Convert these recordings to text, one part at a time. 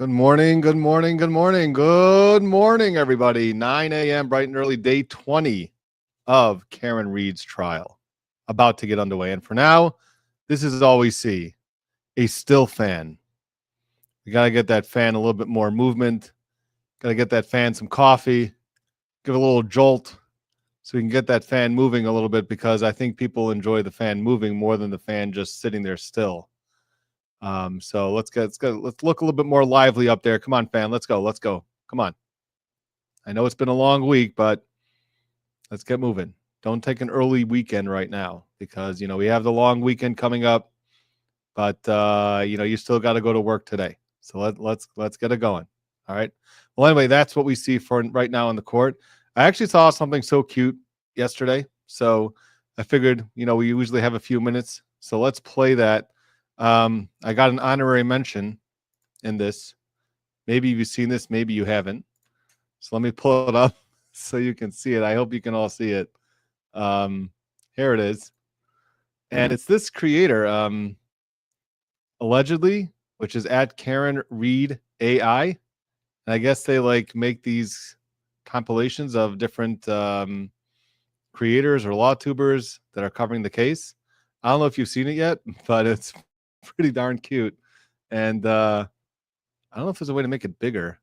Good morning, good morning, good morning, good morning, everybody. 9 a.m. bright and early, day 20 of Karen Reed's trial. About to get underway. And for now, this is all we see, a still fan. We got to get that fan a little bit more movement. Got to get that fan some coffee, give it a little jolt so we can get that fan moving a little bit, because I think people enjoy the fan moving more than the fan just sitting there still. So let's look a little bit more lively up there. Come on, fan. Let's go. Come on. I know it's been a long week, but let's get moving. Don't take an early weekend right now, because, we have the long weekend coming up, but, you still got to go to work today. So let's get it going. All right. Well, anyway, that's what we see for right now on the court. I actually saw something so cute yesterday. So I figured, we usually have a few minutes. So let's play that. I got an honorary mention in this. Maybe you've seen this, maybe you haven't. So let me pull it up so you can see it. I hope you can all see it. Here it is. And it's this creator, allegedly, which is at Karen Reed AI. And I guess they make these compilations of different creators or law tubers that are covering the case. I don't know if you've seen it yet, but it's pretty darn cute. And I don't know if there's a way to make it bigger,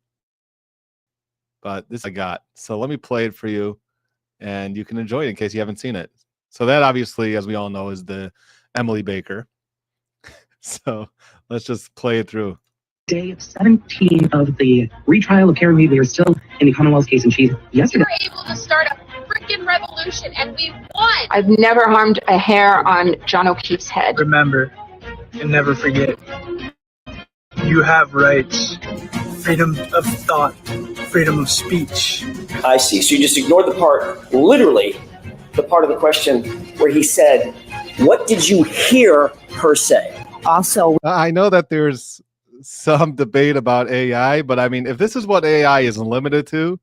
but this I got. So let me play it for you, and you can enjoy it in case you haven't seen it. So that, obviously, as we all know, is the Emily Baker. So let's just play it through. Day 17 of the retrial of Karen Reed. We are still in the Commonwealth's case in chief. Yesterday, we were able to start a freaking revolution, and we won. I've never harmed a hair on John O'Keefe's head. Remember and never forget, you have rights. Freedom of thought, freedom of speech. I see. So you just ignored the part, literally, the part of the question where he said, what did you hear her say? Also, I know that there's some debate about AI, but I mean, if this is what AI is limited to,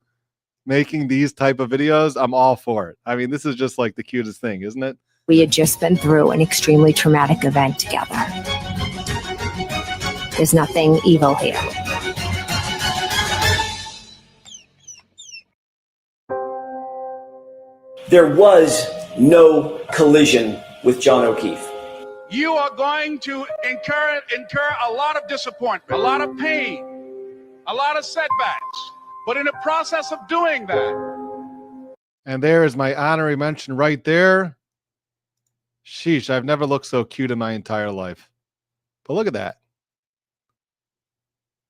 making these type of videos, I'm all for it. I mean, this is just like the cutest thing, isn't it? We had just been through an extremely traumatic event together. There's nothing evil here. There was no collision with John O'Keefe. You are going to incur a lot of disappointment, a lot of pain, a lot of setbacks. But in the process of doing that. And there is my honorary mention right there. Sheesh, I've never looked so cute in my entire life. But look at that.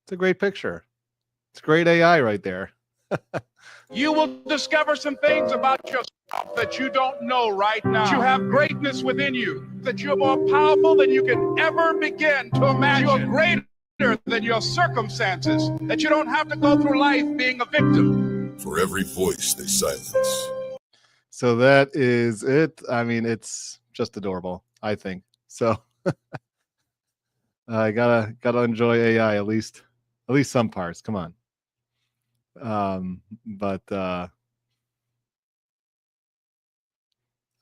It's a great picture. It's great AI right there. You will discover some things about yourself that you don't know right now. You have greatness within you, that you're more powerful than you can ever begin to imagine. You're greater than your circumstances, that you don't have to go through life being a victim. For every voice they silence. So that is it. I mean, it's just adorable, I think. So I gotta enjoy AI, at least some parts. Come on. But I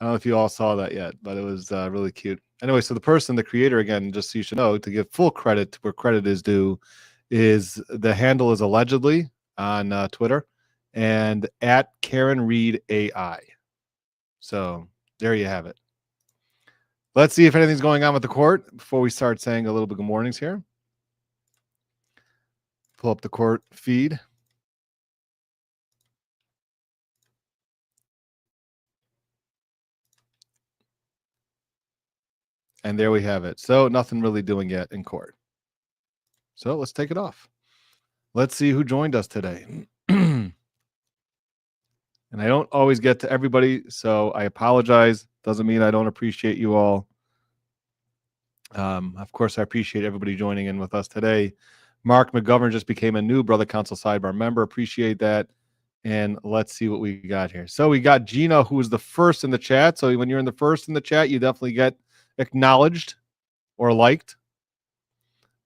don't know if you all saw that yet, but it was really cute. Anyway, so the creator, again, just so you should know, to give full credit to where credit is due, is the handle is allegedly on Twitter and at Karen Reed AI. So there you have it. Let's see if anything's going on with the court before we start saying a little bit good mornings here. Pull up the court feed. And there we have it. So nothing really doing yet in court. So let's take it off. Let's see who joined us today. And I don't always get to everybody, so I apologize. Doesn't mean I don't appreciate you all. Of course, I appreciate everybody joining in with us today. Mark McGovern just became a new Brother Counsel Sidebar member. Appreciate that. And let's see what we got here. So we got Gina, who was the first in the chat. So when you're in the first in the chat, you definitely get acknowledged or liked.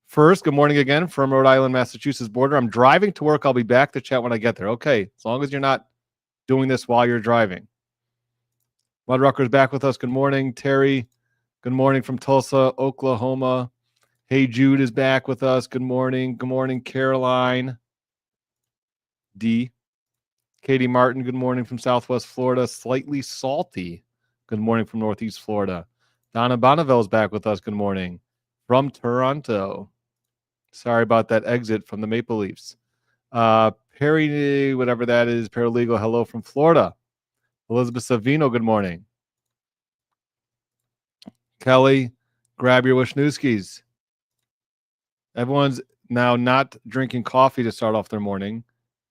First, good morning again from Rhode Island, Massachusetts border. I'm driving to work. I'll be back to chat when I get there. Okay, as long as you're not doing this while you're driving. Mud Rucker's back with us. Good morning, Terry. Good morning from Tulsa, Oklahoma. Hey, Jude is back with us. Good morning. Good morning, Caroline. D. Katie Martin, good morning from Southwest Florida. Slightly salty. Good morning from Northeast Florida. Donna Bonneville is back with us. Good morning from Toronto. Sorry about that exit from the Maple Leafs. Perry, whatever that is, paralegal, hello from Florida. Elizabeth Savino, good morning. Kelly, grab your Wisniewskis. Everyone's now not drinking coffee to start off their morning.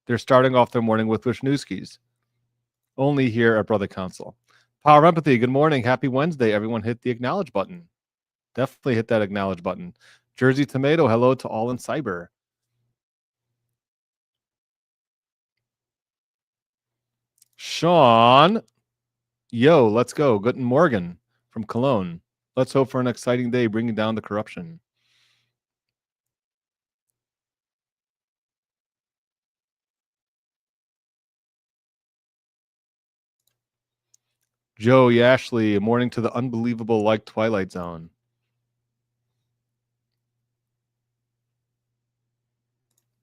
They're starting off their morning with Wisniewskis. Only here at Brother Counsel. Power Empathy, good morning. Happy Wednesday. Everyone hit the acknowledge button. Definitely hit that acknowledge button. Jersey Tomato, hello to all in cyber. Sean, yo, let's go. Guten Morgen from Cologne. Let's hope for an exciting day bringing down the corruption. Joe Yashley, a morning to the unbelievable like Twilight Zone.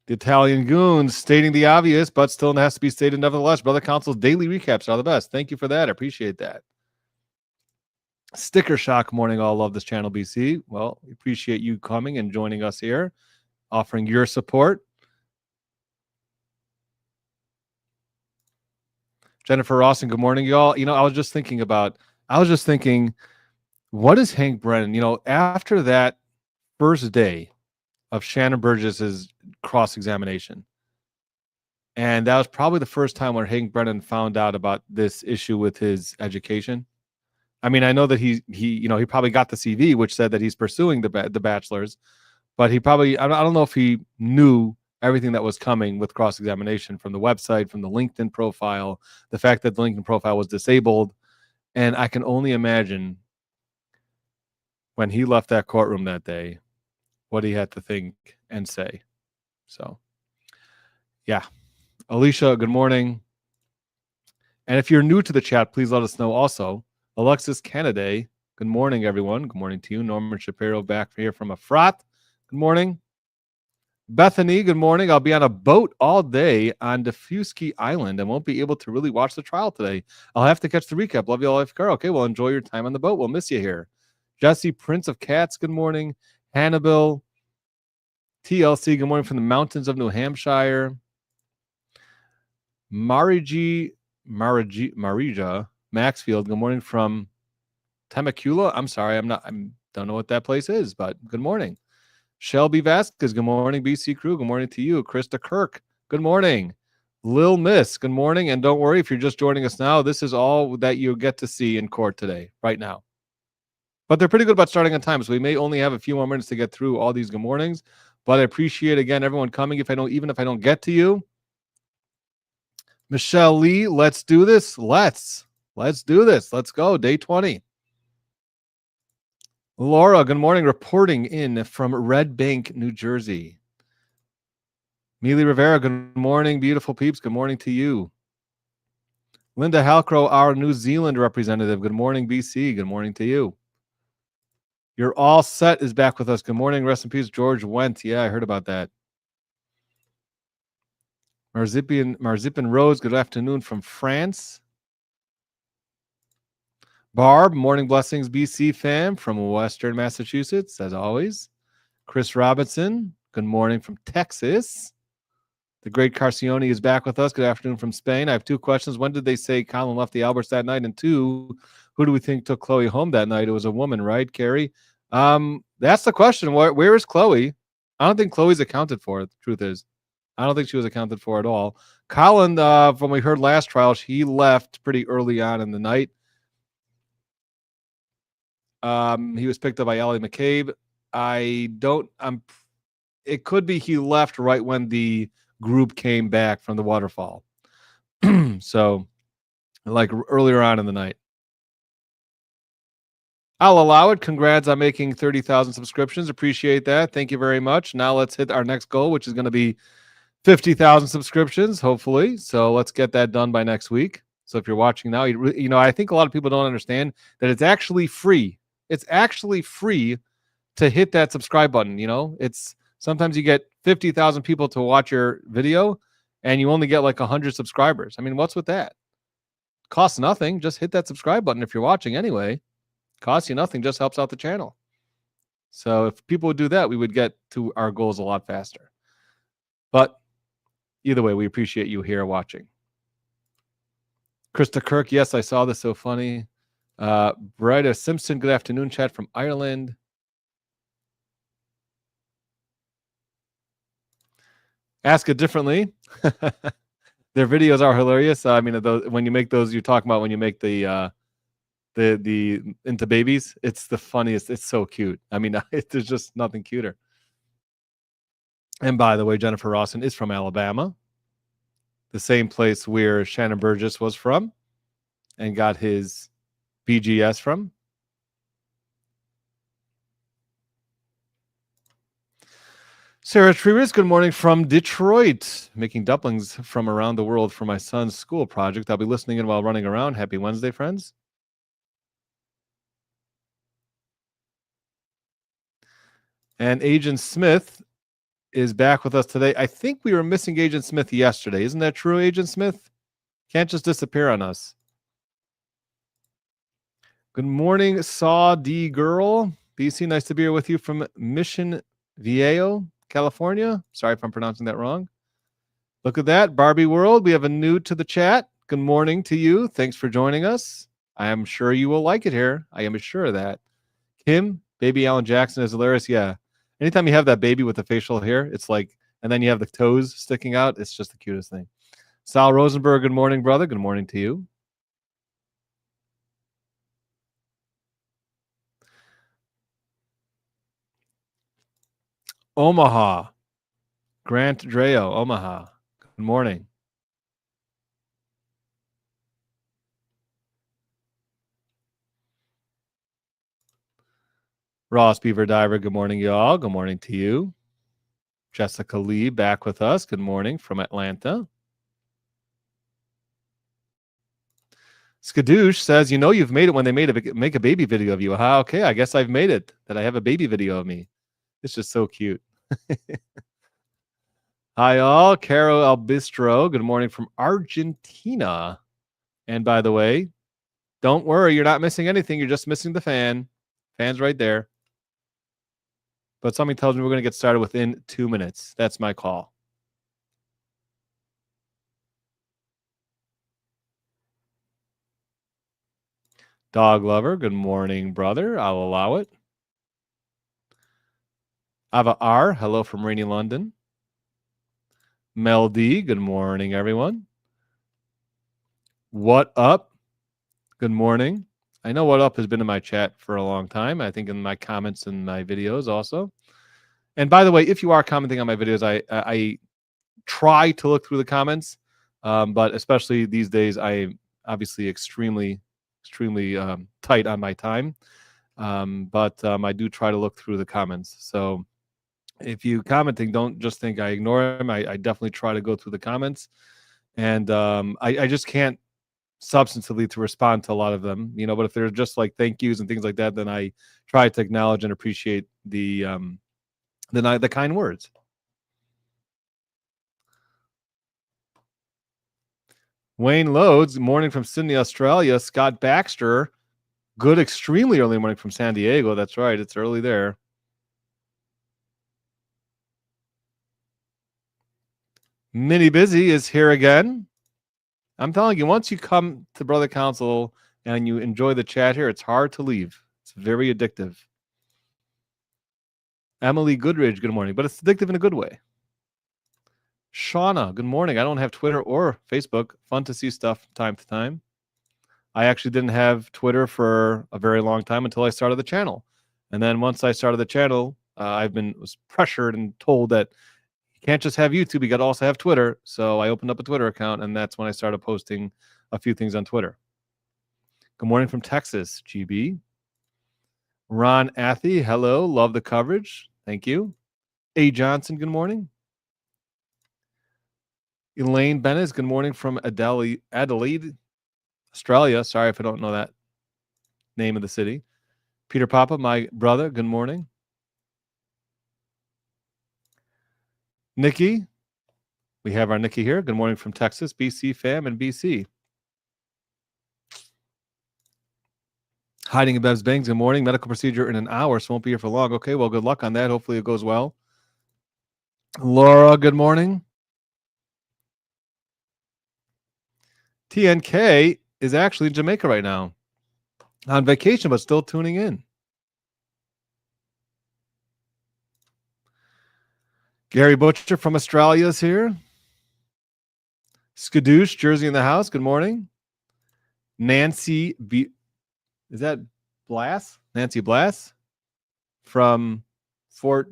The Italian Goons stating the obvious, but still has to be stated nevertheless. Brother Counsel's daily recaps are the best. Thank you for that. I appreciate that. Sticker Shock morning. All love this channel, BC. Well, we appreciate you coming and joining us here, offering your support. Jennifer Rawson, good morning, y'all. I was just thinking, what is Hank Brennan? After that first day of Shannon Burgess's cross-examination, and that was probably the first time where Hank Brennan found out about this issue with his education. I mean, I know that he probably got the CV, which said that he's pursuing the bachelor's, but he probably, I don't know if he knew everything that was coming with cross-examination from the website, from the LinkedIn profile, the fact that the LinkedIn profile was disabled. And I can only imagine when he left that courtroom that day, what he had to think and say. So, yeah. Alicia, good morning. And if you're new to the chat, please let us know also. Alexis Kennedy, good morning, everyone. Good morning to you. Norman Shapiro back here from Efrat. Good morning. Bethany, good morning. I'll be on a boat all day on Diffusky Island and won't be able to really watch the trial today. I'll have to catch the recap. Love you all, life car. Okay, well, enjoy your time on the boat. We'll miss you here. Jesse, Prince of Cats, good morning. Hannibal, TLC, good morning from the mountains of New Hampshire. Marija, Maxfield, good morning from Temecula. I'm sorry, I don't know what that place is, but good morning. Shelby Vasquez, good morning. BC Crew, good morning to you. Krista Kirk, good morning. Lil Miss, good morning. And don't worry if you're just joining us now, this is all that you get to see in court today, right now. But they're pretty good about starting on time, so we may only have a few more minutes to get through all these good mornings. But I appreciate, again, everyone coming. Even if I don't get to you. Michelle Lee, let's do this. Let's do this. Let's go. Day 20. Laura, good morning. Reporting in from Red Bank, New Jersey. Mealy Rivera, good morning. Beautiful peeps. Good morning to you. Linda Halcrow, our New Zealand representative. Good morning, BC. Good morning to you. You're all set is back with us. Good morning. Rest in peace, George Wendt. Yeah, I heard about that. Marzipan Rose, good afternoon from France. Barb, morning blessings, BC fam from Western Massachusetts, as always. Chris Robinson, good morning from Texas. The great Carcione is back with us. Good afternoon from Spain. I have two questions. When did they say Colin left the Alberts that night? And two, who do we think took Chloe home that night? It was a woman, right, Carrie? That's the question. Where is Chloe? I don't think Chloe's accounted for. The truth is, I don't think she was accounted for at all. Colin, from we heard last trial, he left pretty early on in the night. He was picked up by Allie McCabe. It could be he left right when the group came back from the waterfall. So, like earlier on in the night. I'll allow it. Congrats on making 30,000 subscriptions. Appreciate that. Thank you very much. Now let's hit our next goal, which is going to be 50,000 subscriptions, hopefully. So let's get that done by next week. So if you're watching now, I think a lot of people don't understand that it's actually free. It's actually free to hit that subscribe button. It's sometimes you get 50,000 people to watch your video and you only get like 100 subscribers. I mean, what's with that? Costs nothing. Just hit that subscribe button if you're watching anyway. Costs you nothing, just helps out the channel. So if people would do that, we would get to our goals a lot faster. But either way, we appreciate you here watching. Krista Kirk, yes, I saw this. So funny. Brida Simpson, good afternoon, chat from Ireland. Ask it differently. Their videos are hilarious. I mean, when you make those, you're talking about when you make the into babies. It's the funniest. It's so cute. I mean, there's just nothing cuter. And by the way, Jennifer Rawson is from Alabama, the same place where Shannon Burgess was from and got his BGS from. Sarah Trevers, good morning from Detroit. Making dumplings from around the world for my son's school project. I'll be listening in while running around. Happy Wednesday, friends. And Agent Smith is back with us today. I think we were missing Agent Smith yesterday. Isn't that true, Agent Smith? Can't just disappear on us. Good morning, Saw D Girl. BC, nice to be here with you from Mission Viejo, California. Sorry if I'm pronouncing that wrong. Look at that. Barbie World. We have a new to the chat. Good morning to you. Thanks for joining us. I am sure you will like it here. I am sure of that. Kim, baby Alan Jackson is hilarious. Yeah. Anytime you have that baby with the facial hair, it's like, and then you have the toes sticking out. It's just the cutest thing. Sal Rosenberg, good morning, brother. Good morning to you. Omaha. Grant Dreo, Omaha. Good morning. Ross Beaver Diver, good morning, y'all. Good morning to you. Jessica Lee back with us. Good morning from Atlanta. Skadoosh says, you've made it when they make a baby video of you. Okay, I guess I've made it, that I have a baby video of me. It's just so cute. Hi, all. Caro Albistro, good morning from Argentina. And by the way, don't worry, you're not missing anything. You're just missing the fan. Fan's right there. But something tells me we're going to get started within 2 minutes. That's my call. Dog Lover, good morning, brother. I'll allow it. Ava R, hello from rainy London. Mel D, good morning, everyone. What up? Good morning. I know What Up has been in my chat for a long time. I think in my comments and my videos also. And by the way, if you are commenting on my videos, I try to look through the comments, but especially these days, I am obviously extremely tight on my time. But I do try to look through the comments. So if you commenting, don't just think I ignore them. I definitely try to go through the comments. And I just can't substantively to respond to a lot of them, but if they're just like thank yous and things like that, then I try to acknowledge and appreciate the kind words. Wayne Loads, morning from Sydney, Australia. Scott Baxter, good, extremely early morning from San Diego. That's right, it's early there. Mini Busy is here again. I'm telling you, once you come to Brother Counsel and you enjoy the chat here, it's hard to leave. It's very addictive. Emily Goodridge, good morning, but it's addictive in a good way. Shauna, good morning. I don't have Twitter or Facebook. Fun to see stuff from time to time. I actually didn't have Twitter for a very long time until I started the channel. And then once I started the channel, was pressured and told that can't just have YouTube, you got to also have Twitter. So I opened up a Twitter account, and that's when I started posting a few things on Twitter. Good morning from Texas, GB. Ron Athy, hello. Love the coverage. Thank you. A. Johnson, good morning. Elaine Bennett, good morning from Adelaide, Australia. Sorry if I don't know that name of the city. Peter Papa, my brother, good morning. Nikki, we have our Nikki here. Good morning from Texas, BC fam and BC. Hiding in Bev's Bangs, good morning. Medical procedure in an hour, so won't be here for long. Okay, well, good luck on that. Hopefully it goes well. Laura, good morning. TNK is actually in Jamaica right now. On vacation, but still tuning in. Gary Butcher from Australia is here. Skadoosh, Jersey in the house. Good morning. Nancy B. Is that Blass? Nancy Blass from Fort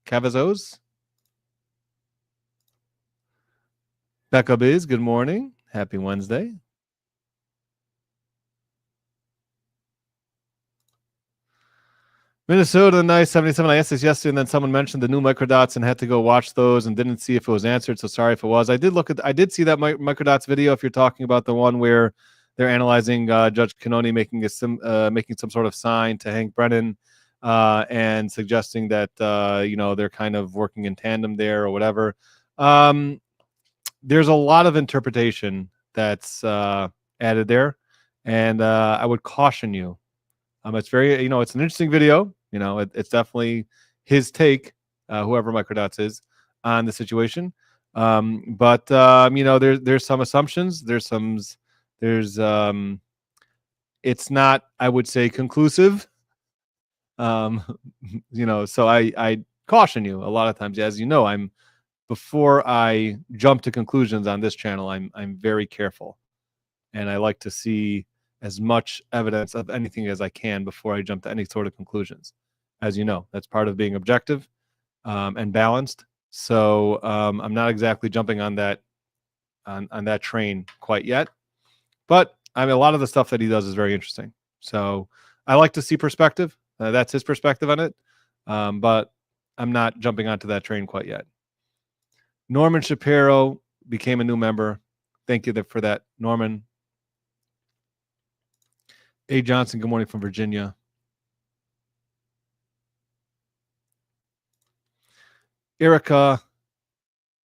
Cavazos. Becca Biz, good morning. Happy Wednesday. Minnesota, nice 77. I asked this yesterday, and then someone mentioned the new microdots and had to go watch those and didn't see if it was answered. So sorry if it was. I did see that microdots video. If you're talking about the one where they're analyzing Judge Cannoni making some sort of sign to Hank Brennan and suggesting that they're kind of working in tandem there or whatever. There's a lot of interpretation that's added there, and I would caution you. It's very, it's an interesting video. It's definitely his take, whoever Microdots is, on the situation. But there's some assumptions. It's not, I would say, conclusive. So I caution you a lot of times. As you know, before I jump to conclusions on this channel, I'm very careful, and I like to see as much evidence of anything as I can before I jump to any sort of conclusions. As you know, that's part of being objective and balanced. So I'm not exactly jumping on that train quite yet. But a lot of the stuff that he does is very interesting. So I like to see perspective. That's his perspective on it. But I'm not jumping onto that train quite yet. Norman Shapiro became a new member. Thank you for that, Norman. A. Johnson, good morning from Virginia. Erica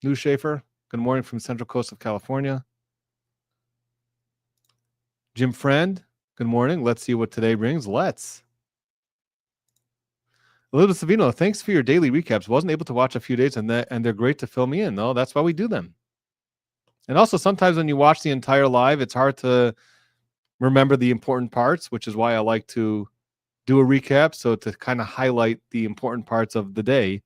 Newshafer, good morning from Central Coast of California. Jim Friend, good morning. Let's see what today brings. Let's. Elizabeth Savino, thanks for your daily recaps. Wasn't able to watch a few days, and they're great to fill me in. No, that's why we do them. And also, sometimes when you watch the entire live, it's hard to remember the important parts, which is why I like to do a recap, so to kind of highlight the important parts of the day.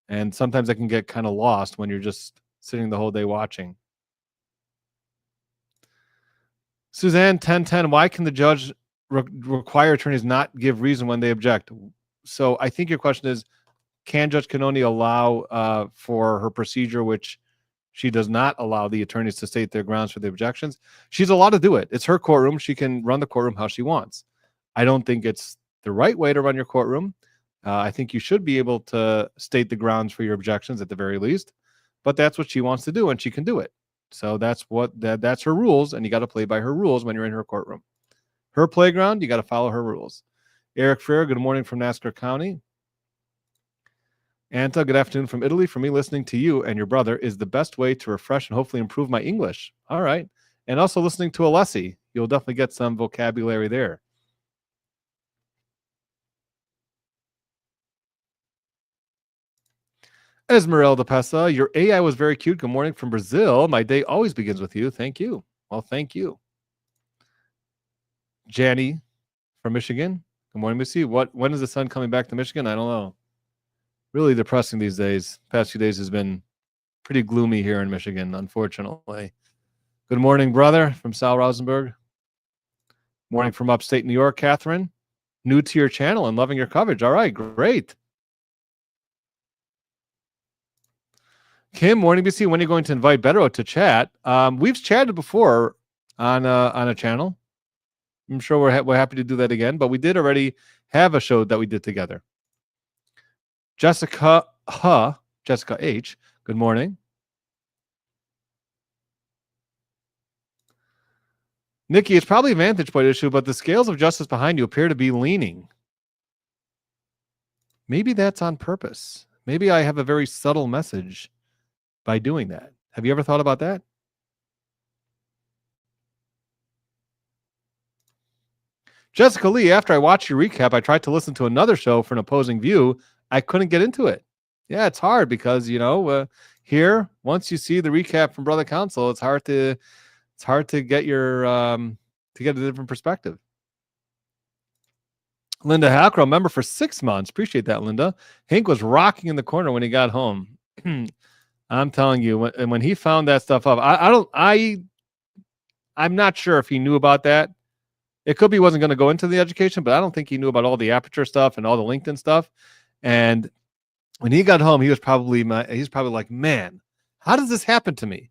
And sometimes I can get kind of lost when you're just sitting the whole day watching. Suzanne 1010, why can the judge require attorneys not give reason when they object? So I think your question is, can Judge Cannoni allow for her procedure, which she does not allow the attorneys to state their grounds for the objections? She's allowed to do it. It's her courtroom. She can run the courtroom how she wants. I don't think it's the right way to run your courtroom. I think you should be able to state the grounds for your objections at the very least, but that's what she wants to do, and she can do it. So that's her rules, and you got to play by her rules when you're in her courtroom. Her playground, you got to follow her rules. Eric Freer, good morning from Nassau County. Anta, good afternoon from Italy. For me, listening to you and your brother is the best way to refresh and hopefully improve my English. All right. And also listening to Alessi, you'll definitely get some vocabulary there. Esmeralda Pessa, your AI was very cute. Good morning from Brazil. My day always begins with you. Thank you. Well, thank you. Janny from Michigan. Good morning, Missy. When is the sun coming back to Michigan? I don't know. Really depressing these days. Past few days has been pretty gloomy here in Michigan, unfortunately. Good morning, brother, from Sal Rosenberg. Morning from upstate New York, Catherine. New to your channel and loving your coverage. All right, great. Kim, morning, BC. When are you going to invite Beto to chat? We've chatted before on a channel. I'm sure we're happy to do that again, but we did already have a show that we did together. Jessica H. Good morning. Nikki, it's probably a vantage point issue, but the scales of justice behind you appear to be leaning. Maybe that's on purpose. Maybe I have a very subtle message by doing that. Have you ever thought about that? Jessica Lee, after I watched your recap, I tried to listen to another show for an opposing view. I couldn't get into it. Yeah, it's hard because, here, once you see the recap from Brother Counsel, it's hard to get your to get a different perspective. Linda Hackrow, member for 6 months. Appreciate that, Linda. Hank was rocking in the corner when he got home. I'm telling you, when he found that stuff up, I'm not sure if he knew about that. It could be he wasn't going to go into the education, but I don't think he knew about all the Aperture stuff and all the LinkedIn stuff. And when he got home, he's probably like, man, how does this happen to me?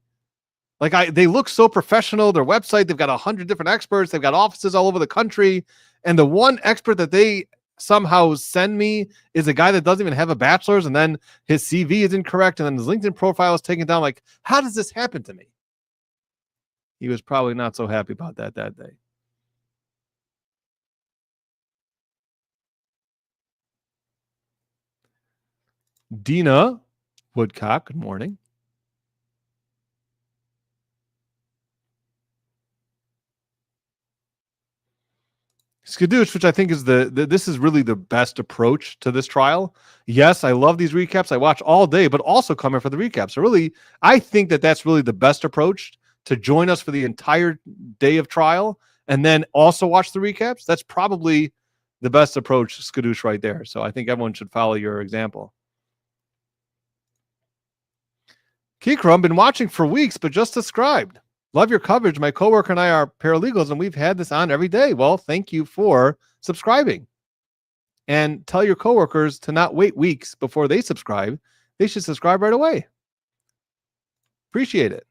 Like they look so professional. Their website, they've got 100 different experts. They've got offices all over the country. And the one expert that they somehow send me is a guy that doesn't even have a bachelor's, and then his CV is incorrect, and then his LinkedIn profile is taken down. Like, how does this happen to me? He was probably not so happy about that day. Dina Woodcock, good morning. Skadoosh, which I think is this is really the best approach to this trial. Yes, I love these recaps. I watch all day, but also come here for the recaps. So really, I think that that's really the best approach, to join us for the entire day of trial and then also watch the recaps. That's probably the best approach, Skadoosh, right there. So I think everyone should follow your example. Kikram, been watching for weeks, but just subscribed. Love your coverage. My coworker and I are paralegals, and we've had this on every day. Well, thank you for subscribing. And tell your coworkers to not wait weeks before they subscribe. They should subscribe right away. Appreciate it.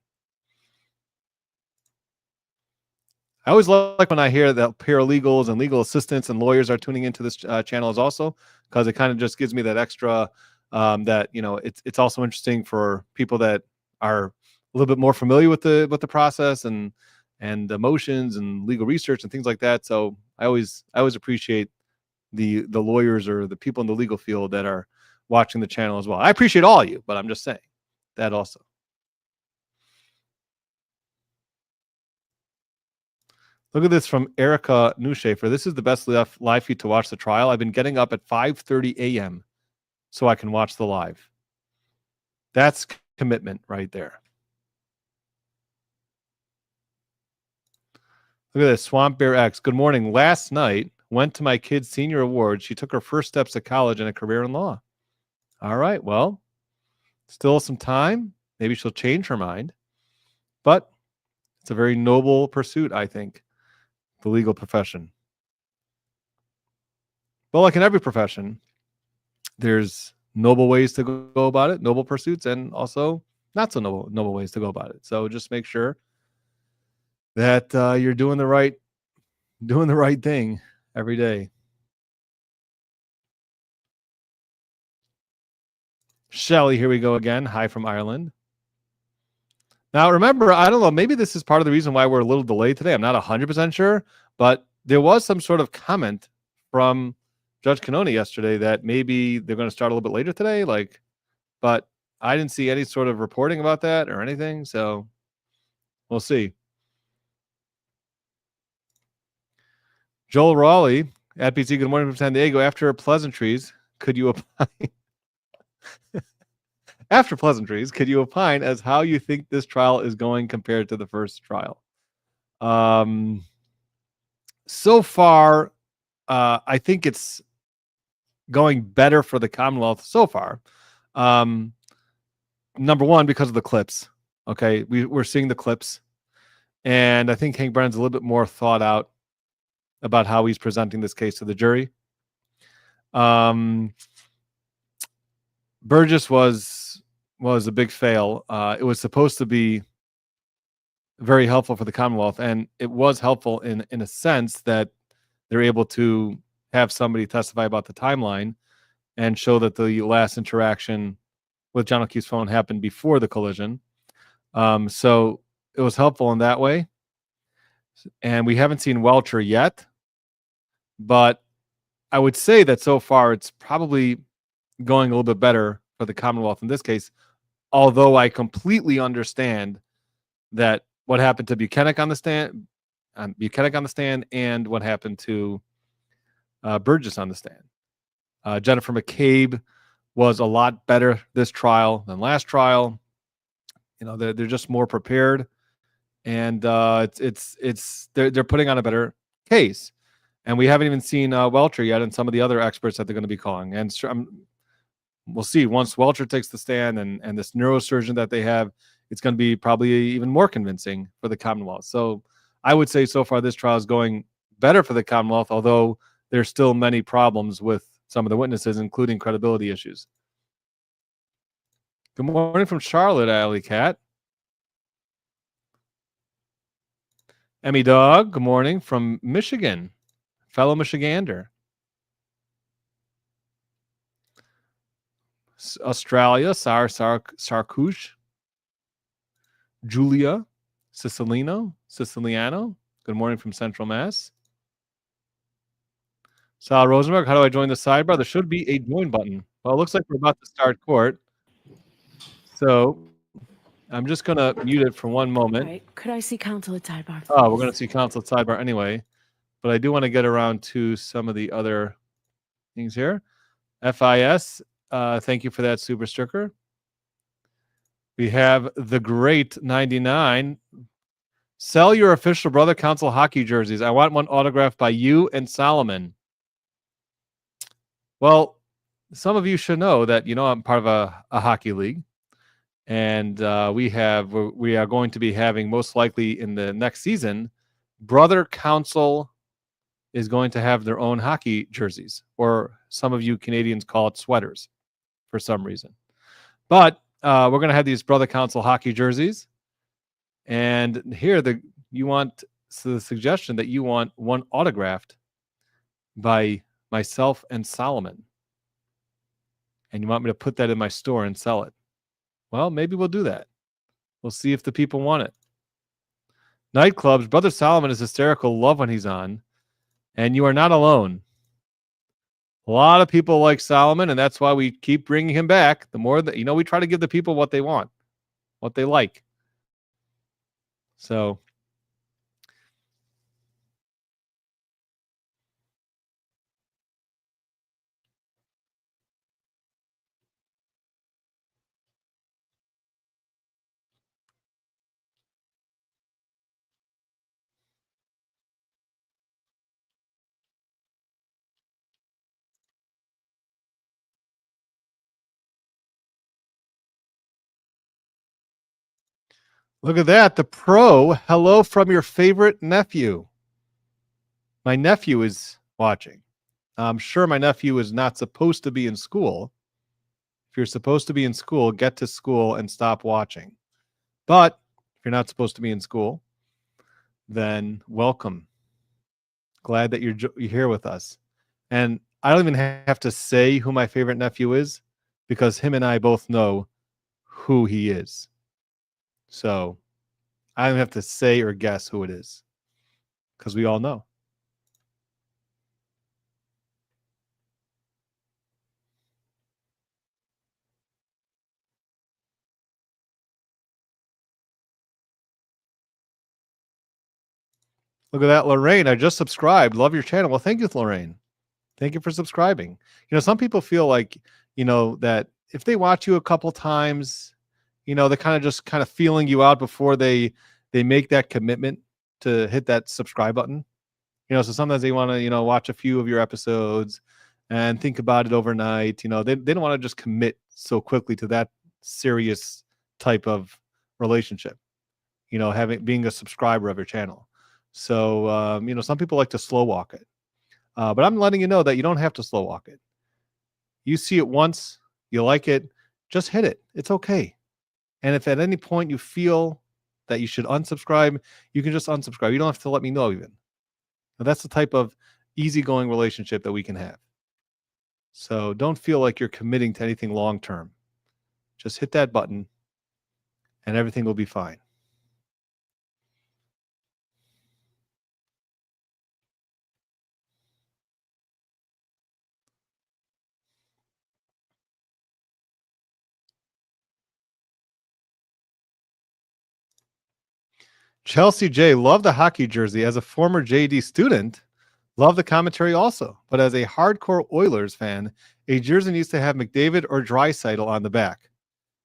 I always like when I hear that paralegals and legal assistants and lawyers are tuning into this channel as also, because it kind of just gives me that extra that, it's also interesting for people that are a little bit more familiar with the process and emotions and legal research and things like that. So I always appreciate the lawyers or the people in the legal field that are watching the channel as well. I appreciate all of you, but I'm just saying that also. Look at this from Erica Newshafer. This is the best live feed to watch the trial. I've been getting up at 5:30 a.m. so I can watch the live. That's commitment right there. Look at this. Swamp Bear X. Good morning. Last night, went to my kid's senior award. She took her first steps to college and a career in law. All right. Well, still some time. Maybe she'll change her mind. But it's a very noble pursuit, I think, the legal profession. But like in every profession, there's noble ways to go about it, noble pursuits, and also not so noble ways to go about it. So just make sure that you're doing the right thing every day. Shelly, here we go again. Hi from Ireland. Now, remember, I don't know, maybe this is part of the reason why we're a little delayed today. I'm not 100% sure, but there was some sort of comment from Judge Cannoni yesterday that maybe they're going to start a little bit later today. But I didn't see any sort of reporting about that or anything, so we'll see. Joel Raleigh at PC, good morning from San Diego. After pleasantries, could you opine? After pleasantries, could you opine as how you think this trial is going compared to the first trial? So far, I think it's going better for the Commonwealth so far. Number one, because of the clips. Okay, we're seeing the clips, and I think Hank Brennan's a little bit more thought out about how he's presenting this case to the jury. Burgess was a big fail. It was supposed to be very helpful for the Commonwealth, and it was helpful in a sense that they're able to have somebody testify about the timeline and show that the last interaction with John O'Keefe's phone happened before the collision. So it was helpful in that way. And we haven't seen Welcher yet, but I would say that so far it's probably going a little bit better for the Commonwealth in this case, although I completely understand that what happened to Buchanan on the stand, and what happened to Burgess on the stand. Jennifer McCabe was a lot better this trial than last trial. They're just more prepared, and they're putting on a better case. And we haven't even seen Welcher yet, and some of the other experts that they're going to be calling. And we'll see once Welcher takes the stand, and this neurosurgeon that they have, it's going to be probably even more convincing for the Commonwealth. So I would say so far this trial is going better for the Commonwealth, although there's still many problems with some of the witnesses, including credibility issues. Good morning from Charlotte, Alley Cat. Emmy Dog, good morning from Michigan, fellow Michigander. Australia, Sarkush. Julia, Siciliano. Good morning from Central Mass. Sal Rosenberg, how do I join the sidebar? There should be a join button. Well, it looks like we're about to start court. So I'm just going to mute it for one moment. All right. Could I see counsel at sidebar? Oh, we're going to see counsel at sidebar anyway. But I do want to get around to some of the other things here. FIS, thank you for that super sticker. We have the great 99. Sell your official Brother Counsel hockey jerseys. I want one autographed by you and Solomon. Well, some of you should know that, I'm part of a hockey league. And we are going to be having, most likely in the next season, Brother Counsel is going to have their own hockey jerseys, or some of you Canadians call it sweaters for some reason. But we're going to have these Brother Counsel hockey jerseys. And here the suggestion that you want one autographed by myself and Solomon. And you want me to put that in my store and sell it. Well, maybe we'll do that. We'll see if the people want it. Nightclubs, Brother Solomon is hysterical. Love when he's on. And you are not alone. A lot of people like Solomon, and that's why we keep bringing him back. The more that, we try to give the people what they want, what they like. So look at that. The pro, hello from your favorite nephew. My nephew is watching. I'm sure my nephew is not supposed to be in school. If you're supposed to be in school, get to school and stop watching. But if you're not supposed to be in school, then welcome. Glad that you're here with us. And I don't even have to say who my favorite nephew is, because him and I both know who he is. So I don't have to say or guess who it is, because we all know. Look at that, Lorraine. I just subscribed. Love your channel. Well, thank you, Lorraine. Thank you for subscribing. Some people feel like, that if they watch you a couple times, they're kind of feeling you out before they make that commitment to hit that subscribe button. So sometimes they want to, watch a few of your episodes and think about it overnight. They don't want to just commit so quickly to that serious type of relationship, being a subscriber of your channel. So, some people like to slow walk it. But I'm letting you know that you don't have to slow walk it. You see it once, you like it, just hit it. It's okay. And if at any point you feel that you should unsubscribe, you can just unsubscribe. You don't have to let me know even. Now, that's the type of easygoing relationship that we can have. So don't feel like you're committing to anything long-term. Just hit that button and everything will be fine. Chelsea J, love the hockey jersey. As a former JD student, love the commentary also. But as a hardcore Oilers fan, a jersey needs to have McDavid or Draisaitl on the back.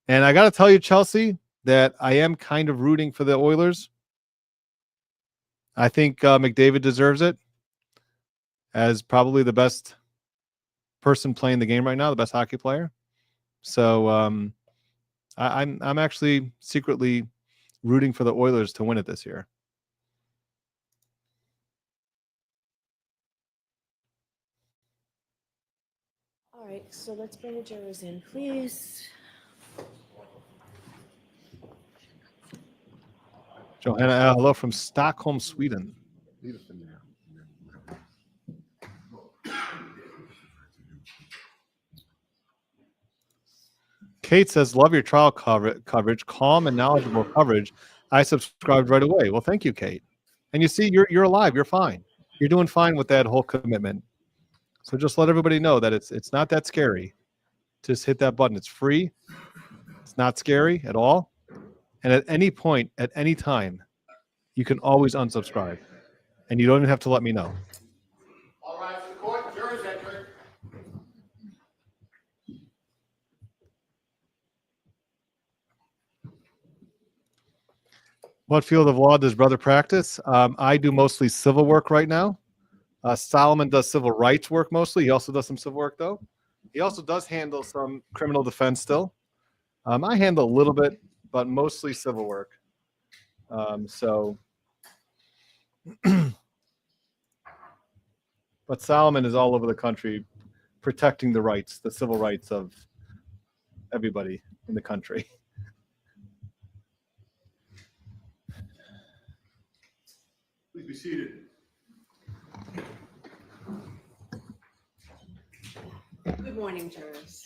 And I got to tell you, Chelsea, that I am kind of rooting for the Oilers. I think McDavid deserves it as probably the best person playing the game right now, the best hockey player. So I'm actually secretly rooting for the Oilers to win it this year. All right, so let's bring the jurors in, please. Johanna, hello from Stockholm, Sweden. Kate says, love your trial coverage, calm and knowledgeable coverage. I subscribed right away. Well, thank you, Kate. And you see, you're alive. You're fine. You're doing fine with that whole commitment. So just let everybody know that it's not that scary. Just hit that button. It's free. It's not scary at all. And at any point, at any time, you can always unsubscribe. And you don't even have to let me know. All right, to the court, jurors enter. What field of law does brother practice? I do mostly civil work right now. Solomon does civil rights work mostly. He also does some civil work, though. He also does handle some criminal defense still. I handle a little bit, but mostly civil work. But Solomon is all over the country protecting the rights, the civil rights of everybody in the country. Please be seated. Good morning, jurors.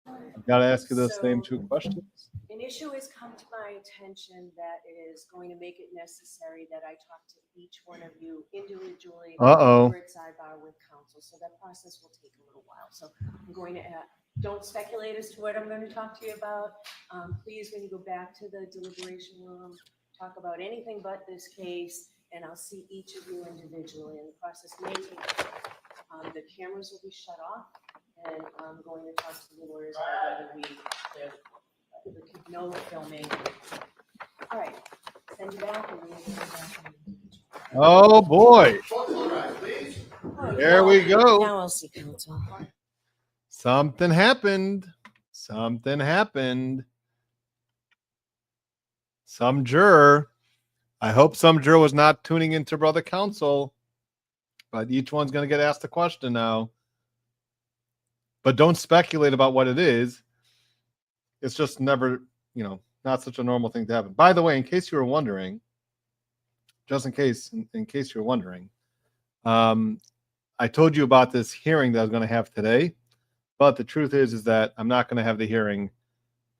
I've got to ask you those same two questions. An issue has come to my attention that is going to make it necessary that I talk to each one of you individually. Uh-oh. At sidebar with counsel, so that process will take a little while. So I'm going to don't speculate as to what I'm going to talk to you about. Please, when you go back to the deliberation room, talk about anything but this case, and I'll see each of you individually. And the process may take time. The cameras will be shut off, and I'm going to talk to the lawyers about whether no filming. All right, send you back and we'll back. Oh boy. There we go. Now I'll see counsel. Something happened. Something happened. Some juror. I hope some juror was not tuning into brother counsel. But each one's going to get asked a question now. But don't speculate about what it is. It's just never, not such a normal thing to happen. By the way, in case you were wondering, just in case you're wondering, I told you about this hearing that I was going to have today. But the truth is that I'm not going to have the hearing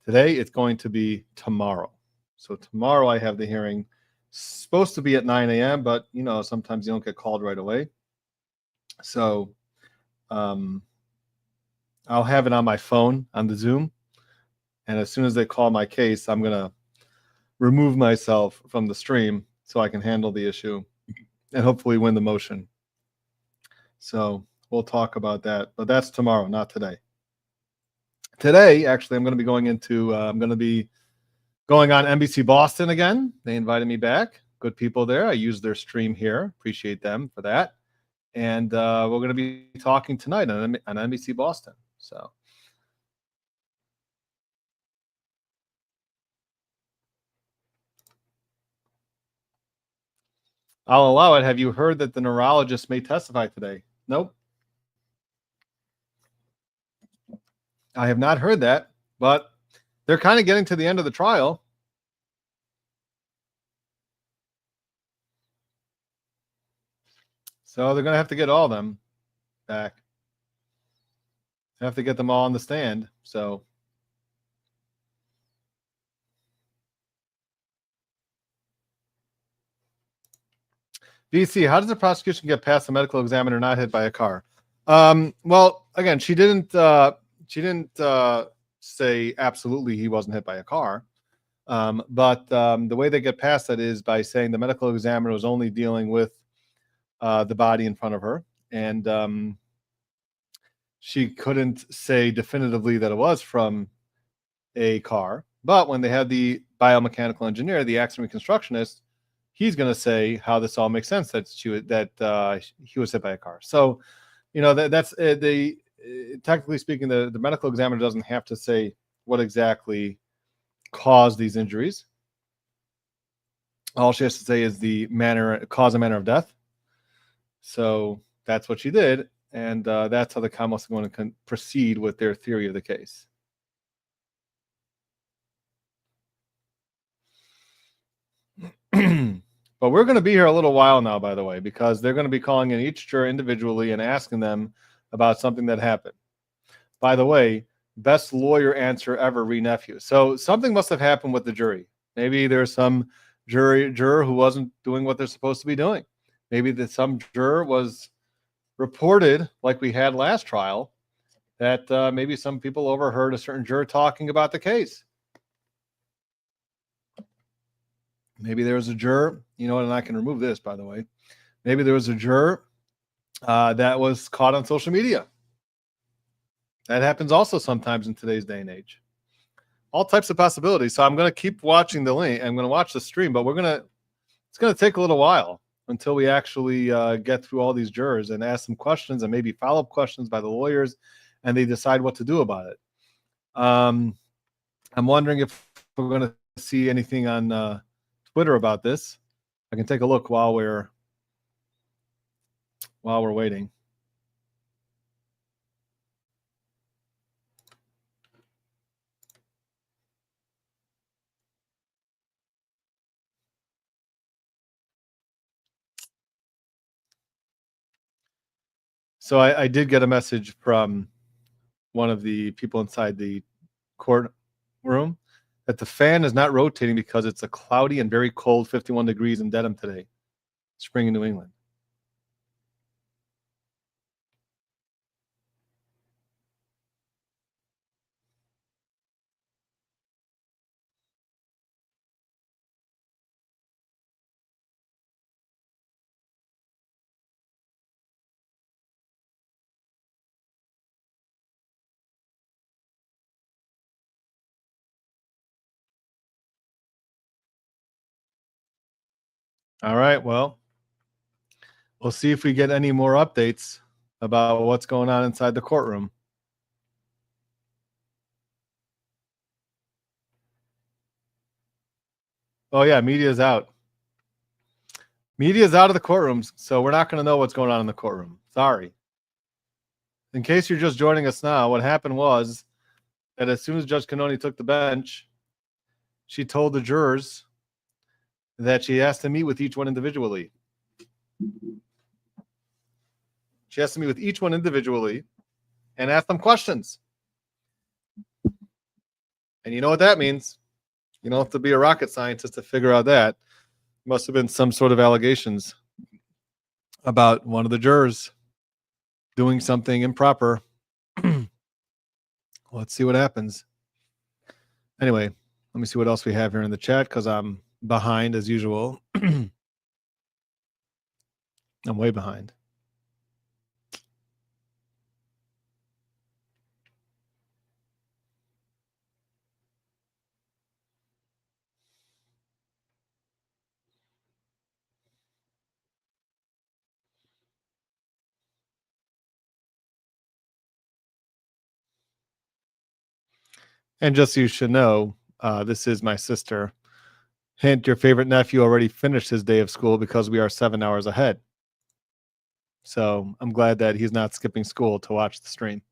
today. It's going to be tomorrow. So tomorrow I have the hearing. Supposed to be at 9 a.m., but, sometimes you don't get called right away. So I'll have it on my phone on the Zoom. And as soon as they call my case, I'm going to remove myself from the stream so I can handle the issue and hopefully win the motion. So we'll talk about that. But that's tomorrow, not today. Today, actually, I'm going to be going on NBC Boston again. They invited me back. Good people there. I used their stream here. Appreciate them for that. And we're going to be talking tonight on NBC Boston. So I'll allow it. Have you heard that the neurologist may testify today? Nope. I have not heard that, but they're kind of getting to the end of the trial. So they're going to have to get all of them back. They have to get them all on the stand. So VC, how does the prosecution get past the medical examiner not hit by a car? Well, again, she didn't say absolutely he wasn't hit by a car. But the way they get past that is by saying the medical examiner was only dealing with the body in front of her, and she couldn't say definitively that it was from a car. But when they had the biomechanical engineer, the accident reconstructionist, he's going to say how this all makes sense, that he was hit by a car. So, that's technically speaking, the medical examiner doesn't have to say what exactly caused these injuries. All she has to say is the cause and manner of death. So that's what she did, and that's how the Commonwealth is going to proceed with their theory of the case. But we're going to be here a little while now, by the way, because they're going to be calling in each juror individually and asking them about something that happened. By the way, best lawyer answer ever, nephew. So something must have happened with the jury. Maybe there's some juror who wasn't doing what they're supposed to be doing. Maybe that some juror was reported, like we had last trial, that maybe some people overheard a certain juror talking about the case. Maybe there was a juror, and I can remove this, by the way. Maybe there was a juror that was caught on social media. That happens also sometimes in today's day and age. All types of possibilities. So I'm going to keep watching the link. I'm going to watch the stream, but it's going to take a little while until we actually get through all these jurors and ask some questions and maybe follow-up questions by the lawyers, and they decide what to do about it. I'm wondering if we're going to see anything on Twitter about this. I can take a look while we're waiting. So I did get a message from one of the people inside the courtroom that the fan is not rotating because it's a cloudy and very cold 51 degrees in Dedham today, spring in New England. All right, well, we'll see if we get any more updates about what's going on inside the courtroom. Oh, yeah, media's out. Media's out of the courtrooms, so we're not going to know what's going on in the courtroom. Sorry. In case you're just joining us now, what happened was that as soon as Judge Cannoni took the bench, she told the jurors that she has to meet with each one individually. She has to meet with each one individually and ask them questions. And you know what that means? You don't have to be a rocket scientist to figure out that. Must have been some sort of allegations about one of the jurors doing something improper. Let's see what happens. Anyway, let me see what else we have here in the chat because I'm behind as usual. I'm way behind. And just so you should know, this is my sister. Hint, your favorite nephew already finished his day of school because we are 7 hours ahead. So I'm glad that he's not skipping school to watch the stream.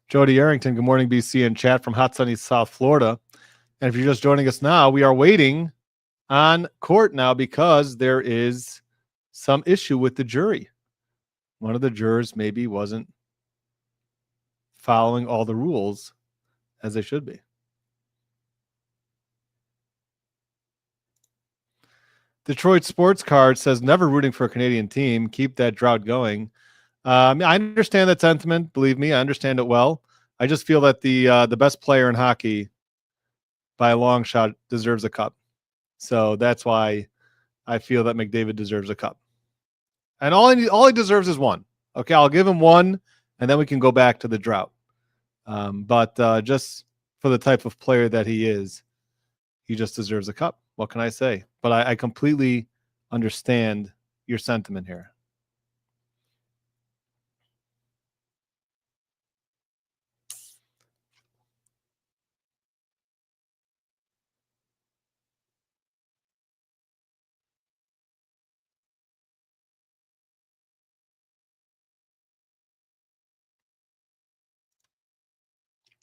Jody Arrington, good morning, BC, and chat from hot sunny South Florida. And if you're just joining us now, we are waiting on court now because there is some issue with the jury. One of the jurors maybe wasn't following all the rules as they should be. Detroit Sports Card says never rooting for a Canadian team. Keep that drought going. I understand that sentiment. Believe me, I understand it well. I just feel that the best player in hockey, by a long shot, deserves a cup. So that's why I feel that McDavid deserves a cup. And all he deserves is one. Okay, I'll give him one, and then we can go back to the drought. But just for the type of player that he is, he just deserves a cup. What can I say? But I completely understand your sentiment here.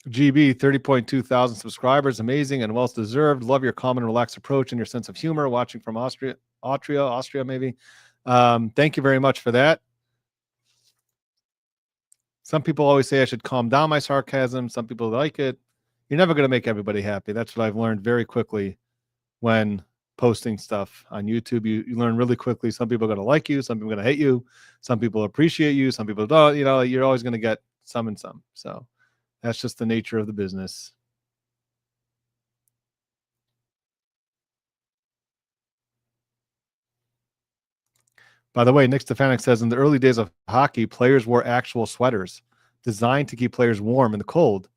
GB, 30.2 thousand subscribers. Amazing and well deserved. Love your calm and relaxed approach and your sense of humor. Watching from Austria maybe. Thank you very much for that. Some people always say I should calm down my sarcasm. Some people like it. You're never going to make everybody happy. That's what I've learned very quickly when posting stuff on YouTube. You learn really quickly. Some people are going to like you. Some people are going to hate you. Some people appreciate you. Some people don't. You know, you're always going to get some and some. So that's just the nature of the business. By the way, Nick Stefanik says in the early days of hockey, players wore actual sweaters designed to keep players warm in the cold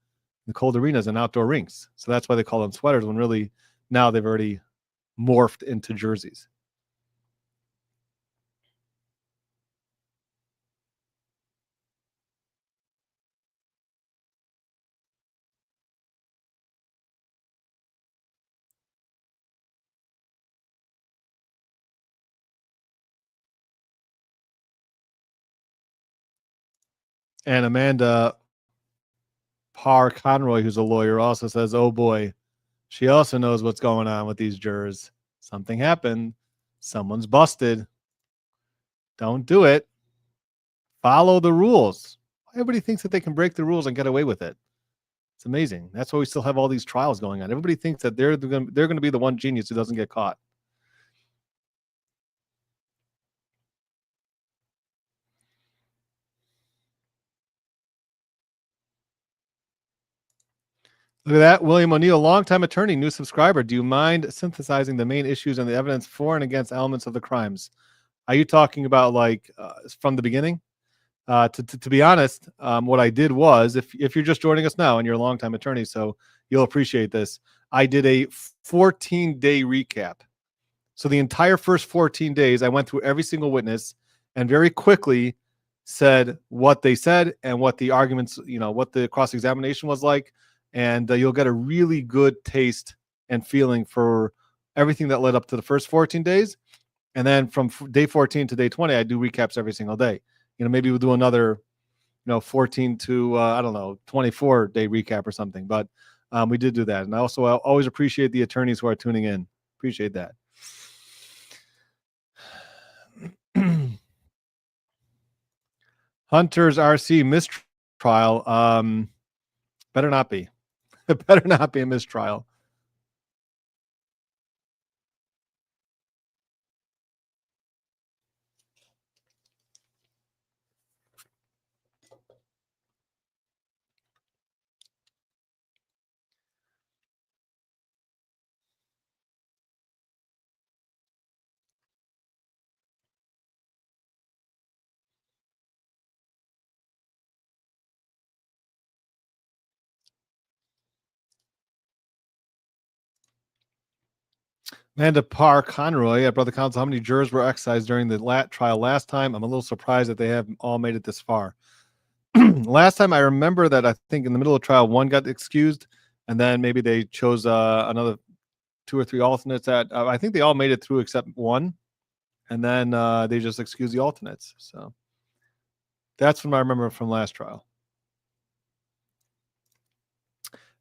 arenas and outdoor rinks. So that's why they call them sweaters, when really now they've already morphed into jerseys. And Amanda Parr Conroy, who's a lawyer, also says, oh boy, she also knows what's going on with these jurors. Something happened. Someone's busted. Don't do it. Follow the rules. Everybody thinks that they can break the rules and get away with it. It's amazing. That's why we still have all these trials going on. Everybody thinks that they're going to be the one genius who doesn't get caught. Look at that. William O'Neill, longtime attorney, new subscriber. Do you mind synthesizing the main issues and the evidence for and against elements of the crimes? Are you talking about like from the beginning? To be honest, what I did was, if you're just joining us now and you're a longtime attorney, so you'll appreciate this, I did a 14-day recap. So the entire first 14 days, I went through every single witness and very quickly said what they said and what the arguments, what the cross-examination was like. And you'll get a really good taste and feeling for everything that led up to the first 14 days. And then from day 14 to day 20, I do recaps every single day. Maybe we'll do another, 14 to, 24 day recap or something. But we did do that. And I always appreciate the attorneys who are tuning in. Appreciate that. Hunter's RC mistrial. Better not be. It better not be a mistrial. Amanda Parr Conroy at Brother Counsel, how many jurors were excised during the trial last time? I'm a little surprised that they haven't all made it this far. Last time I remember that I think in the middle of trial, one got excused, and then maybe they chose another 2 or 3 alternates. I think they all made it through except one, and then they just excused the alternates. So that's what I remember from last trial.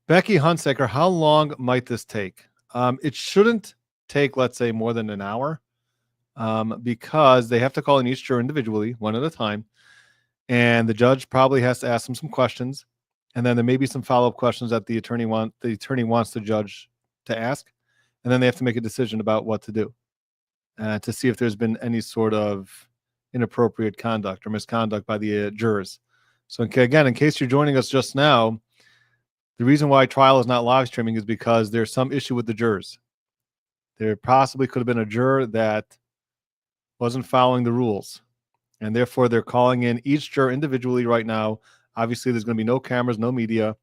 Becky Hunsaker, how long might this take? It shouldn't take, let's say, more than an hour, because they have to call in each juror individually, one at a time, and the judge probably has to ask them some questions, and then there may be some follow-up questions that the attorney wants the judge to ask, and then they have to make a decision about what to do. to see if there's been any sort of inappropriate conduct or misconduct by the jurors. So again, in case you're joining us just now, the reason why trial is not live streaming is because there's some issue with the jurors. There possibly could have been a juror that wasn't following the rules, and therefore they're calling in each juror individually right now. Obviously, there's going to be no cameras, no media,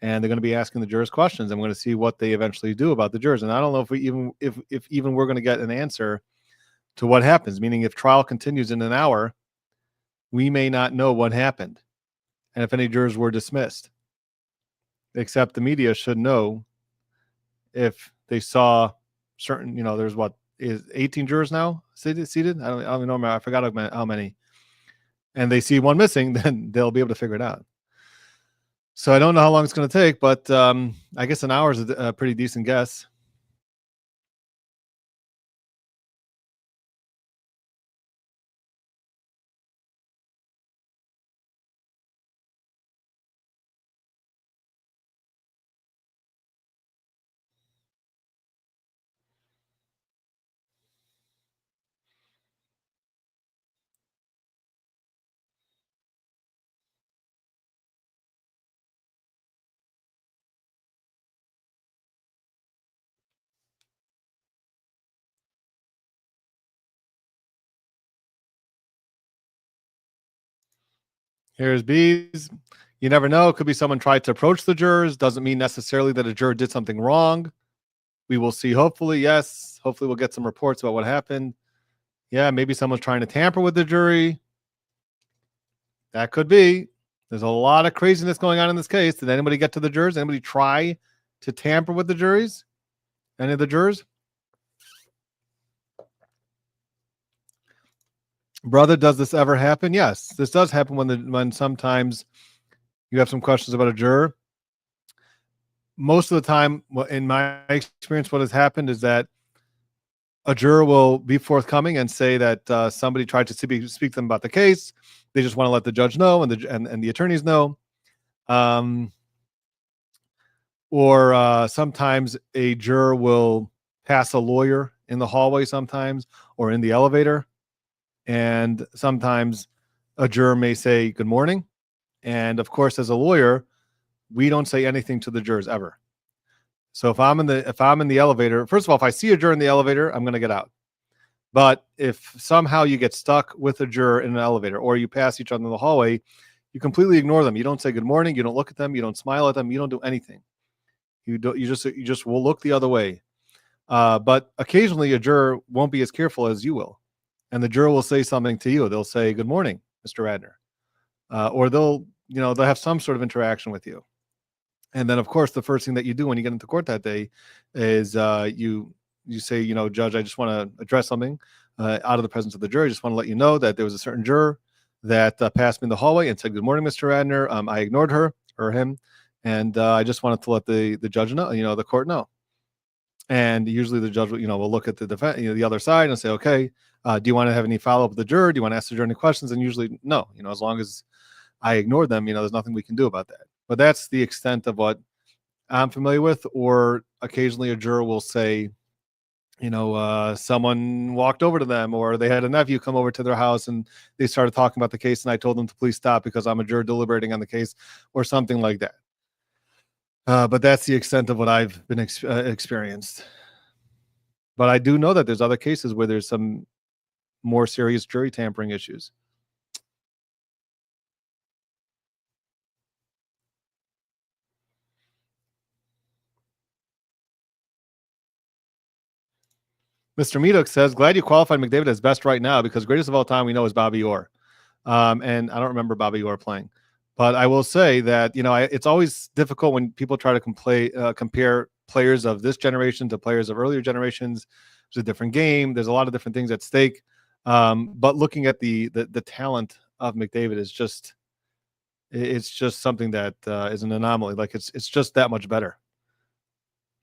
and they're going to be asking the jurors questions, and we're going to see what they eventually do about the jurors. And I don't know if even we're going to get an answer to what happens, meaning if trial continues in an hour, we may not know what happened and if any jurors were dismissed, except the media should know if they saw certain, there's what is 18 jurors now seated. I don't even know. I forgot how many. And they see one missing, then they'll be able to figure it out. So I don't know how long it's going to take, but I guess an hour is a pretty decent guess. Here's B's. You never know. It could be someone tried to approach the jurors. Doesn't mean necessarily that a juror did something wrong. We will see. Hopefully, yes. Hopefully, we'll get some reports about what happened. Yeah, maybe someone's trying to tamper with the jury. That could be. There's a lot of craziness going on in this case. Did anybody get to the jurors? Anybody try to tamper with the juries? Any of the jurors? Brother, does this ever happen? Yes, this does happen when sometimes you have some questions about a juror. Most of the time, in my experience, what has happened is that a juror will be forthcoming and say that somebody tried to speak to them about the case. They just want to let the judge know and the attorneys know. Or sometimes a juror will pass a lawyer in the hallway sometimes or in the elevator. And sometimes a juror may say good morning. And of course, as a lawyer, we don't say anything to the jurors ever. So if I'm in the elevator, first of all, if I see a juror in the elevator, I'm going to get out. But if somehow you get stuck with a juror in an elevator or you pass each other in the hallway, you completely ignore them. You don't say good morning. You don't look at them. You don't smile at them. You don't do anything. You just will look the other way. But occasionally a juror won't be as careful as you will. And the juror will say something to you. They'll say, good morning, Mr. Radner. Or they'll have some sort of interaction with you. And then, of course, the first thing that you do when you get into court that day is you say, Judge, I just want to address something out of the presence of the jury. I just want to let you know that there was a certain juror that passed me in the hallway and said, good morning, Mr. Radner. I ignored her or him. And I just wanted to let the judge know, the court know. And usually the judge will look at the defense, the other side and say, okay, do you want to have any follow-up with the juror? Do you want to ask the juror any questions? And usually, no, as long as I ignore them, there's nothing we can do about that. But that's the extent of what I'm familiar with. Or occasionally a juror will say, someone walked over to them, or they had a nephew come over to their house and they started talking about the case, and I told them to please stop because I'm a juror deliberating on the case, or something like that. But that's the extent of what I've been experienced. But I do know that there's other cases where there's some more serious jury tampering issues. Mr. Meaduk says, glad you qualified McDavid as best right now because greatest of all time we know is Bobby Orr. And I don't remember Bobby Orr playing. But I will say that, it's always difficult when people try to compare players of this generation to players of earlier generations. It's a different game. There's a lot of different things at stake. But looking at the talent of McDavid is just something that is an anomaly. Like it's just that much better.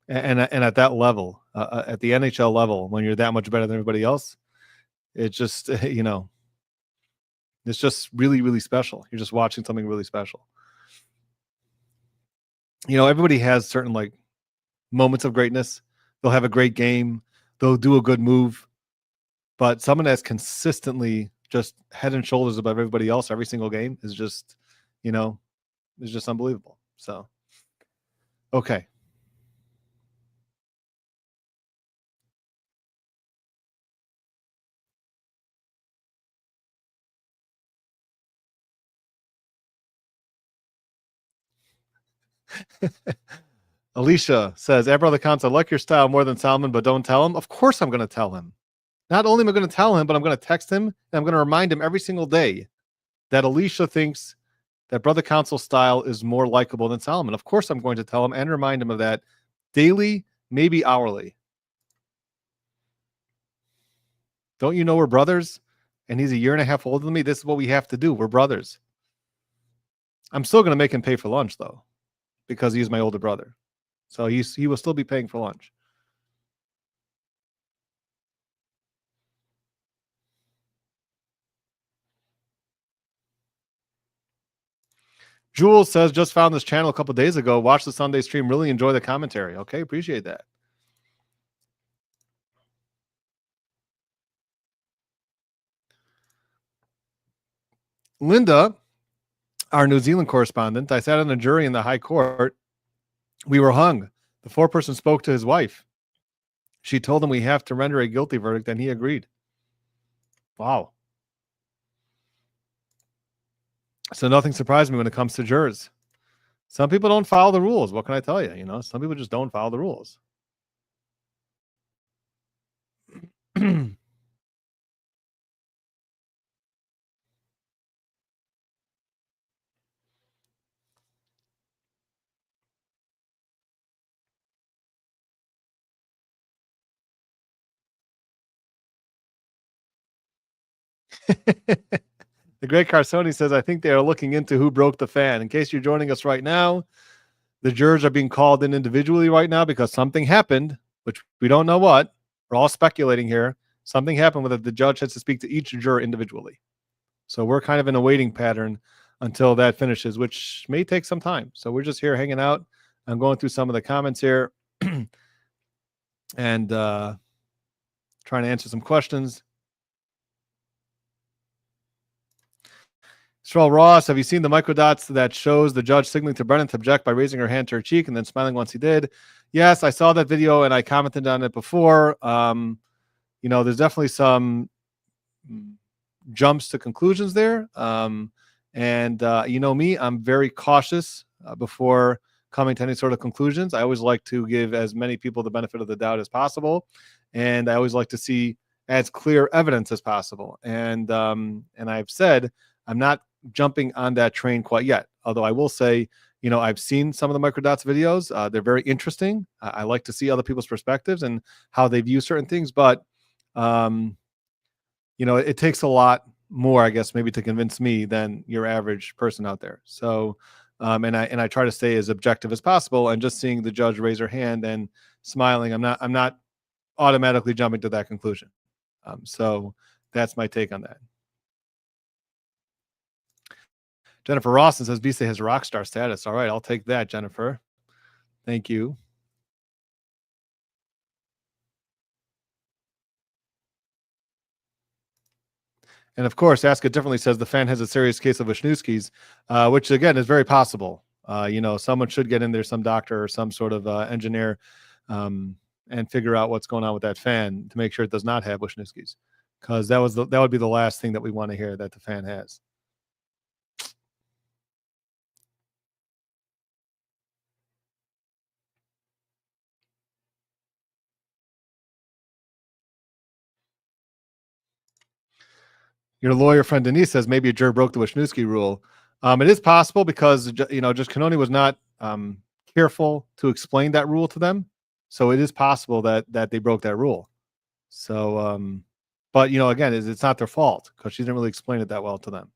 And at that level, at the NHL level, when you're that much better than everybody else, it just, it's just really, really special. You're just watching something really special. Everybody has certain moments of greatness. They'll have a great game. They'll do a good move. But someone that's consistently just head and shoulders above everybody else every single game is just, is just unbelievable. So, okay. Alicia says, brother Counsel, I like your style more than Salman, but don't tell him. Of course I'm going to tell him. Not only am I going to tell him, but I'm going to text him, and I'm going to remind him every single day that Alicia thinks that Brother Counsel style is more likable than Salman. Of course I'm going to tell him and remind him of that daily, maybe hourly. Don't you know we're brothers? And he's a year and a half older than me. This is what we have to do. We're brothers. I'm still going to make him pay for lunch, though, because he's my older brother. So he will still be paying for lunch. Jules says, just found this channel a couple days ago. Watched the Sunday stream. Really enjoy the commentary. Okay, appreciate that. Linda, our New Zealand correspondent, I sat on a jury in the High Court. We were hung. The foreperson spoke to his wife. She told him we have to render a guilty verdict, and he agreed. Wow. So nothing surprised me when it comes to jurors. Some people don't follow the rules. What can I tell you? Some people just don't follow the rules. The great Carsoni says, I think they are looking into who broke the fan. In case you're joining us right now, the jurors are being called in individually right now because something happened, which we don't know what. We're all speculating here. Something happened with it. The judge has to speak to each juror individually. So we're kind of in a waiting pattern until that finishes, which may take some time. So we're just here hanging out. I'm going through some of the comments here and trying to answer some questions. Stroll Ross, have you seen the microdots that shows the judge signaling to Brennan to object by raising her hand to her cheek and then smiling once he did? Yes, I saw that video and I commented on it before. There's definitely some jumps to conclusions there. Me, I'm very cautious before coming to any sort of conclusions. I always like to give as many people the benefit of the doubt as possible. And I always like to see as clear evidence as possible. And I've said, I'm not jumping on that train quite yet. Although I will say, I've seen some of the microdots videos. They're very interesting. I like to see other people's perspectives and how they view certain things. But, it takes a lot more, I guess, maybe to convince me than your average person out there. So, and I try to stay as objective as possible. And just seeing the judge raise her hand and smiling, I'm not automatically jumping to that conclusion. So that's my take on that. Jennifer Rawson says Visa has rock star status. All right, I'll take that, Jennifer. Thank you. And of course, Ask It Differently says the fan has a serious case of Wisniewski's, which again is very possible. Someone should get in there, some doctor or some sort of engineer, and figure out what's going on with that fan to make sure it does not have Wisniewski's, because that would be the last thing that we want to hear that the fan has. Your lawyer friend Denise says maybe a juror broke the Wisniewski rule. It is possible because Judge Cannoni was not careful to explain that rule to them, so it is possible that they broke that rule. So, but again, it's not their fault because she didn't really explain it that well to them.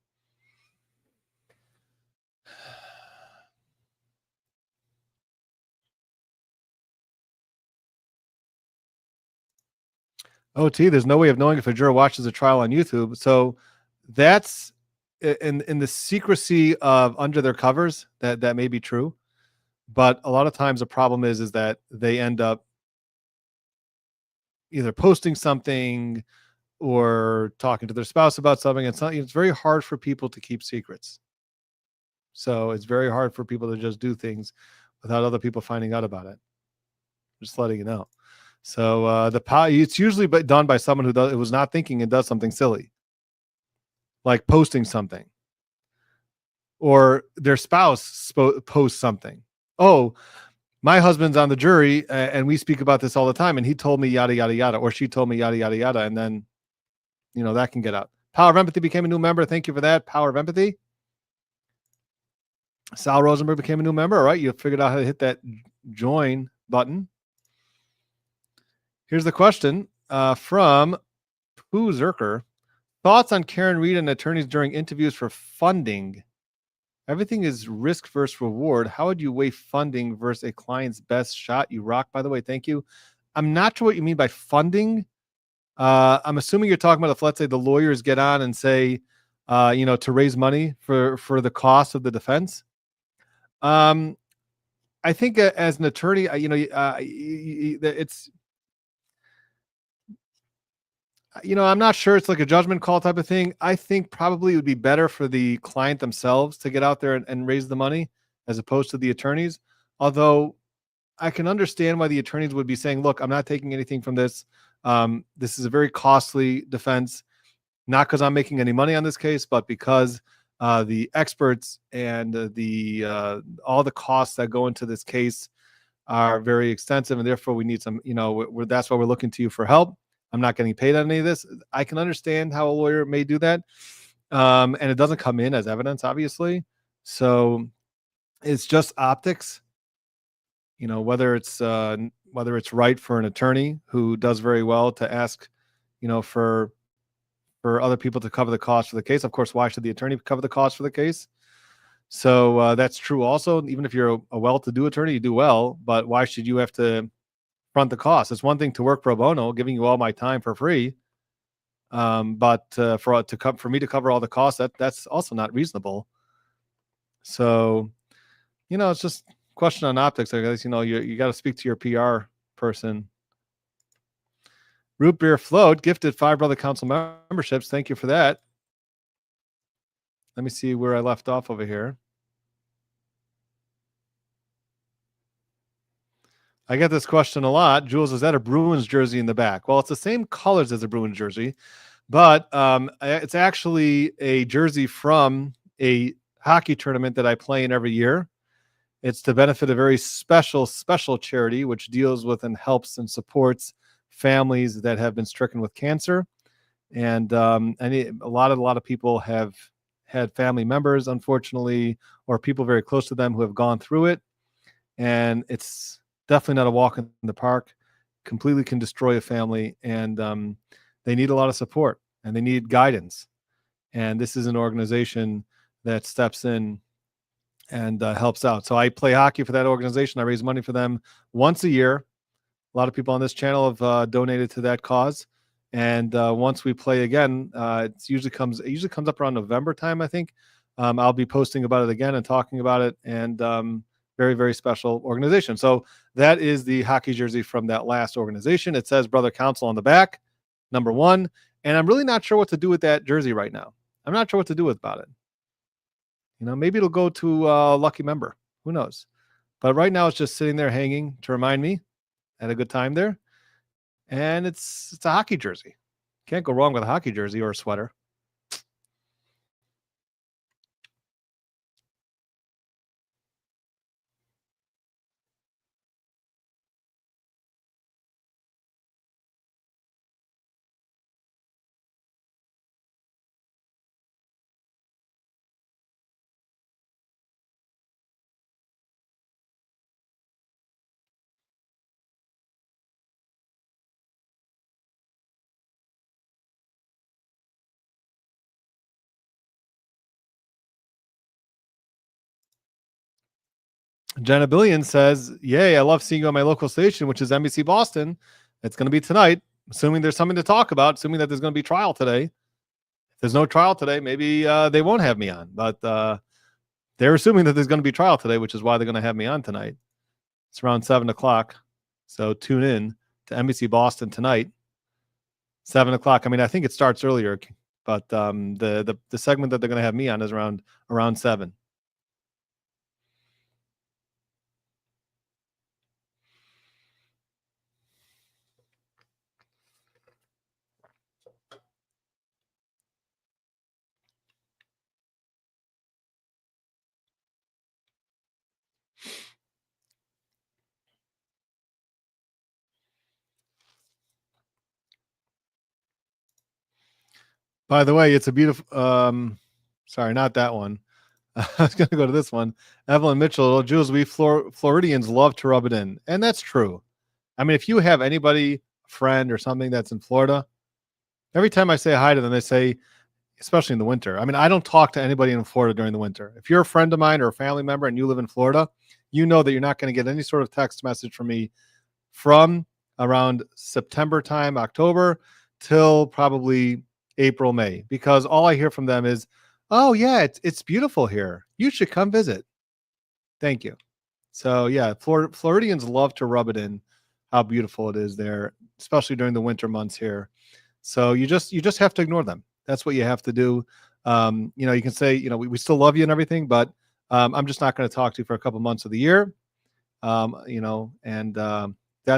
OT, there's no way of knowing if a juror watches a trial on YouTube. So that's in the secrecy of under their covers, that may be true. But a lot of times the problem is that they end up either posting something or talking to their spouse about something. It's very hard for people to keep secrets. So it's very hard for people to just do things without other people finding out about it. Just letting you know. So it's usually done by someone who was not thinking and does something silly, like posting something, or their spouse posts something. Oh, my husband's on the jury, and we speak about this all the time, and he told me yada yada yada, or she told me yada yada yada, and then that can get out. Power of Empathy became a new member. Thank you for that. Power of Empathy. Sal Rosenberg became a new member. All right, you figured out how to hit that join button. Here's the question from Pooh Zerker. Thoughts on Karen Reed and attorneys during interviews for funding? Everything is risk versus reward. How would you weigh funding versus a client's best shot? You rock, by the way. Thank you. I'm not sure what you mean by funding. I'm assuming you're talking about if, let's say, the lawyers get on and say, to raise money for the cost of the defense. I think as an attorney, it's, I'm not sure it's like a judgment call type of thing. I think probably it would be better for the client themselves to get out there and raise the money as opposed to the attorneys. Although I can understand why the attorneys would be saying, look, I'm not taking anything from this. This is a very costly defense, not because I'm making any money on this case, but because the experts and all the costs that go into this case are very extensive, and therefore we need some, that's why we're looking to you for help. I'm not getting paid on any of this. I can understand how a lawyer may do that. And it doesn't come in as evidence, obviously. So it's just optics, whether it's right for an attorney who does very well to ask, for other people to cover the cost for the case. Of course, why should the attorney cover the cost for the case? So that's true also. Even if you're a well-to-do attorney, you do well, but why should you have to front the cost? It's one thing to work pro bono, giving you all my time for free. But for me to cover all the costs, that's also not reasonable. So, it's just a question on optics. I guess, you got to speak to your PR person. Root Beer Float gifted 5 Brother Counsel memberships. Thank you for that. Let me see where I left off over here. I get this question a lot. Jules, is that a Bruins jersey in the back? Well, it's the same colors as a Bruins jersey, but it's actually a jersey from a hockey tournament that I play in every year. It's to benefit a very special charity, which deals with and helps and supports families that have been stricken with cancer. And a lot of people have had family members, unfortunately, or people very close to them who have gone through it. And it's definitely not a walk in the park. Completely can destroy a family, and they need a lot of support and they need guidance. And this is an organization that steps in and helps out. So I play hockey for that organization. I raise money for them once a year. A lot of people on this channel have donated to that cause. And once we play again, it usually comes up around November time, I think. I'll be posting about it again and talking about it. And very, very special organization. So that is the hockey jersey from that last organization. It says Brother Counsel on the back, number 1. And I'm really not sure what to do with that jersey right now. I'm not sure what to do about it. Maybe it'll go to a lucky member. Who knows? But right now it's just sitting there hanging to remind me I had a good time there. And it's a hockey jersey. Can't go wrong with a hockey jersey or a sweater. Jenna Billion says, yay, I love seeing you on my local station, which is NBC Boston. It's going to be tonight, assuming there's something to talk about, assuming that there's going to be trial today. If there's no trial today, maybe they won't have me on. But they're assuming that there's going to be trial today, which is why they're going to have me on tonight. It's around 7 o'clock. So tune in to NBC Boston tonight. 7 o'clock. I mean, I think it starts earlier, but the segment that they're going to have me on is around 7. By the way, it's a beautiful. Sorry, not that one. I was going to go to this one. Evelyn Mitchell, Jules, we Floridians love to rub it in, and that's true. I mean, if you have anybody, friend or something that's in Florida, every time I say hi to them, they say, especially in the winter. I mean, I don't talk to anybody in Florida during the winter. If you're a friend of mine or a family member and you live in Florida, you know that you're not going to get any sort of text message from me from around September time, October, till probably April, May, because all I hear from them is, oh yeah, it's beautiful here. You should come visit. Thank you. So yeah, Floridians love to rub it in how beautiful it is there, especially during the winter months here. So you just have to ignore them. That's what you have to do. You can say, we still love you and everything, but I'm just not going to talk to you for a couple months of the year. That's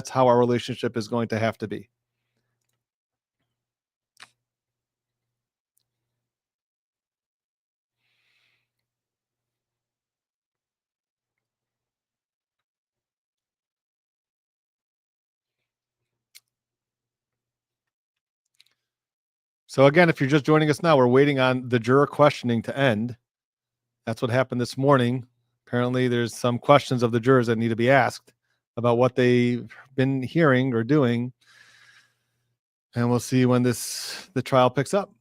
how our relationship is going to have to be. So again, if you're just joining us now, we're waiting on the juror questioning to end. That's what happened this morning. Apparently, there's some questions of the jurors that need to be asked about what they've been hearing or doing. And we'll see when the trial picks up.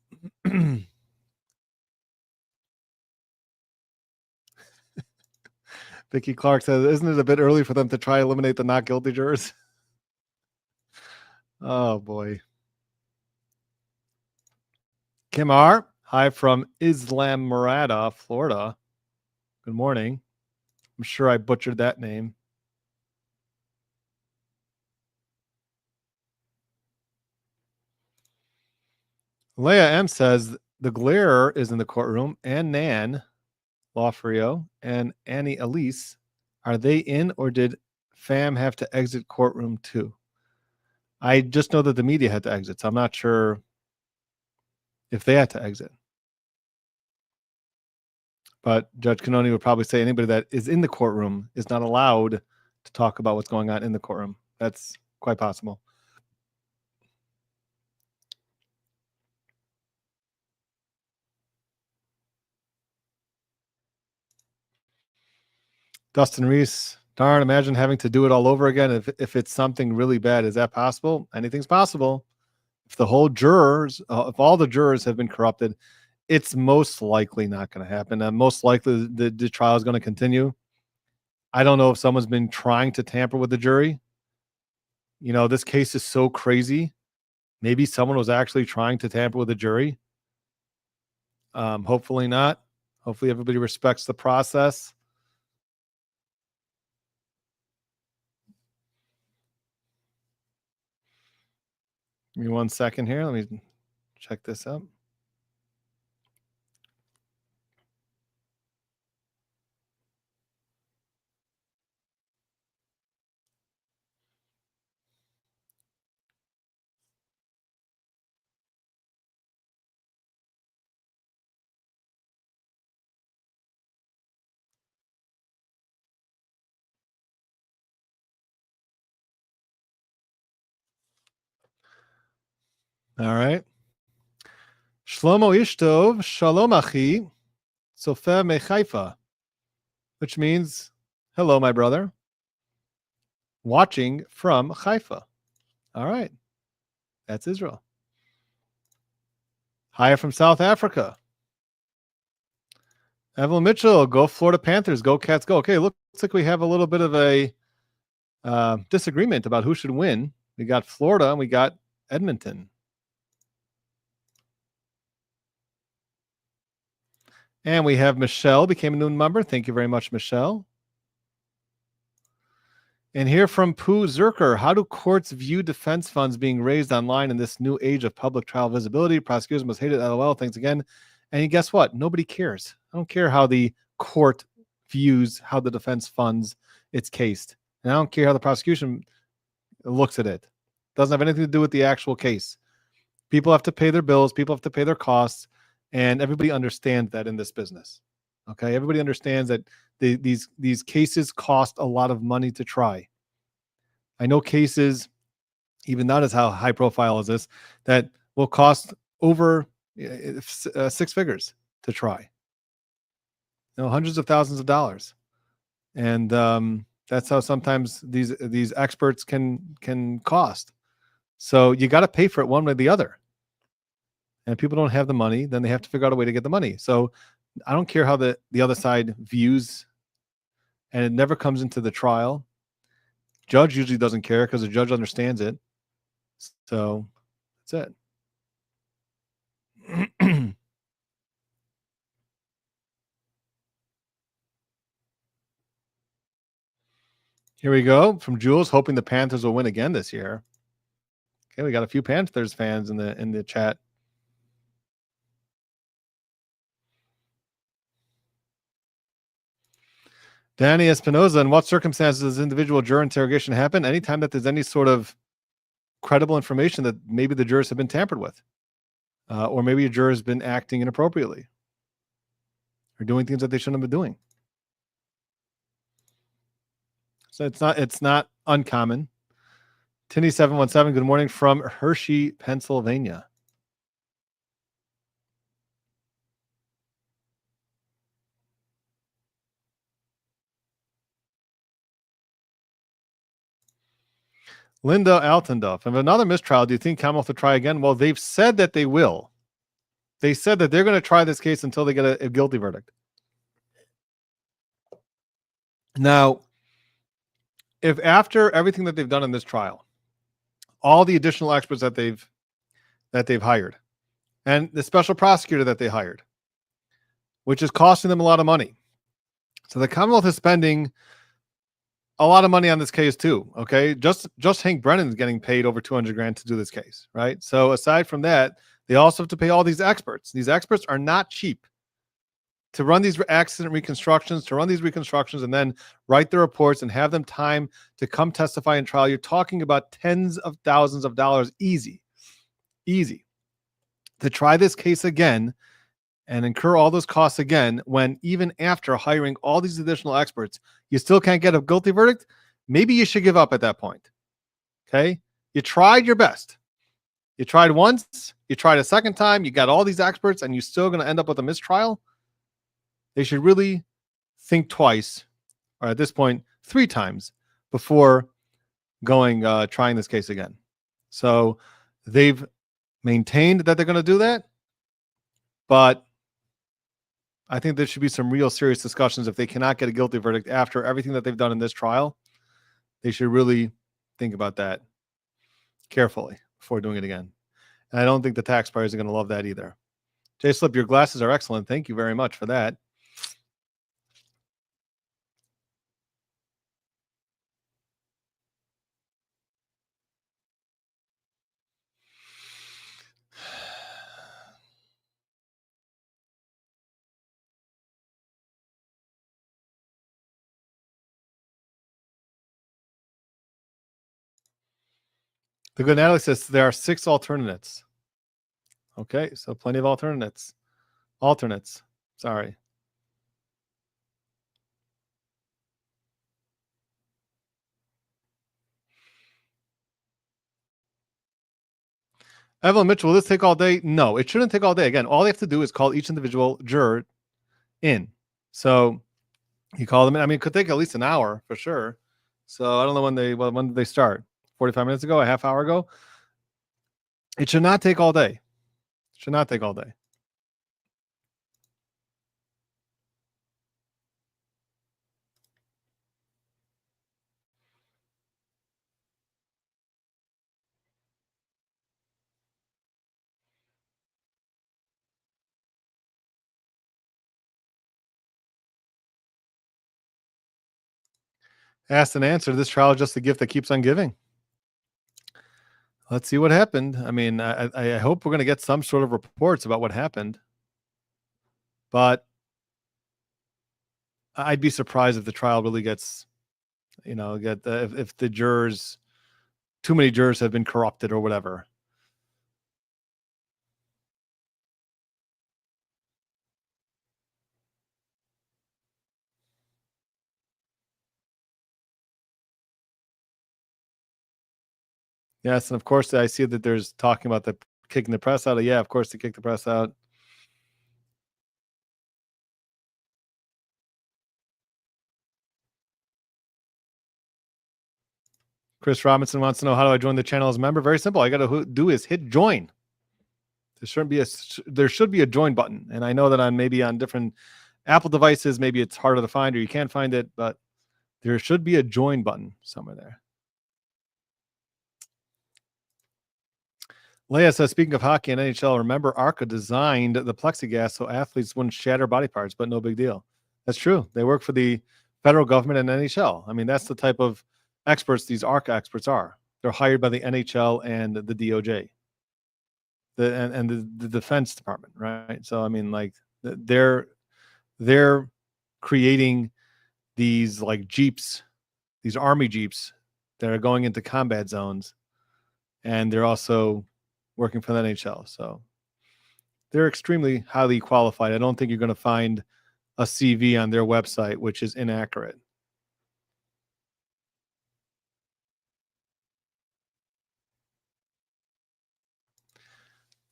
Vicky Clark says, isn't it a bit early for them to try eliminate the not guilty jurors? Oh, boy. Kim R., hi from Islamorada, Florida. Good morning. I'm sure I butchered that name. Leah M. says, the glare is in the courtroom, and Nan Lafrio and Annie Elise. Are they in, or did Fam have to exit courtroom too? I just know that the media had to exit, so I'm not sure if they had to exit. But Judge Canoni would probably say anybody that is in the courtroom is not allowed to talk about what's going on in the courtroom. That's quite possible. Dustin Reese, darn, imagine having to do it all over again if it's something really bad. Is that possible? Anything's possible. If the whole jurors, if all the jurors have been corrupted, it's most likely not going to happen. Most likely the trial is going to continue. I don't know if someone's been trying to tamper with the jury. This case is so crazy. Maybe someone was actually trying to tamper with the jury. Hopefully not. Hopefully everybody respects the process. Give me 1 second here. Let me check this out. All right. Shlomo Ishtov, Shalom Achi, Sofer Mechaifa, which means, hello, my brother, watching from Haifa. All right. That's Israel. Hi from South Africa. Evelyn Mitchell, go Florida Panthers, go Cats, go. Okay, looks like we have a little bit of a disagreement about who should win. We got Florida and we got Edmonton. And we have Michelle became a new member. Thank you very much, Michelle. And here from Pooh Zerker, how do courts view defense funds being raised online in this new age of public trial visibility? Prosecutors must hate it. LOL. Thanks again. And guess what? Nobody cares. I don't care how the court views how the defense funds its case. And I don't care how the prosecution looks at it. Doesn't have anything to do with the actual case. People have to pay their bills. People have to pay their costs. And everybody understands that in this business. Okay? Everybody understands that these cases cost a lot of money to try. I know cases, even not as high profile as this, that will cost over 6 figures to try. Hundreds of thousands of dollars, and that's how sometimes these experts can cost. So you got to pay for it one way or the other. And if people don't have the money, then they have to figure out a way to get the money. So I don't care how the other side views, and it never comes into the trial. Judge usually doesn't care because the judge understands it. So that's it. Here we go from Jules, hoping the Panthers will win again this year. Okay, we got a few Panthers fans in the chat. Danny Espinoza, in what circumstances does individual juror interrogation happen? Anytime that there's any sort of credible information that maybe the jurors have been tampered with, or maybe a juror has been acting inappropriately or doing things that they shouldn't have been doing. So it's not uncommon. Tinny 717, good morning from Hershey, Pennsylvania. Linda Altenduff, and another mistrial, do you think Commonwealth will try again? Well, they've said that they will. They said that they're going to try this case until they get a guilty verdict. Now, if after everything that they've done in this trial, all the additional experts that they've hired, and the special prosecutor that they hired, which is costing them a lot of money. So the Commonwealth is spending a lot of money on this case too. Okay. Just Hank Brennan is getting paid over $200,000 to do this case. Right. So aside from that, they also have to pay all these experts. These experts are not cheap to run these accident reconstructions, and then write the reports and have them time to come testify in trial. You're talking about tens of thousands of dollars easy to try this case again and incur all those costs again, when even after hiring all these additional experts, you still can't get a guilty verdict. Maybe you should give up at that point. Okay. You tried your best. You tried once, you tried a second time, you got all these experts, and you're still going to end up with a mistrial. They should really think twice, or at this point, 3 times before trying this case again. So they've maintained that they're going to do that, but I think there should be some real serious discussions. If they cannot get a guilty verdict after everything that they've done in this trial, they should really think about that carefully before doing it again. And I don't think the taxpayers are going to love that either. Jay Slip, your glasses are excellent. Thank you very much for that. The good Natalie says there are 6 alternates. Okay, so plenty of alternates. Sorry. Evelyn Mitchell, will this take all day? No, it shouldn't take all day. Again, all they have to do is call each individual juror in. So you call them in. I mean, it could take at least an hour for sure. So I don't know when did they start? 45 minutes ago, a half hour ago? It should not take all day. asked and answered. This trial is just a gift that keeps on giving. Let's see what happened. I mean, I hope we're going to get some sort of reports about what happened. But I'd be surprised if the trial really gets, if the jurors, too many jurors have been corrupted or whatever. Yes, and of course I see that there's talking about the kicking the press out. Yeah, of course they kicked the press out. Chris Robinson wants to know, how do I join the channel as a member? Very simple. I got to do is hit join. There should be a join button, and I know that on different Apple devices, maybe it's harder to find or you can't find it, but there should be a join button somewhere there. Leia says, speaking of hockey and NHL, remember Arca designed the plexiglass so athletes wouldn't shatter body parts, but no big deal. That's true. They work for the federal government and NHL. I mean, that's the type of experts these Arca experts are. They're hired by the NHL and the DOJ, the Defense Department, right? So I mean, like they're creating these like Jeeps, these army Jeeps that are going into combat zones, and they're also working for the NHL. So they're extremely highly qualified. I don't think you're going to find a CV on their website which is inaccurate.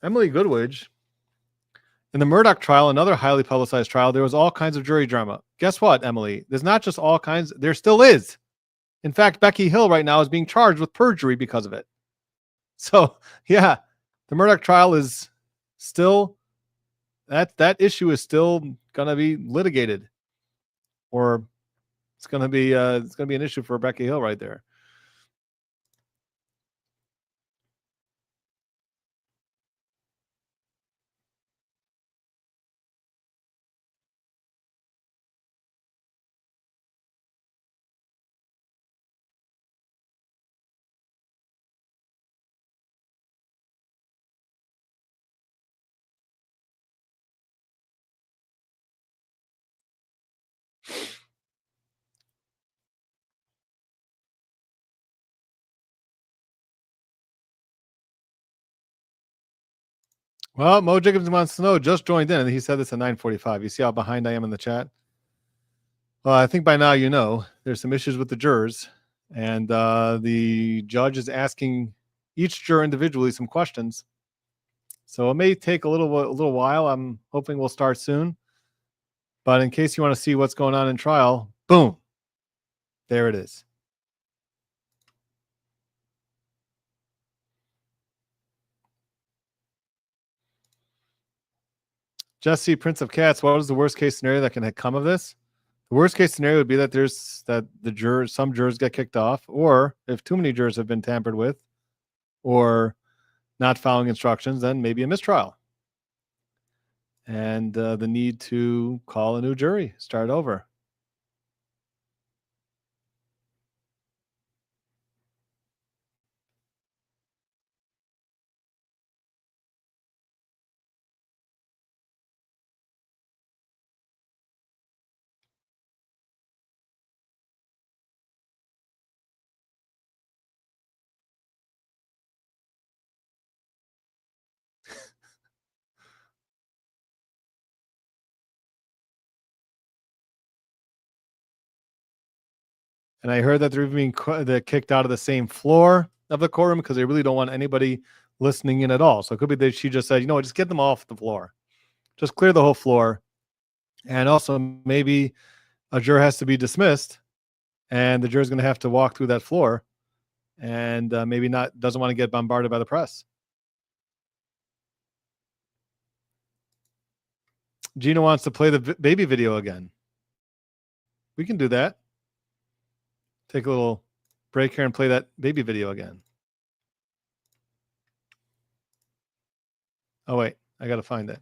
Emily Goodwidge, in the Murdoch trial, another highly publicized trial, there was all kinds of jury drama. Guess what, Emily? There's not just all kinds. There still is. In fact, Becky Hill right now is being charged with perjury because of it. So, yeah, the Murdoch trial is still, that issue is still going to be litigated, or it's going to be an issue for Becky Hill right there. Well, Mo Jacobs wants to know, just joined in, and he said this at 9:45. You see how behind I am in the chat? Well, I think by now you know there's some issues with the jurors, and the judge is asking each juror individually some questions. So it may take a little while. I'm hoping we'll start soon. But in case you want to see what's going on in trial, boom, there it is. Jesse, Prince of Cats, what is the worst case scenario that can come of this? The worst case scenario would be that some jurors get kicked off, or if too many jurors have been tampered with, or not following instructions, then maybe a mistrial. And the need to call a new jury, start over. And I heard that they're being kicked out of the same floor of the courtroom because they really don't want anybody listening in at all. So it could be that she just said, just get them off the floor. Just clear the whole floor. And also maybe a juror has to be dismissed, and the juror is going to have to walk through that floor, and maybe doesn't want to get bombarded by the press. Gina wants to play the baby video again. We can do that. Take a little break here and play that baby video again. Oh, wait. I got to find it.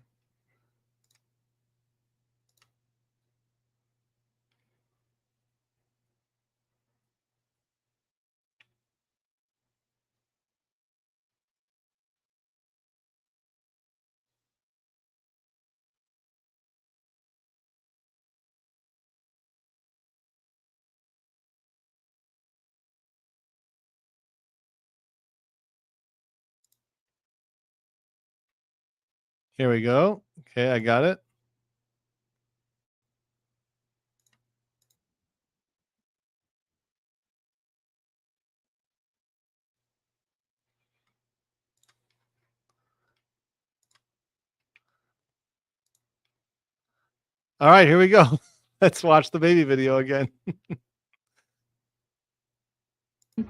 Here we go. Okay, I got it. All right, here we go. Let's watch the baby video again.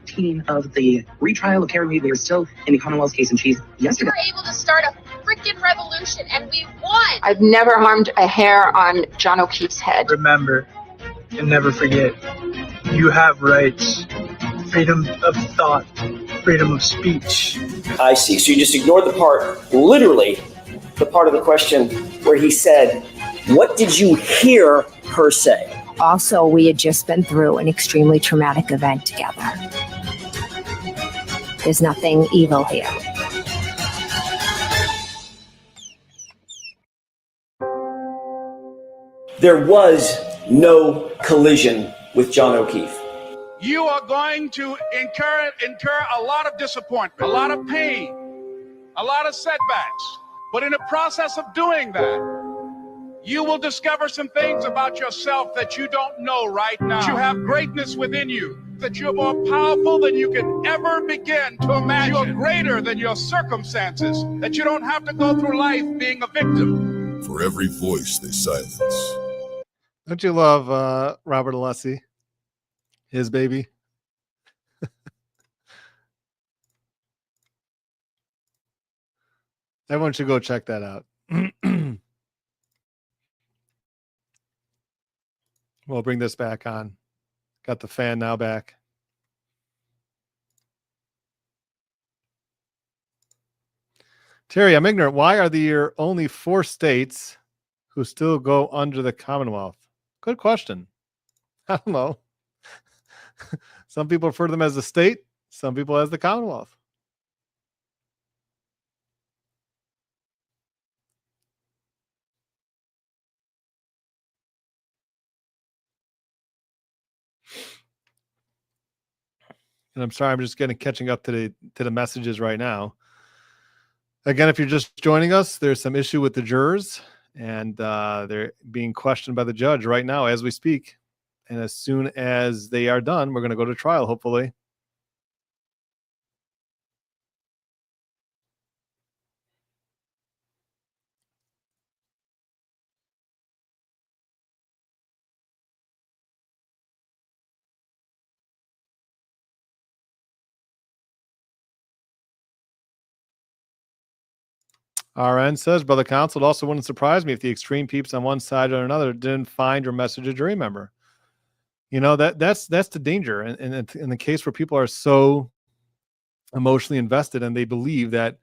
Team of the retrial of Karen Reed. We are still in the Commonwealth's case in chief We yesterday. were able to start a freaking revolution, and we won. I've never harmed a hair on John O'Keefe's head. Remember and never forget, you have rights. Freedom of thought, freedom of speech. I see. So you just ignored the part, literally, the part of the question where he said, what did you hear her say? Also, we had just been through an extremely traumatic event together. There's nothing evil here. There was no collision with John O'Keefe. You are going to incur a lot of disappointment, a lot of pain, a lot of setbacks. But in the process of doing that, you will discover some things about yourself that you don't know right now. You have greatness within you, that you're more powerful than you can ever begin to imagine. You're greater than your circumstances, that you don't have to go through life being a victim. For every voice they silence. Don't you love Robert Alessi? His baby. Everyone should go check that out. We'll bring this back on. Got the fan now back. Terry, I'm ignorant. Why are there only 4 states who still go under the Commonwealth? Good question. I don't know. Some people refer to them as the state. Some people as the Commonwealth. And I'm sorry, I'm just catching up to the messages right now. Again, if you're just joining us, there's some issue with the jurors, and they're being questioned by the judge right now as we speak. And as soon as they are done, we're going to go to trial, hopefully. RN says, Brother Counsel, it also wouldn't surprise me if the extreme peeps on one side or another didn't find or message a jury member. You know, that's the danger. And in the case where people are so emotionally invested and they believe that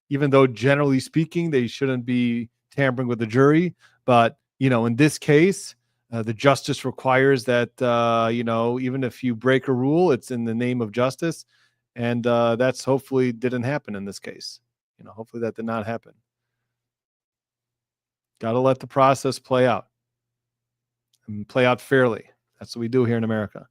even though generally speaking, they shouldn't be tampering with the jury, but, you know, in this case, the justice requires that, you know, even if you break a rule, it's in the name of justice. And that's hopefully didn't happen in this case. You know, hopefully that did not happen. Got to let the process play out and play out fairly. That's what we do here in America.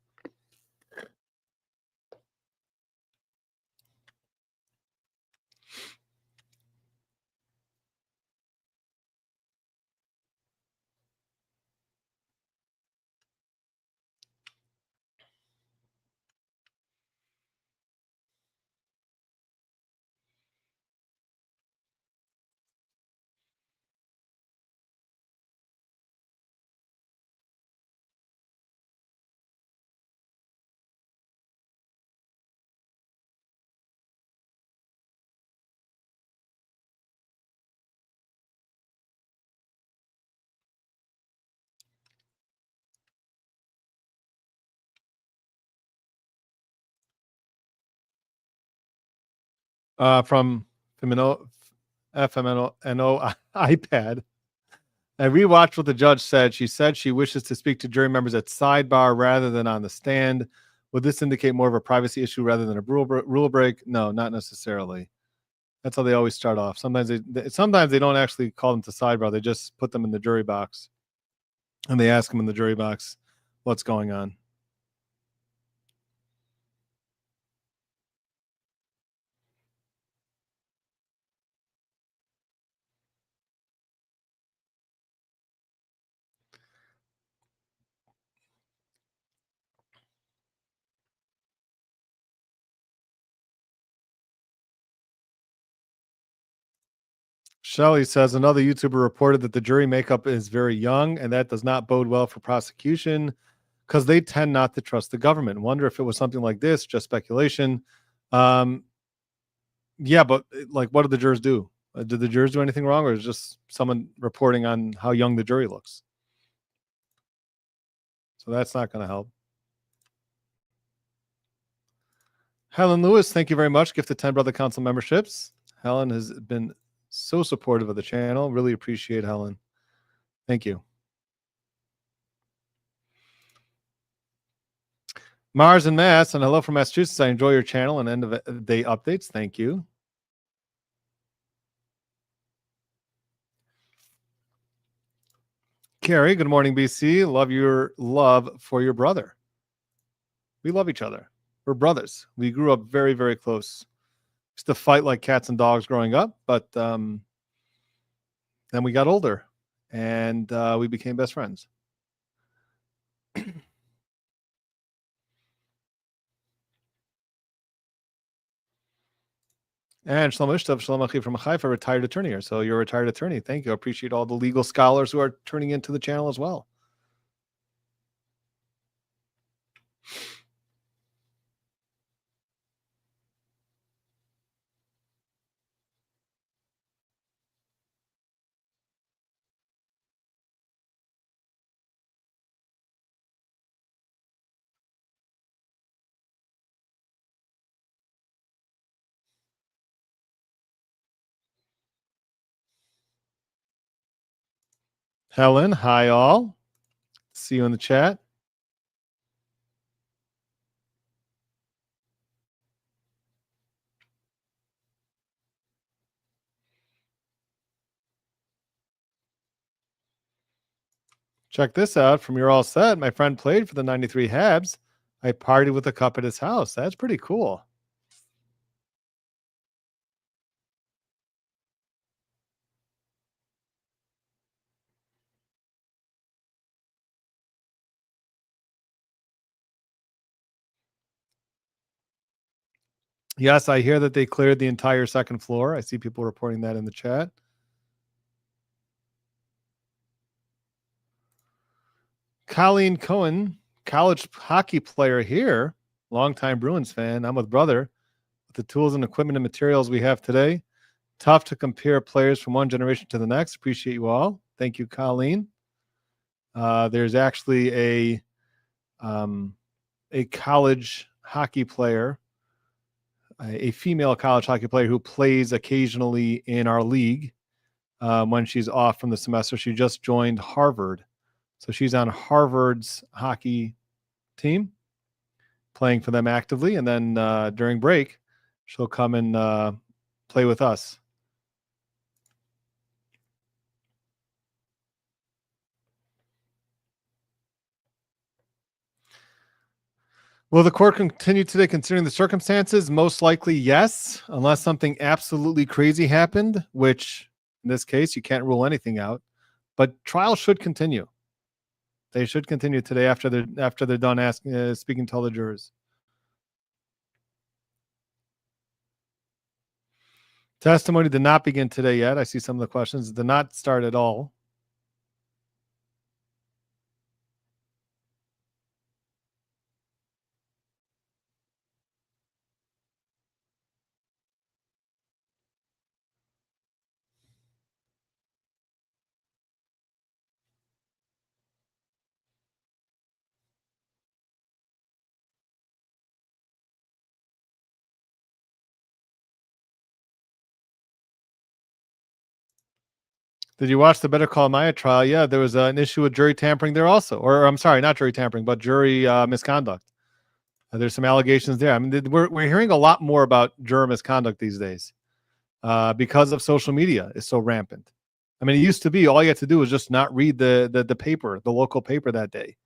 From FMNO iPad. I rewatched what the judge said. She said she wishes to speak to jury members at sidebar rather than on the stand. Would this indicate more of a privacy issue rather than a rule break? No, not necessarily. That's how they always start off. Sometimes they don't actually call them to sidebar. They just put them in the jury box, and they ask them in the jury box what's going on. Shelley says another YouTuber reported that the jury makeup is very young, and that does not bode well for prosecution because they tend not to trust the government. Wonder if it was something like this, just speculation. Yeah, but like, what did the jurors do? Did the jurors do anything wrong, or is it just someone reporting on how young the jury looks? So that's not going to help. Helen Lewis, thank you very much. Gifted 10 Brother Council memberships. Helen has been so supportive of the channel. Really appreciate Helen. Thank you. Mars and Mass, and hello from Massachusetts. I enjoy your channel and end of day updates. Thank you. Carrie, good morning, BC. Love your love for your brother. We love each other. We're brothers. We grew up very, very close. Used to fight like cats and dogs growing up, but then we got older and we became best friends. And Shlomo Ishtav, Shalom Achi from Haifa, retired attorney here. So you're a retired attorney. Thank you. I appreciate all the legal scholars who are turning into the channel as well. Helen, hi all. See you in the chat. Check this out from You're All Set. My friend played for the 93 Habs. I partied with a cup at his house. That's pretty cool. Yes, I hear that they cleared the entire second floor. I see people reporting that in the chat. Colleen Cohen, college hockey player here, longtime Bruins fan. I'm with brother. With the tools and equipment and materials we have today, tough to compare players from one generation to the next. Appreciate you all. Thank you, Colleen. There's actually a college hockey player, a female college hockey player who plays occasionally in our league when she's off from the semester. She just joined Harvard. So she's on Harvard's hockey team, playing for them actively. And then during break, she'll come and play with us. Will the court continue today considering the circumstances? Most likely, yes, unless something absolutely crazy happened, which in this case, you can't rule anything out. But trial should continue. They should continue today after they're done speaking to all the jurors. Testimony did not begin today yet. I see some of the questions did not start at all. Did you watch the Better Call Maya trial? Yeah, there was an issue with jury tampering there also. Or I'm sorry, not jury tampering, but jury misconduct. There's some allegations there. I mean, we're hearing a lot more about juror misconduct these days because of social media is so rampant. I mean, it used to be all you had to do was just not read the paper, the local paper that day,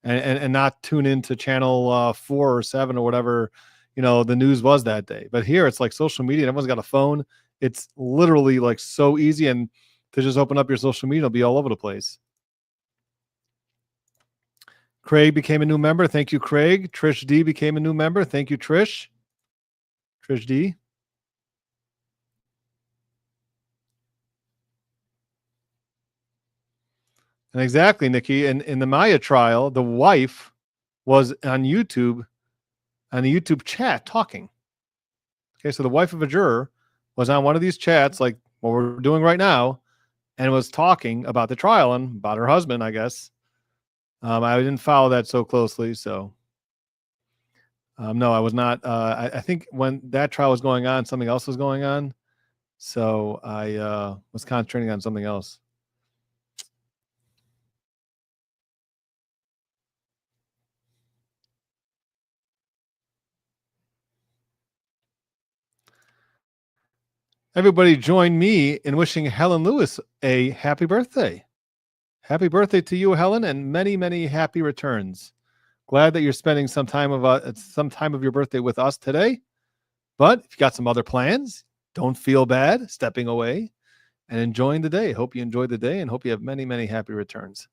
and not tune into channel 4 or 7 or whatever, the news was that day. But here it's like social media. Everyone's got a phone. It's literally like so easy, and to just open up your social media, it'll be all over the place. Craig became a new member. Thank you, Craig. Trish D became a new member. Thank you, Trish. Trish D. And exactly, Nikki. In the Maya trial, the wife was on YouTube, on the YouTube chat talking. Okay, so the wife of a juror was on one of these chats, like what we're doing right now, and was talking about the trial and about her husband, I guess. I didn't follow that so closely, so no, I was not. I think when that trial was going on, something else was going on, so I was concentrating on something else. Everybody join me in wishing Helen Lewis a happy birthday. Happy birthday to you, Helen, and many, many happy returns. Glad that you're spending some time of your birthday with us today. But if you got some other plans, don't feel bad stepping away and enjoying the day. Hope you enjoyed the day and hope you have many, many happy returns.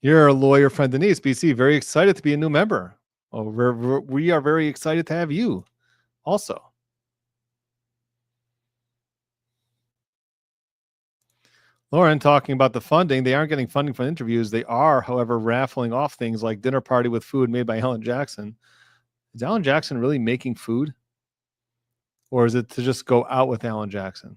Your lawyer friend Denise, BC, very excited to be a new member. Oh, we are very excited to have you also. Lauren talking about the funding. They aren't getting funding for interviews. They are, however, raffling off things like dinner party with food made by Alan Jackson. Is Alan Jackson really making food? Or is it to just go out with Alan Jackson?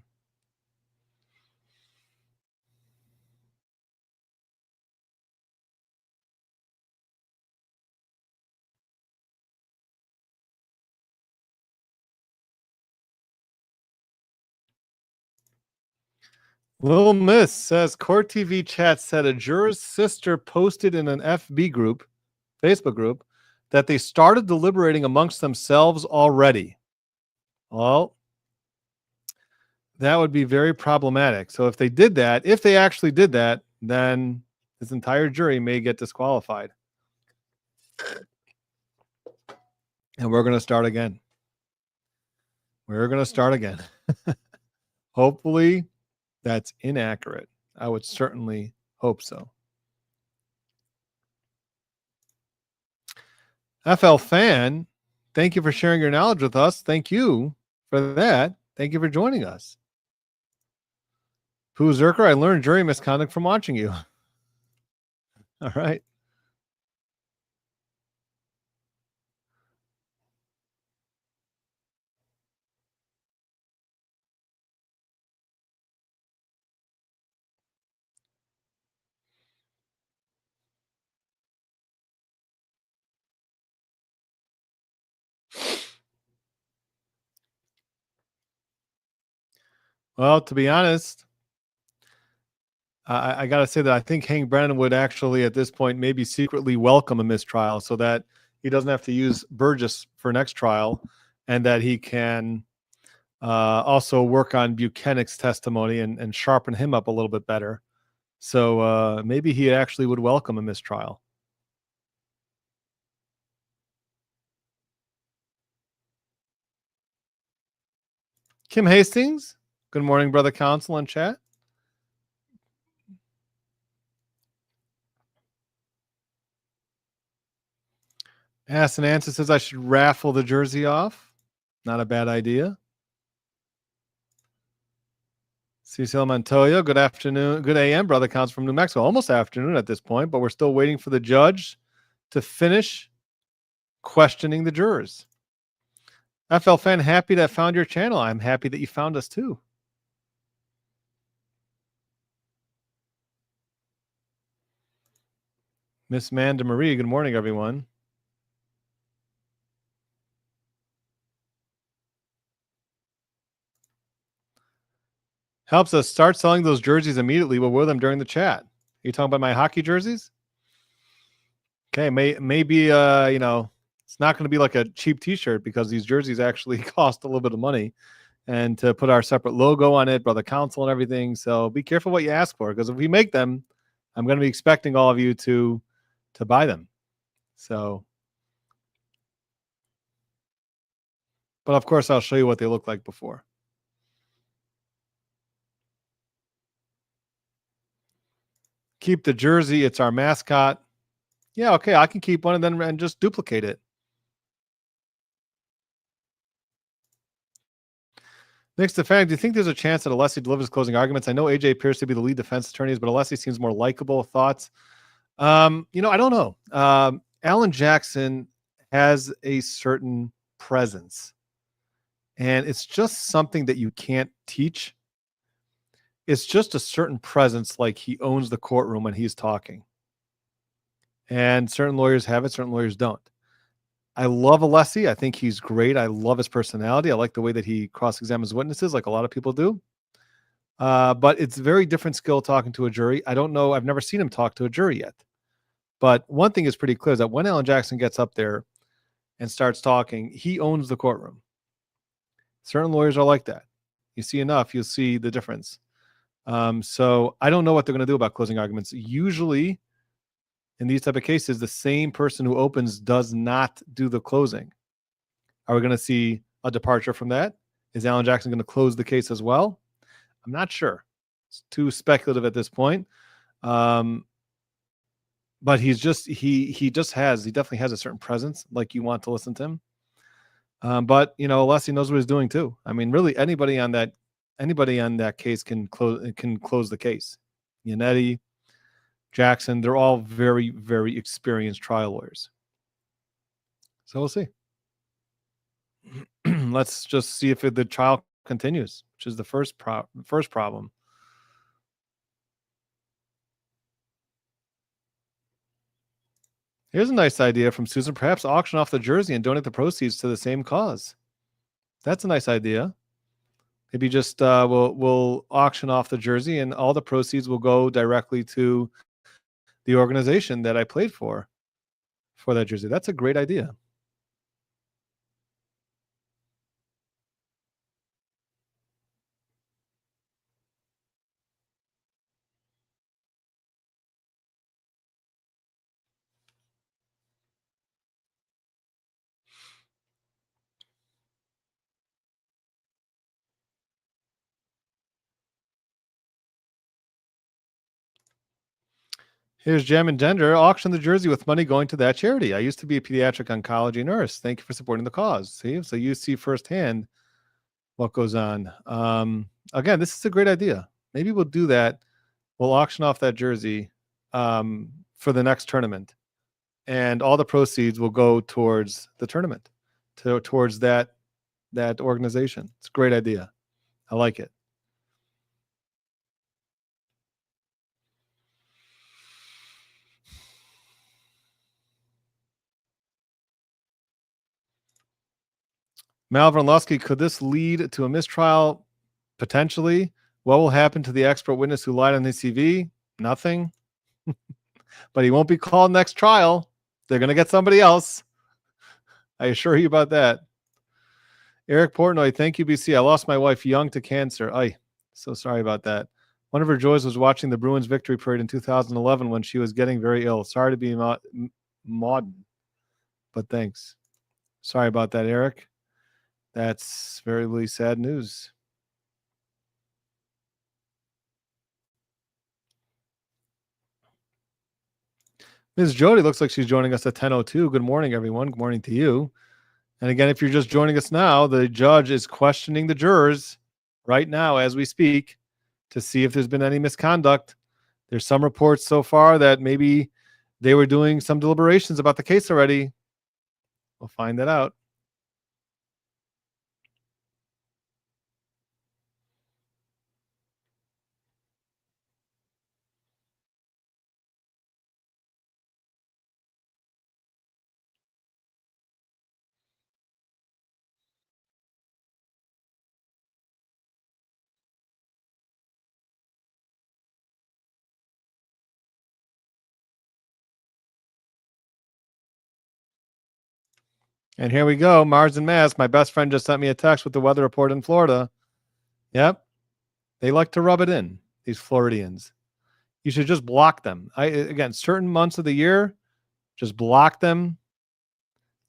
Little Miss says Court TV chat said a juror's sister posted in an FB group, Facebook group, that they started deliberating amongst themselves already. Well, that would be very problematic. So if they did that, if they actually did that, then this entire jury may get disqualified. And we're going to start again. We're going to start again. Hopefully that's inaccurate. I would certainly hope so. FL fan, thank you for sharing your knowledge with us. Thank you for that. Thank you for joining us. Pooh Zerker, I learned jury misconduct from watching you. All right. Well, to be honest, I got to say that I think Hank Brennan would actually, at this point, maybe secretly welcome a mistrial so that he doesn't have to use Burgess for next trial and that he can also work on Buchanan's testimony and sharpen him up a little bit better. So maybe he actually would welcome a mistrial. Kim Hastings, good morning, brother counsel and chat. Ask and Answer says I should raffle the jersey off. Not a bad idea. Cecil Montoya, good afternoon. Good AM, brother counsel from New Mexico. Almost afternoon at this point, but we're still waiting for the judge to finish questioning the jurors. FL fan, happy that I found your channel. I'm happy that you found us too. Miss Manda Marie, good morning, everyone. Helps us start selling those jerseys immediately. We'll wear them during the chat. Are you talking about my hockey jerseys? Okay, maybe you know, it's not going to be like a cheap T-shirt because these jerseys actually cost a little bit of money, and to put our separate logo on it, brother counsel and everything. So be careful what you ask for, because if we make them, I'm going to be expecting all of you to buy them. So, but of course, I'll show you what they look like before. Keep the jersey. It's our mascot. Yeah, okay, I can keep one and then and just duplicate it. Next to fact, do you think there's a chance that Alessi delivers closing arguments? I know AJ appears to be the lead defense attorneys, but Alessi seems more likable. Thoughts? I don't know. Alan Jackson has a certain presence, and it's just something that you can't teach. It's just a certain presence, like he owns the courtroom when he's talking. And certain lawyers have it, certain lawyers don't. I love Alessi. I think he's great. I love his personality. I like the way that he cross-examines witnesses, like a lot of people do. But it's a very different skill talking to a jury. I don't know. I've never seen him talk to a jury yet. But one thing is pretty clear is that when Alan Jackson gets up there and starts talking, he owns the courtroom. Certain lawyers are like that. You see enough, you'll see the difference. So I don't know what they're going to do about closing arguments. Usually, in these type of cases, the same person who opens does not do the closing. Are we going to see a departure from that? Is Alan Jackson going to close the case as well? I'm not sure. It's too speculative at this point. But he definitely has a certain presence, like you want to listen to him. But Alessi knows what he's doing too. I mean, really, anybody on that case can close the case. Yannetti, Jackson, they're all very, very experienced trial lawyers. So we'll see. Let's just see if the trial continues, which is the first problem. Here's a nice idea from Susan. Perhaps auction off the jersey and donate the proceeds to the same cause. That's a nice idea. Maybe just we'll auction off the jersey and all the proceeds will go directly to the organization that I played for that jersey. That's a great idea. Here's Jam and Gender. Auction the jersey with money going to that charity. I used to be a pediatric oncology nurse. Thank you for supporting the cause. See, so you see firsthand what goes on. Again, this is a great idea. Maybe we'll do that. We'll auction off that jersey for the next tournament, and all the proceeds will go towards the tournament, towards that organization. It's a great idea. I like it. Malvern Lusky, could this lead to a mistrial? Potentially. What will happen to the expert witness who lied on his CV? Nothing. But he won't be called next trial. They're going to get somebody else. I assure you about that. Eric Portnoy, thank you, BC. I lost my wife young to cancer. So sorry about that. One of her joys was watching the Bruins victory parade in 2011 when she was getting very ill. Sorry to be maudlin, but thanks. Sorry about that, Eric. That's very, really sad news. Ms. Jody looks like she's joining us at 10:02. Good morning, everyone. Good morning to you. And again, if you're just joining us now, the judge is questioning the jurors right now as we speak to see if there's been any misconduct. There's some reports so far that maybe they were doing some deliberations about the case already. We'll find that out. And here we go. Mars and Mass. My best friend just sent me a text with the weather report in Florida. Yep. They like to rub it in, these Floridians. You should just block them. Again, certain months of the year, just block them.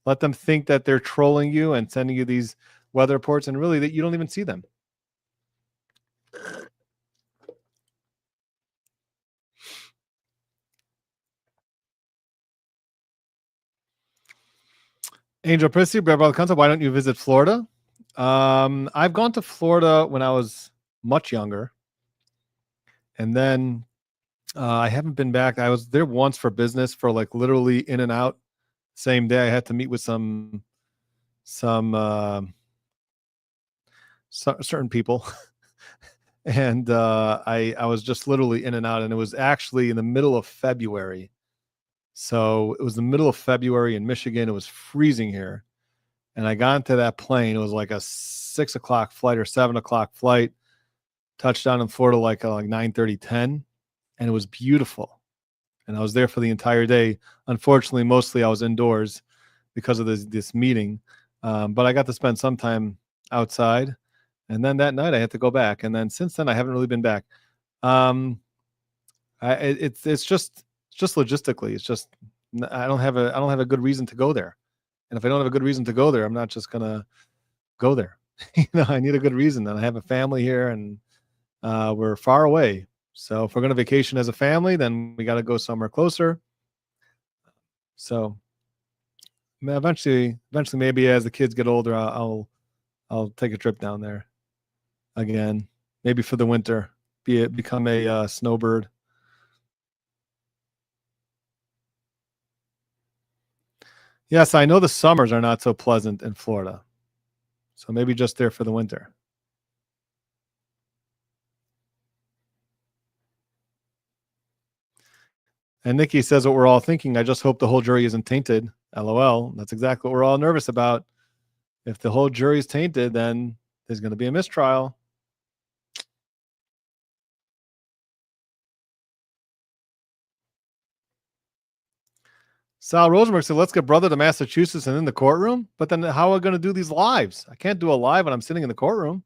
Let them think that they're trolling you and sending you these weather reports, and really that you don't even see them. Angel Prissy, Brother Counsel, why don't you visit Florida? I've gone to Florida when I was much younger. And then I haven't been back. I was there once for business, for like literally in and out. Same day, I had to meet with some certain people, and I was just literally in and out. And it was actually in the middle of February, so it was the middle of February in Michigan. It was freezing here, and I got into that plane. It was like a 6 o'clock flight or 7 o'clock flight. Touchdown in Florida like 9:30, 10, and it was beautiful. And I was there for the entire day. Unfortunately, mostly I was indoors because of this meeting, but I got to spend some time outside. And then that night I had to go back. And then since then I haven't really been back. It's just logistically. It's just I don't have a good reason to go there. And if I don't have a good reason to go there, I'm not just gonna go there. I need a good reason. And I have a family here, and we're far away. So if we're going to vacation as a family, then we got to go somewhere closer. So eventually, maybe as the kids get older, I'll take a trip down there again, maybe for the winter, become a snowbird. Yes, I know the summers are not so pleasant in Florida. So maybe just there for the winter. And Nikki says what we're all thinking. I just hope the whole jury isn't tainted. LOL. That's exactly what we're all nervous about. If the whole jury is tainted, then there's going to be a mistrial. Sal Rosenberg said, let's get brother to Massachusetts and in the courtroom. But then how are we going to do these lives? I can't do a live when I'm sitting in the courtroom.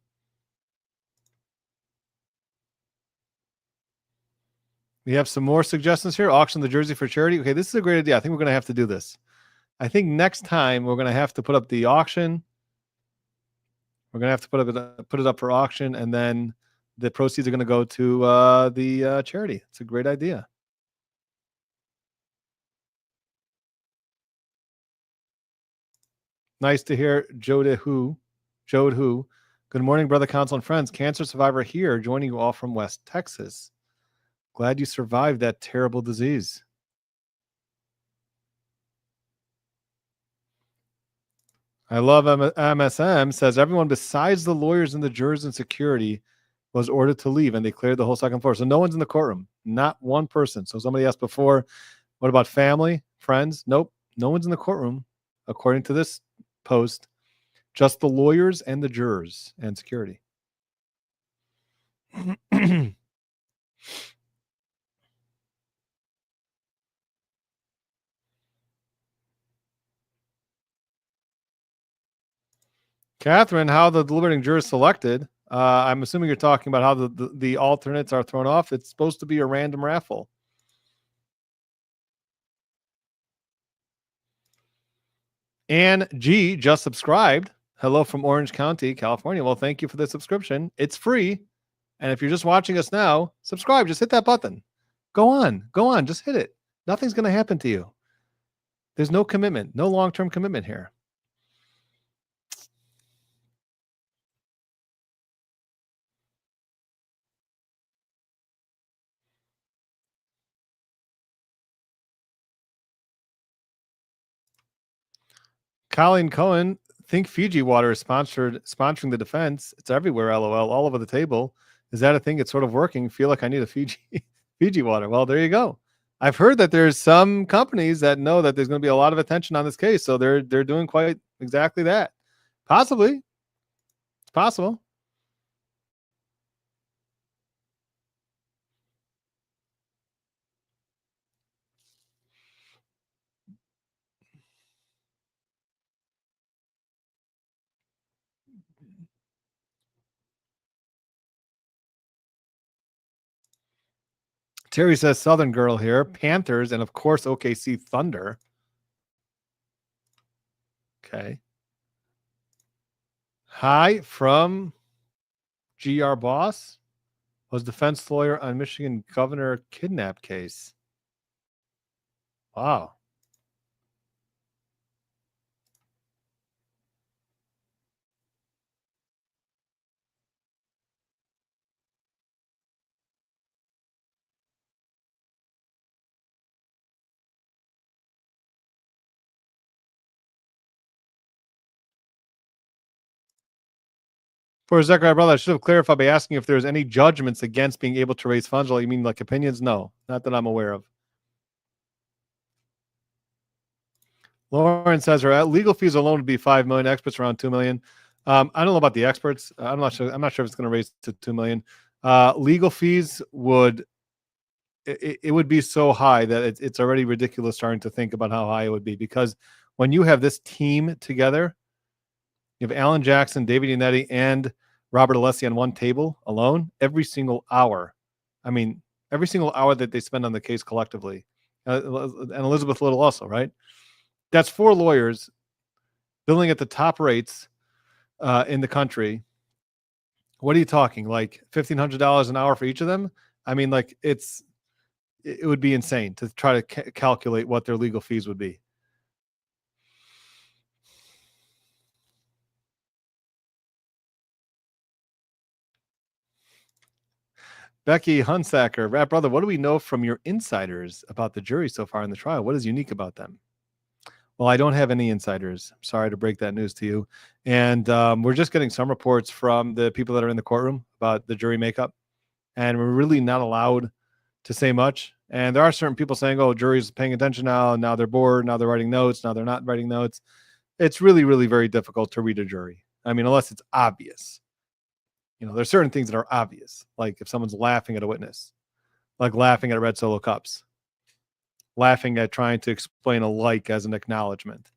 We have some more suggestions here. Auction the jersey for charity. Okay, this is a great idea. I think we're going to have to do this. I think next time we're going to have to put up the auction. We're going to have to put it up for auction, and then the proceeds are going to go to the charity. It's a great idea. Nice to hear Jode Who. Good morning, brother, counsel, and friends. Cancer survivor here, joining you all from West Texas. Glad you survived that terrible disease. I love MSM says everyone besides the lawyers and the jurors and security was ordered to leave, and they cleared the whole second floor. So no one's in the courtroom, not one person. So somebody asked before, what about family, friends? Nope, no one's in the courtroom, according to this post. Just the lawyers and the jurors and security. Catherine, how the deliberating jurors selected? I'm assuming you're talking about how the alternates are thrown off. It's supposed to be a random raffle. Ann G just subscribed. Hello from Orange County, California. Well, thank you for the subscription. It's free. And if you're just watching us now, subscribe. Just hit that button. Go on. Just hit it. Nothing's going to happen to you. There's no commitment, no long-term commitment here. Colleen Cohen, think Fiji water is sponsoring the defense. It's everywhere, LOL, all over the table. Is that a thing? It's sort of working. Feel like I need a Fiji water. Well, there you go. I've heard that there's some companies that know that there's going to be a lot of attention on this case, so they're doing quite exactly that. Possibly. It's possible. Terry says Southern Girl here, Panthers, and of course OKC Thunder. Okay. Hi from GR Boss. Was defense lawyer on Michigan governor kidnap case. Wow. For Zechariah brother, I should have clarified by asking if there's any judgments against being able to raise funds. Well, you mean like opinions? No, not that I'm aware of. Lauren says her legal fees alone would be $5 million. Experts around $2 million. I don't know about the experts. I'm not sure if it's going to raise to $2 million. Legal fees would be so high that it's already ridiculous starting to think about how high it would be, because when you have this team together, you have Alan Jackson, David Yannetti, and Robert Alessi on one table alone, every single hour that they spend on the case collectively, and Elizabeth Little also, right? That's 4 lawyers billing at the top rates in the country. What are you talking? Like $1,500 an hour for each of them? I mean, like it would be insane to try to calculate what their legal fees would be. Becky Hunsacker, Rat Brother, what do we know from your insiders about the jury so far in the trial? What is unique about them? Well, I don't have any insiders. I'm sorry to break that news to you. And we're just getting some reports from the people that are in the courtroom about the jury makeup. And we're really not allowed to say much. And there are certain people saying, oh, jury's paying attention now. Now they're bored. Now they're writing notes. Now they're not writing notes. It's really, really very difficult to read a jury. I mean, unless it's obvious. You know, there's certain things that are obvious. Like if someone's laughing at a witness, like laughing at Red Solo Cups, laughing at trying to explain a like as an acknowledgement.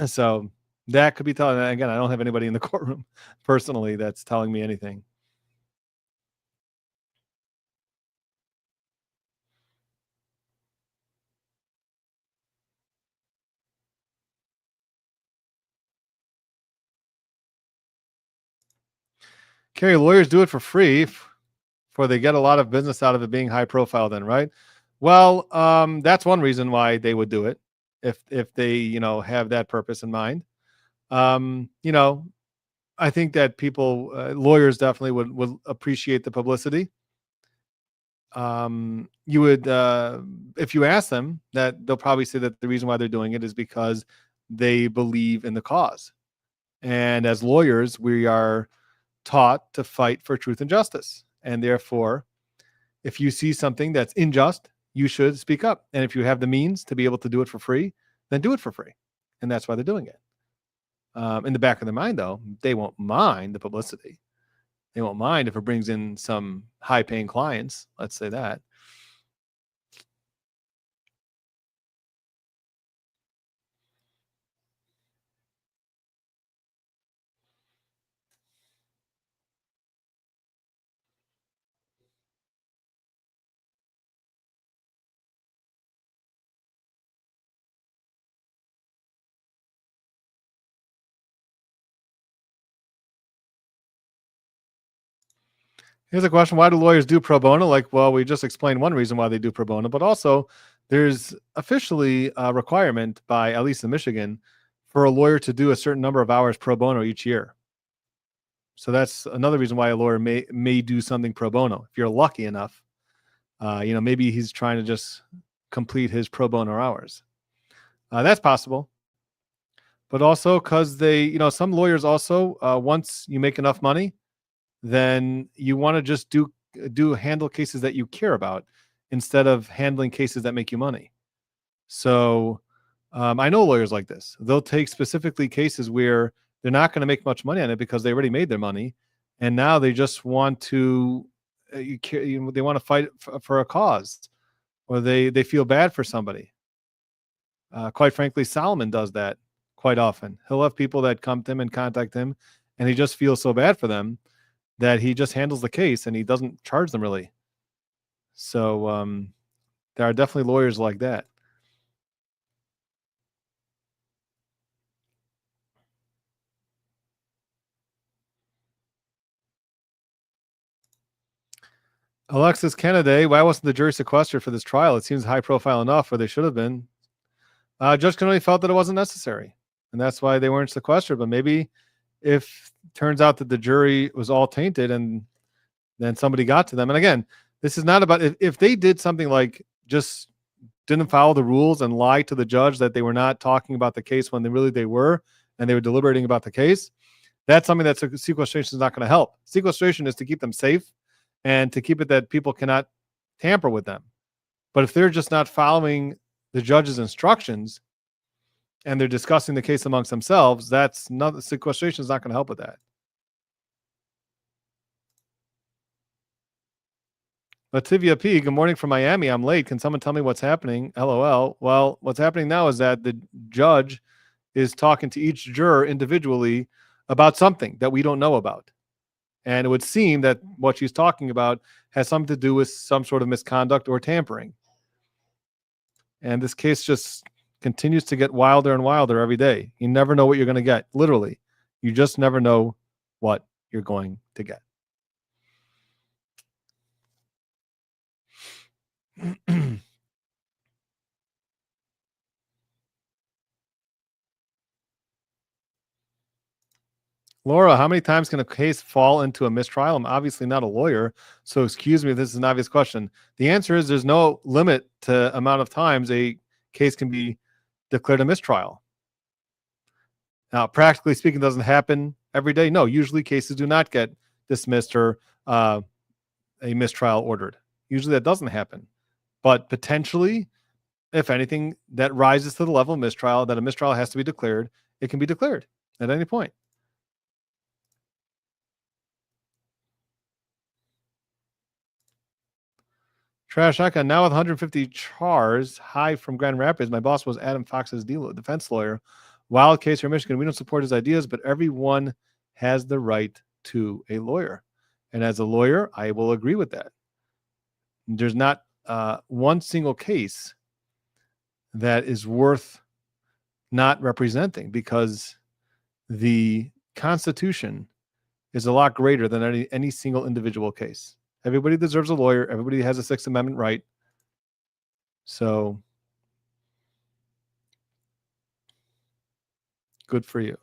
So that could be telling. Again, I don't have anybody in the courtroom personally that's telling me anything. Carrie, lawyers do it for free, for they get a lot of business out of it being high profile then, right? Well, that's one reason why they would do it if they, have that purpose in mind. I think that people, lawyers definitely would appreciate the publicity. You would, if you ask them, that they'll probably say that the reason why they're doing it is because they believe in the cause. And as lawyers, we are taught to fight for truth and justice. And therefore, if you see something that's unjust, you should speak up. And if you have the means to be able to do it for free, then do it for free. And that's why they're doing it. In the back of their mind, though, they won't mind the publicity. They won't mind if it brings in some high-paying clients. Let's say that. Here's a question. Why do lawyers do pro bono? Like, well, we just explained one reason why they do pro bono, but also there's officially a requirement by, at least in Michigan, for a lawyer to do a certain number of hours pro bono each year. So that's another reason why a lawyer may do something pro bono. If you're lucky enough, maybe he's trying to just complete his pro bono hours. That's possible. But also because some lawyers also, once you make enough money, then you want to just handle cases that you care about instead of handling cases that make you money. So I know lawyers like this. They'll take specifically cases where they're not going to make much money on it because they already made their money, and now they just want to they want to fight for a cause, or they feel bad for somebody. Quite frankly, Solomon does that quite often. He'll have people that come to him and contact him, and he just feels so bad for them that he just handles the case and he doesn't charge them really. So there are definitely lawyers like that. Alexis Kennedy, why wasn't the jury sequestered for this trial? It seems high profile enough, or they should have been. Judge Kennedy felt that it wasn't necessary, and that's why they weren't sequestered. But maybe if it turns out that the jury was all tainted and then somebody got to them. And again, this is not about if they did something like just didn't follow the rules and lied to the judge that they were not talking about the case when they were, and they were deliberating about the case, That's something that sequestration is not going to help. Sequestration is to keep them safe and to keep it that people cannot tamper with them. But if they're just not following the judge's instructions and they're discussing the case amongst themselves, sequestration is not going to help with that. Lativia P, good morning from Miami. I'm late. Can someone tell me what's happening? LOL. Well, what's happening now is that the judge is talking to each juror individually about something that we don't know about. And it would seem that what she's talking about has something to do with some sort of misconduct or tampering. And this case just continues to get wilder and wilder every day. You never know what you're going to get. Literally, you just never know what you're going to get. Laura, how many times can a case fall into a mistrial? I'm obviously not a lawyer, so excuse me if this is an obvious question. The answer is there's no limit to amount of times a case can be declared a mistrial. Now, practically speaking, it doesn't happen every day. No, usually cases do not get dismissed or a mistrial ordered. Usually that doesn't happen. But potentially, if anything that rises to the level of mistrial, that a mistrial has to be declared, it can be declared at any point. Trash Icon, now with 150 chars. Hi from Grand Rapids. My boss was Adam Fox's defense lawyer. Wild case here in Michigan. We don't support his ideas, but everyone has the right to a lawyer. And as a lawyer, I will agree with that. There's not one single case that is worth not representing because the Constitution is a lot greater than any single individual case. Everybody deserves a lawyer. Everybody has a Sixth Amendment right. So, good for you.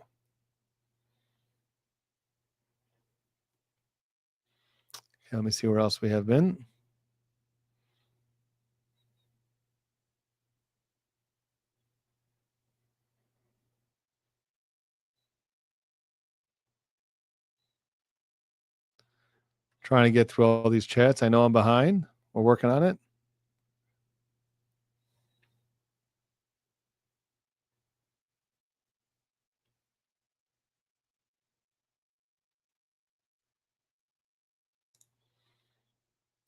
Okay, let me see where else we have been. Trying to get through all these chats. I know I'm behind. We're working on it.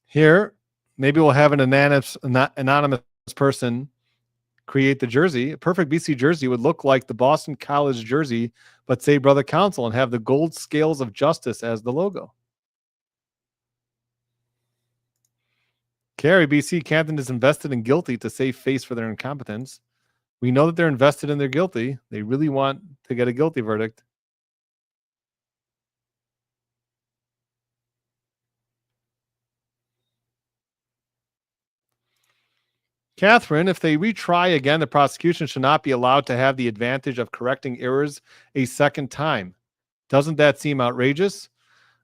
Here, maybe we'll have an anonymous person create the jersey. A perfect BC jersey would look like the Boston College jersey, but say Brother Counsel and have the gold scales of justice as the logo. Carrie, BC, Canton is invested in guilty to save face for their incompetence. We know that they're invested in their guilty. They really want to get a guilty verdict. Catherine, if they retry again, the prosecution should not be allowed to have the advantage of correcting errors a second time. Doesn't that seem outrageous?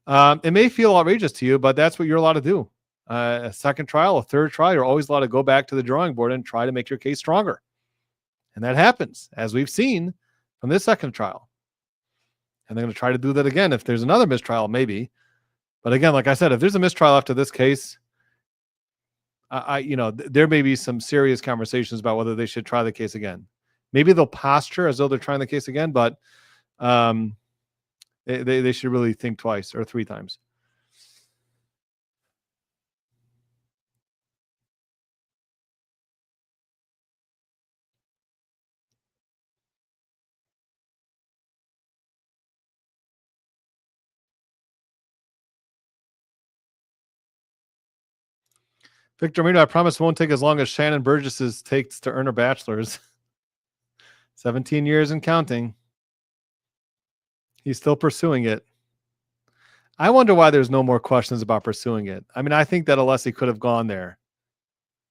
It may feel outrageous to you, but that's what you're allowed to do. A second trial, a third trial, you're always allowed to go back to the drawing board and try to make your case stronger. And that happens, as we've seen from this second trial. And they're going to try to do that again if there's another mistrial, maybe. But again, like I said, if there's a mistrial after this case, there may be some serious conversations about whether they should try the case again. Maybe they'll posture as though they're trying the case again, but they should really think twice or three times. Victor Marino, I promise it won't take as long as Shannon Burgess's takes to earn her bachelor's. 17 years and counting. He's still pursuing it. I wonder why there's no more questions about pursuing it. I mean, I think that Alessi could have gone there.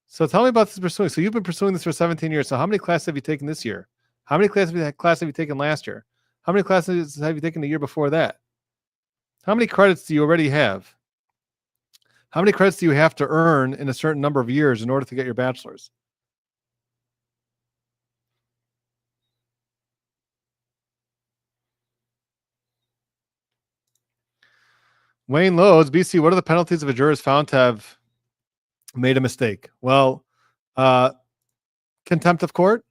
So tell me about this pursuing. So you've been pursuing this for 17 years. So how many classes have you taken this year? How many classes have you taken last year? How many classes have you taken the year before that? How many credits do you already have? How many credits do you have to earn in a certain number of years in order to get your bachelor's? Wayne Lowe's, BC, what are the penalties if a juror is found to have made a mistake? Well, contempt of court.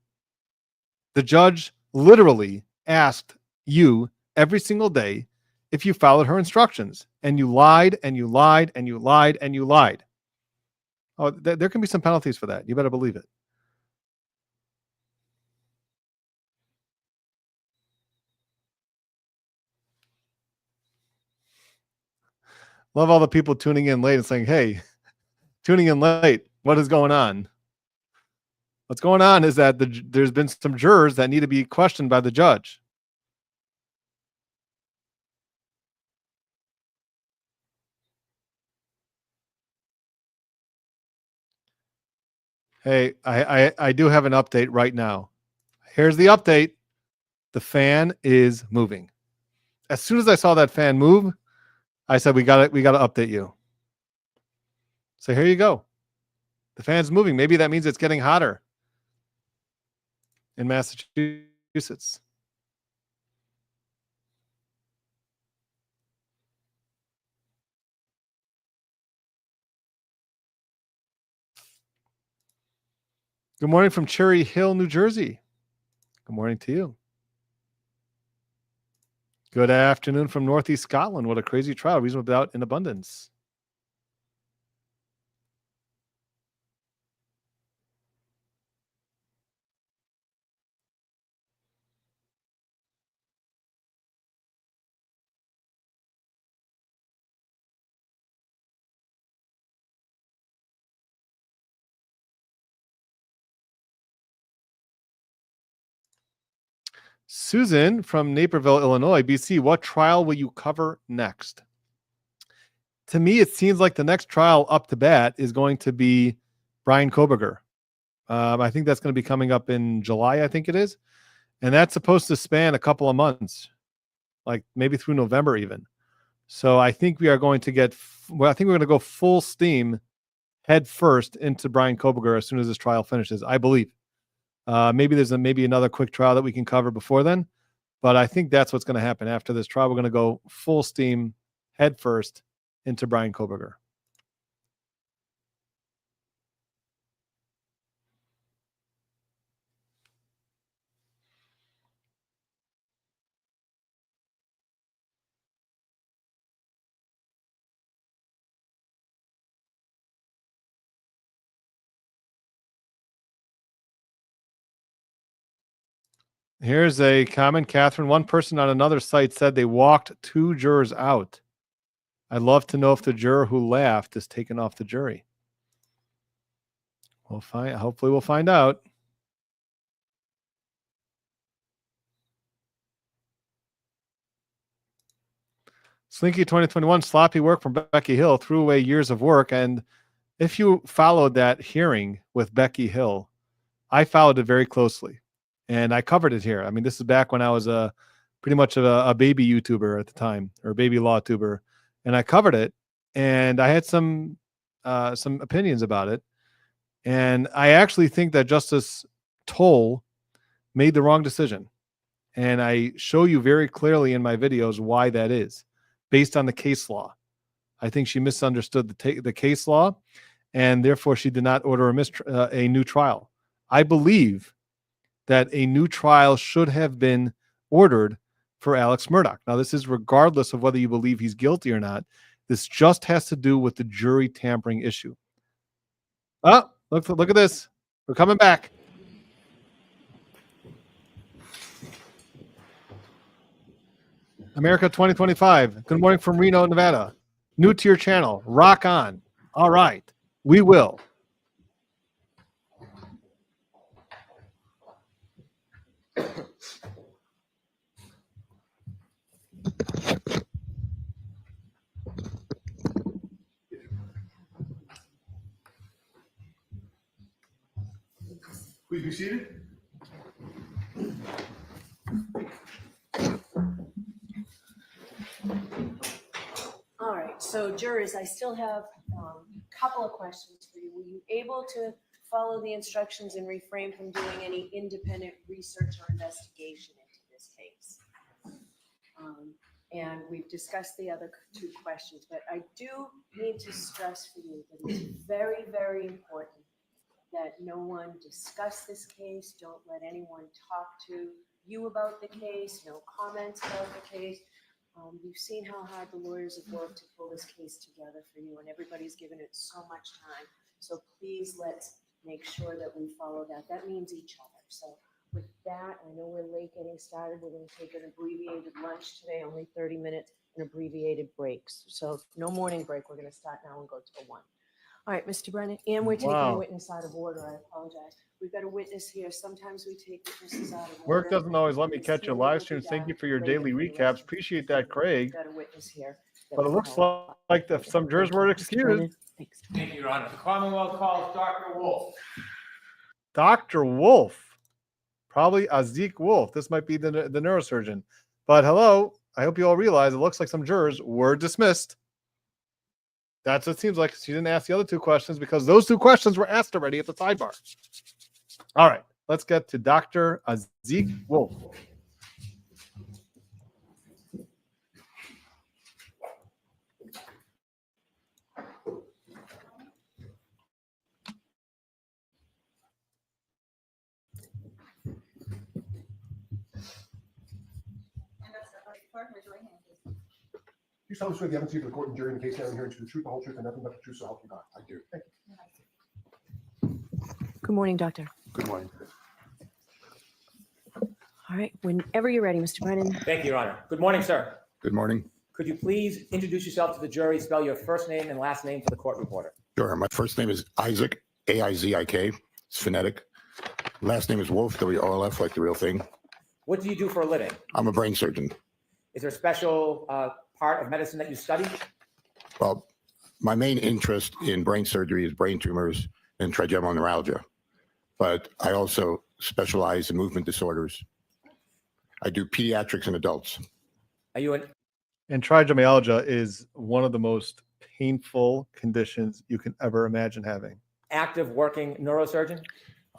The judge literally asked you every single day if you followed her instructions, and you lied and you lied and you lied and you lied. Oh, there can be some penalties for that. You better believe it. Love all the people tuning in late and saying, hey, tuning in late, what is going on? What's going on is that there's been some jurors that need to be questioned by the judge. Hey, I do have an update right now. Here's the update. The fan is moving. As soon as I saw that fan move, I said, we got to update you. So here you go. The fan's moving. Maybe that means it's getting hotter in Massachusetts. Good morning from Cherry Hill, New Jersey. Good morning to you. Good afternoon from Northeast Scotland. What a crazy trial. Reasonable doubt in abundance. Susan from Naperville, Illinois, BC, what trial will you cover next? To me, it seems like the next trial up to bat is going to be Brian Koberger. I think that's going to be coming up in July, I think it is. And that's supposed to span a couple of months, like maybe through November even. So I think we are going to I think we're going to go full steam head first into Brian Koberger as soon as this trial finishes, I believe. Maybe there's maybe another quick trial that we can cover before then, but I think that's what's going to happen after this trial. We're going to go full steam head first into Brian Koberger. Here's a comment, Catherine. One person on another site said they walked 2 jurors out. I'd love to know if the juror who laughed is taken off the jury. We'll find. Hopefully, we'll find out. Slinky 2021, sloppy work from Becky Hill, threw away years of work. And if you followed that hearing with Becky Hill, I followed it very closely. And I covered it here. I mean, this is back when I was pretty much a baby YouTuber at the time, or a baby law tuber. And I covered it, and I had some opinions about it. And I actually think that Justice Toll made the wrong decision. And I show you very clearly in my videos why that is, based on the case law. I think she misunderstood the case law, and therefore she did not order a new trial. I believe that a new trial should have been ordered for Alex Murdaugh. Now, this is regardless of whether you believe he's guilty or not. This just has to do with the jury tampering issue. Oh, look at this. We're coming back. America 2025. Good morning from Reno, Nevada. New to your channel. Rock on. All right. We will. Please be seated. All right, so jurors, I still have a couple of questions for you. Were you able to follow the instructions and refrain from doing any independent research or investigation into this case? And we've discussed the other two questions, but I do need to stress for you that it's very, very important that no one discuss this case. Don't let anyone talk to you about the case, no comments about the case. You've seen how hard the lawyers have worked to pull this case together for you, and everybody's given it so much time. So please, let's make sure that we follow that. That means each other. So with that, I know we're late getting started. We're going to take an abbreviated lunch today, only 30 minutes, and abbreviated breaks. So no morning break. We're going to start now and go till 1. All right, Mr. Brennan, and we're taking a witness out of order. I apologize. We've got a witness here. Sometimes we take witnesses out of order. Work doesn't always let me catch your live streams. Thank you for your daily recaps. Appreciate that, Craig. We've got a witness here. But it looks like some jurors were excused. Thank you, Your Honor. The Commonwealth calls Dr. Wolf. Dr. Wolf, probably Zeke Wolf. This might be the neurosurgeon. But hello, I hope you all realize it looks like some jurors were dismissed. That's what it seems like. She didn't ask the other two questions because those two questions were asked already at the sidebar. All right, let's get to Dr. Zeke Wolf. You tell us what the evidence to the court and jury in the case now and hearing to the truth, the whole truth, and nothing but the truth, so help you God. I do. Thank you. Good morning, doctor. Good morning. All right, whenever you're ready, Mr. Brennan. Thank you, Your Honor. Good morning, sir. Good morning. Could you please introduce yourself to the jury, spell your first name and last name for the court reporter? Sure. My first name is Isaac, A-I-Z-I-K. It's phonetic. Last name is Wolf, W-O-L-F, like the real thing. What do you do for a living? I'm a brain surgeon. Is there a special part of medicine that you study? Well, my main interest in brain surgery is brain tumors and trigeminal neuralgia, but I also specialize in movement disorders. I do pediatrics and adults. Are you an... And trigeminalgia is one of the most painful conditions you can ever imagine having. active working neurosurgeon?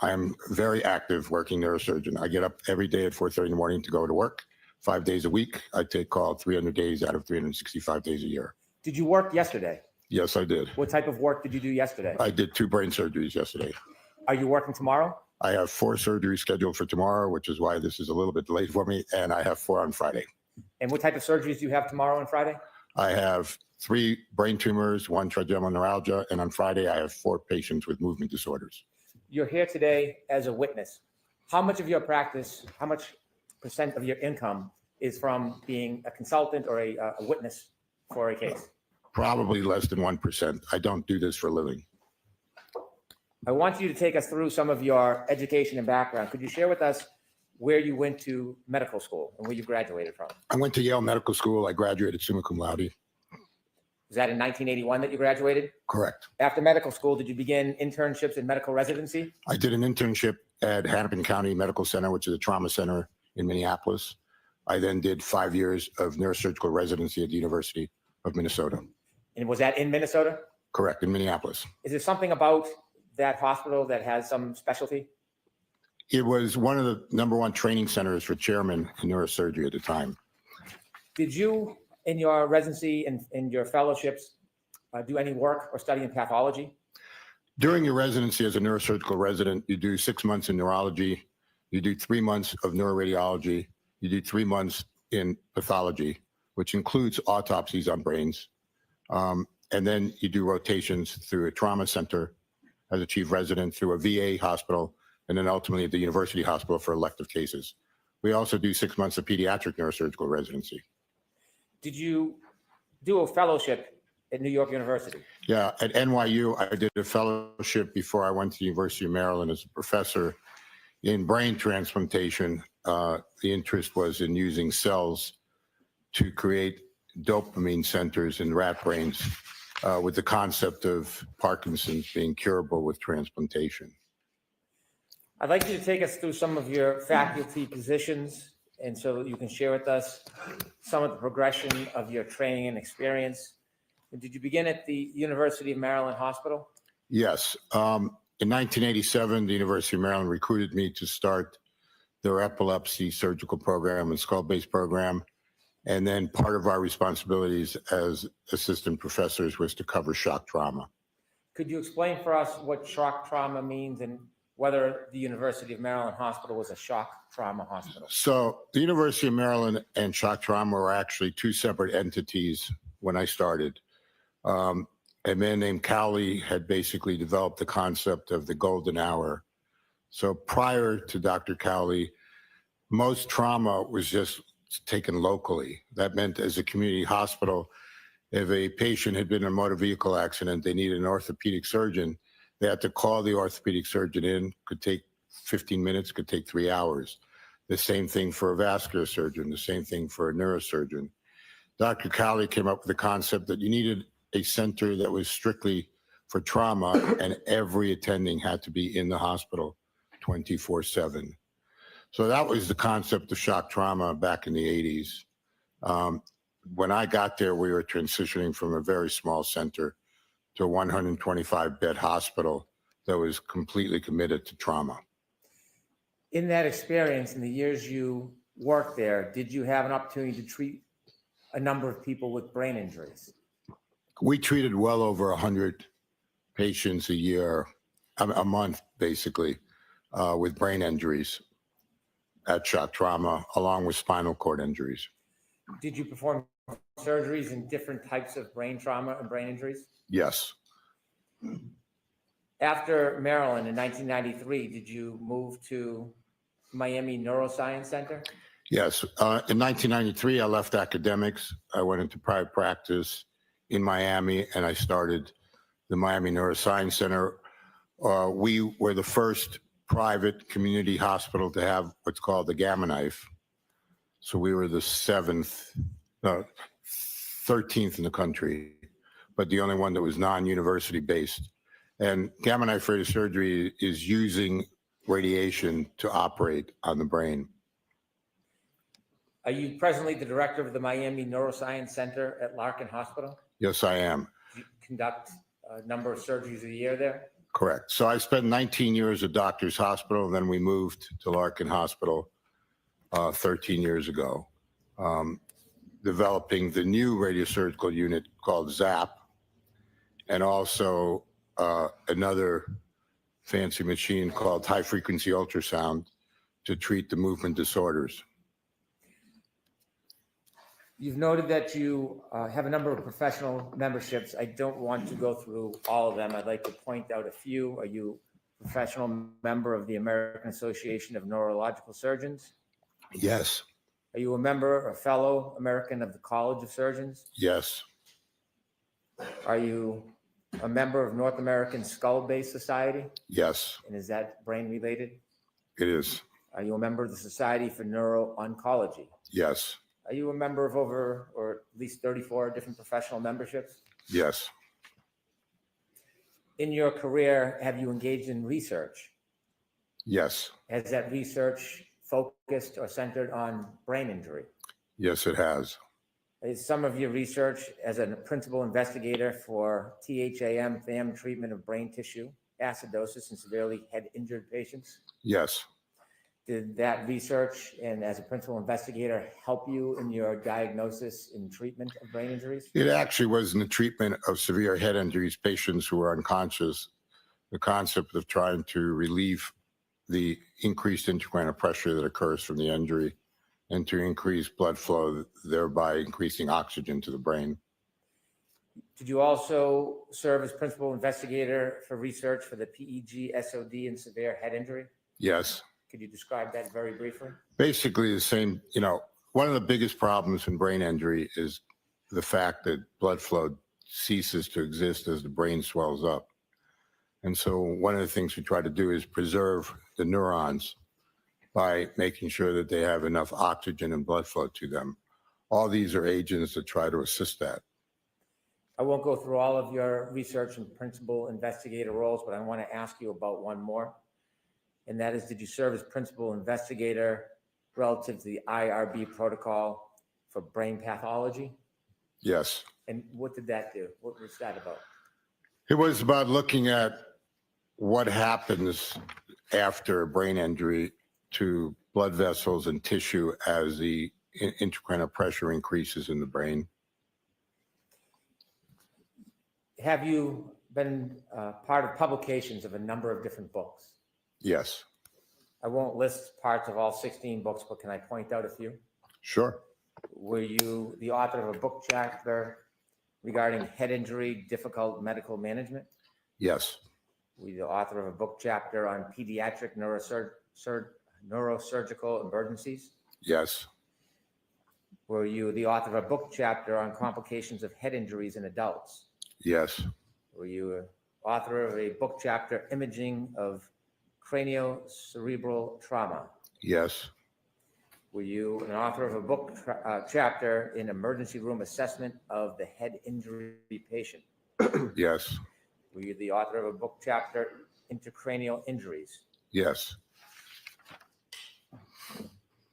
I am very active working neurosurgeon. I get up every day at 4:30 in the morning to go to work, 5 days a week. I take call 300 days out of 365 days a year. Did you work yesterday? Yes, I did. What type of work did you do yesterday? I did 2 brain surgeries yesterday. Are you working tomorrow? I have 4 surgeries scheduled for tomorrow, which is why this is a little bit late for me, and I have 4 on Friday. And what type of surgeries do you have tomorrow and Friday? I have 3 brain tumors, 1 trigeminal neuralgia, and on Friday I have 4 patients with movement disorders. You're here today as a witness. How much of your practice, how much % of your income is from being a consultant or a witness for a case? Probably less than 1%. I don't do this for a living. I want you to take us through some of your education and background. Could you share with us where you went to medical school and where you graduated from? I went to Yale Medical School. I graduated summa cum laude. Was that in 1981 that you graduated? Correct. After medical school, did you begin internships in medical residency? I did an internship at Hennepin County Medical Center, which is a trauma center in Minneapolis. I then did 5 years of neurosurgical residency at the University of Minnesota. And was that in Minnesota? Correct, in Minneapolis. Is there something about that hospital that has some specialty? It was one of the #1 training centers for chairmen in neurosurgery at the time. Did you, in your residency and in your fellowships, do any work or study in pathology? During your residency as a neurosurgical resident, you do 6 months in neurology, you do 3 months of neuroradiology, you do 3 months in pathology, which includes autopsies on brains. And then you do rotations through a trauma center as a chief resident, through a VA hospital, and then ultimately at the university hospital for elective cases. We also do 6 months of pediatric neurosurgical residency. Did you do a fellowship at New York University? Yeah, at NYU, I did a fellowship before I went to the University of Maryland as a professor in brain transplantation. The interest was in using cells to create dopamine centers in rat brains with the concept of Parkinson's being curable with transplantation. I'd like you to take us through some of your faculty positions, and so that you can share with us some of the progression of your training and experience. And did you begin at the University of Maryland Hospital? Yes. In 1987, the University of Maryland recruited me to start their epilepsy surgical program and skull-based program. And then part of our responsibilities as assistant professors was to cover shock trauma. Could you explain for us what shock trauma means and whether the University of Maryland Hospital was a shock trauma hospital? So the University of Maryland and shock trauma were actually two separate entities when I started. A man named Cowley had basically developed the concept of the golden hour. So prior to Dr. Cowley, most trauma was just taken locally. That meant as a community hospital, if a patient had been in a motor vehicle accident, they needed an orthopedic surgeon, they had to call the orthopedic surgeon in, could take 15 minutes, could take 3 hours. The same thing for a vascular surgeon, the same thing for a neurosurgeon. Dr. Cowley came up with the concept that you needed a center that was strictly for trauma, and every attending had to be in the hospital 24/7. So that was the concept of shock trauma back in the 80s. When I got there, we were transitioning from a very small center to a 125-bed hospital that was completely committed to trauma. In that experience, in the years you worked there, did you have an opportunity to treat a number of people with brain injuries? We treated well over 100 patients a year, a month, basically, with brain injuries at shock trauma, along with spinal cord injuries. Did you perform surgeries in different types of brain trauma and brain injuries? Yes. After Maryland in 1993, did you move to Miami Neuroscience Center? Yes. In 1993, I left academics. I went into private practice in Miami, and I started the Miami Neuroscience Center. We were the first private community hospital to have what's called the Gamma Knife. So we were the 13th in the country, but the only one that was non-university based. And Gamma Knife radiosurgery is using radiation to operate on the brain. Are you presently the director of the Miami Neuroscience Center at Larkin Hospital? Yes, I am. Do you conduct a number of surgeries a year there? Correct. So I spent 19 years at Doctors Hospital, then we moved to Larkin Hospital 13 years ago, developing the new radiosurgical unit called ZAP, and also another fancy machine called high-frequency ultrasound to treat the movement disorders. You've noted that you have a number of professional memberships. I don't want to go through all of them. I'd like to point out a few. Are you a professional member of the American Association of Neurological Surgeons? Yes. Are you a member or fellow American of the College of Surgeons? Yes. Are you a member of North American Skull Base Society? Yes. And is that brain related? It is. Are you a member of the Society for Neuro-Oncology? Yes. Are you a member of over or at least 34 different professional memberships? Yes. In your career, have you engaged in research? Yes. Has that research focused or centered on brain injury? Yes, it has. Is some of your research as a principal investigator for THAM treatment of brain tissue acidosis in severely head injured patients? Yes. Did that research and as a principal investigator help you in your diagnosis and treatment of brain injuries? It actually was in the treatment of severe head injuries, patients who are unconscious, the concept of trying to relieve the increased intracranial pressure that occurs from the injury and to increase blood flow, thereby increasing oxygen to the brain. Did you also serve as principal investigator for research for the PEG SOD in severe head injury? Yes. Could you describe that very briefly? Basically the same, one of the biggest problems in brain injury is the fact that blood flow ceases to exist as the brain swells up. And so one of the things we try to do is preserve the neurons by making sure that they have enough oxygen and blood flow to them. All these are agents that try to assist that. I won't go through all of your research and principal investigator roles, but I want to ask you about one more. And that is, did you serve as principal investigator relative to the IRB protocol for brain pathology? Yes. And what did that do? What was that about? It was about looking at what happens after a brain injury to blood vessels and tissue as the intracranial pressure increases in the brain. Have you been part of publications of a number of different books? Yes. I won't list parts of all 16 books, but can I point out a few? Sure. Were you the author of a book chapter regarding head injury, difficult medical management? Yes. Were you the author of a book chapter on pediatric neurosurgical emergencies? Yes. Were you the author of a book chapter on complications of head injuries in adults? Yes. Were you an author of a book chapter, imaging of craniocerebral trauma? Yes. Were you an author of a book chapter in emergency room assessment of the head injury patient? Yes. Were you the author of a book chapter, intracranial injuries? Yes.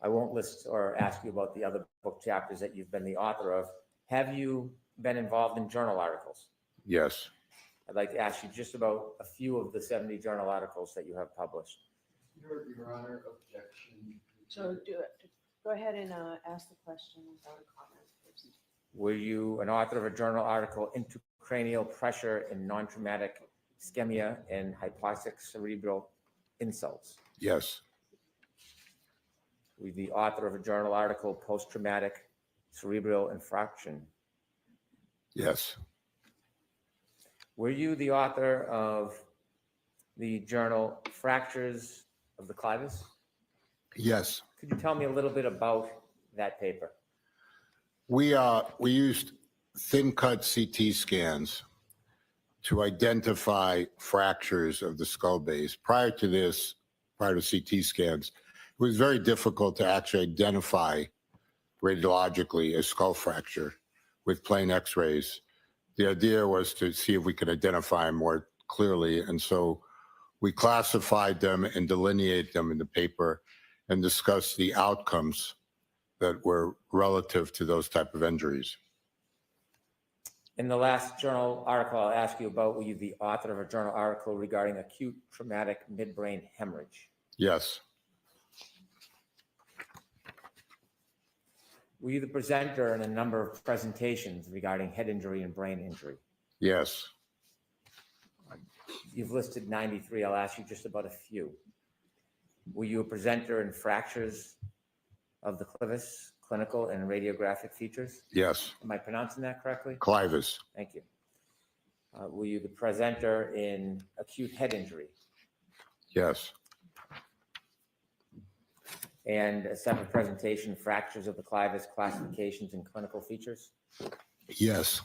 I won't list or ask you about the other book chapters that you've been the author of. Have you been involved in journal articles? Yes. I'd like to ask you just about a few of the 70 journal articles that you have published. Your Honor, objection. So go ahead and ask the question without a comment, please. Were you an author of a journal article, intracranial pressure in non-traumatic ischemia and hypoxic cerebral insults? Yes. Were you the author of a journal article, post-traumatic cerebral infarction? Yes. Were you the author of the journal Fractures of the Clivus? Yes. Could you tell me a little bit about that paper? We used thin cut CT scans to identify fractures of the skull base. Prior to CT scans, it was very difficult to actually identify radiologically a skull fracture with plain x-rays. The idea was to see if we could identify them more clearly. And so we classified them and delineated them in the paper and discussed the outcomes that were relative to those type of injuries. In the last journal article I'll ask you about, were you the author of a journal article regarding acute traumatic midbrain hemorrhage? Yes. Were you the presenter in a number of presentations regarding head injury and brain injury? Yes. You've listed 93. I'll ask you just about a few. Were you a presenter in fractures of the clivus, clinical and radiographic features? Yes. Am I pronouncing that correctly? Clivus. Thank you. Were you the presenter in acute head injury? Yes. And a separate presentation, fractures of the clivus, classifications and clinical features? Yes.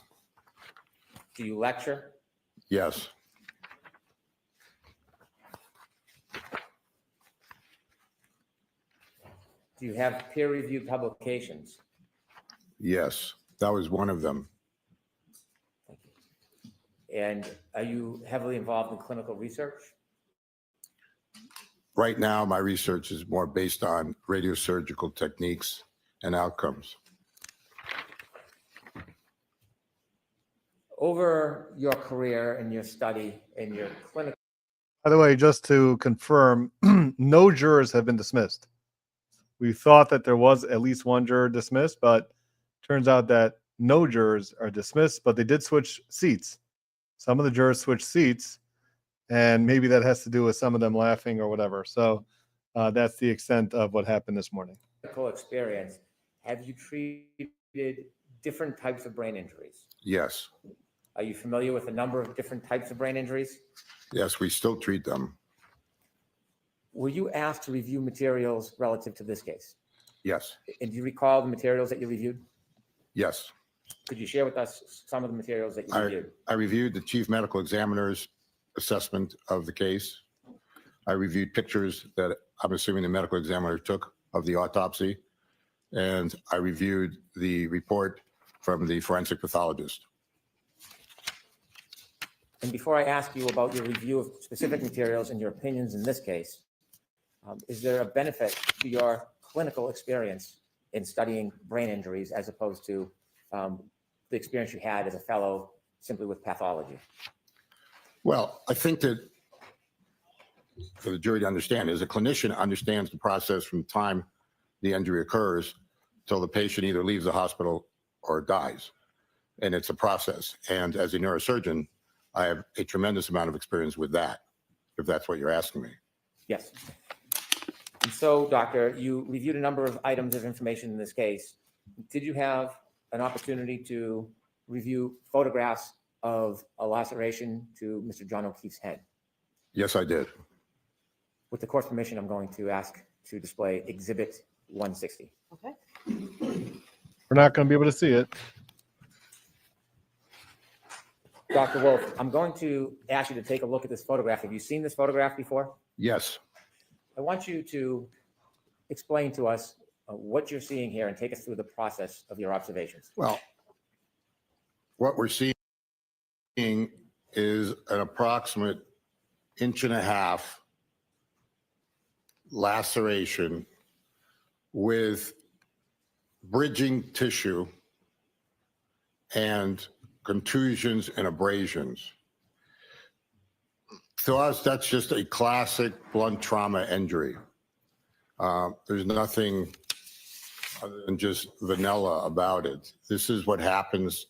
Do you lecture? Yes. Do you have peer-reviewed publications? Yes. That was one of them. Thank you. And are you heavily involved in clinical research? Right now, my research is more based on radiosurgical techniques and outcomes. Over your career and your study and your clinical. By the way, just to confirm, no jurors have been dismissed. We thought that there was at least one juror dismissed, but turns out that no jurors are dismissed, but they did switch seats. Some of the jurors switched seats, and maybe that has to do with some of them laughing or whatever. So that's the extent of what happened this morning. Clinical experience. Have you treated different types of brain injuries? Yes. Are you familiar with a number of different types of brain injuries? Yes, we still treat them. Were you asked to review materials relative to this case? Yes. And do you recall the materials that you reviewed? Yes. Could you share with us some of the materials that you reviewed? I reviewed the chief medical examiner's assessment of the case. I reviewed pictures that I'm assuming the medical examiner took of the autopsy. And I reviewed the report from the forensic pathologist. And before I ask you about your review of specific materials and your opinions in this case, is there a benefit to your clinical experience in studying brain injuries as opposed to the experience you had as a fellow simply with pathology? Well, I think that for the jury to understand, as a clinician understands the process from the time the injury occurs till the patient either leaves the hospital or dies. And it's a process. And as a neurosurgeon, I have a tremendous amount of experience with that, if that's what you're asking me. Yes. And so, doctor, you reviewed a number of items of information in this case. Did you have an opportunity to review photographs of a laceration to Mr. John O'Keefe's head? Yes, I did. With the court's permission, I'm going to ask to display Exhibit 160. Okay. We're not going to be able to see it. Dr. Wolf, I'm going to ask you to take a look at this photograph. Have you seen this photograph before? Yes. I want you to explain to us what you're seeing here and take us through the process of your observations. Well, what we're seeing is an approximate 1.5 inch laceration with bridging tissue and contusions and abrasions. To us, that's just a classic blunt trauma injury. There's nothing other than just vanilla about it. This is what happens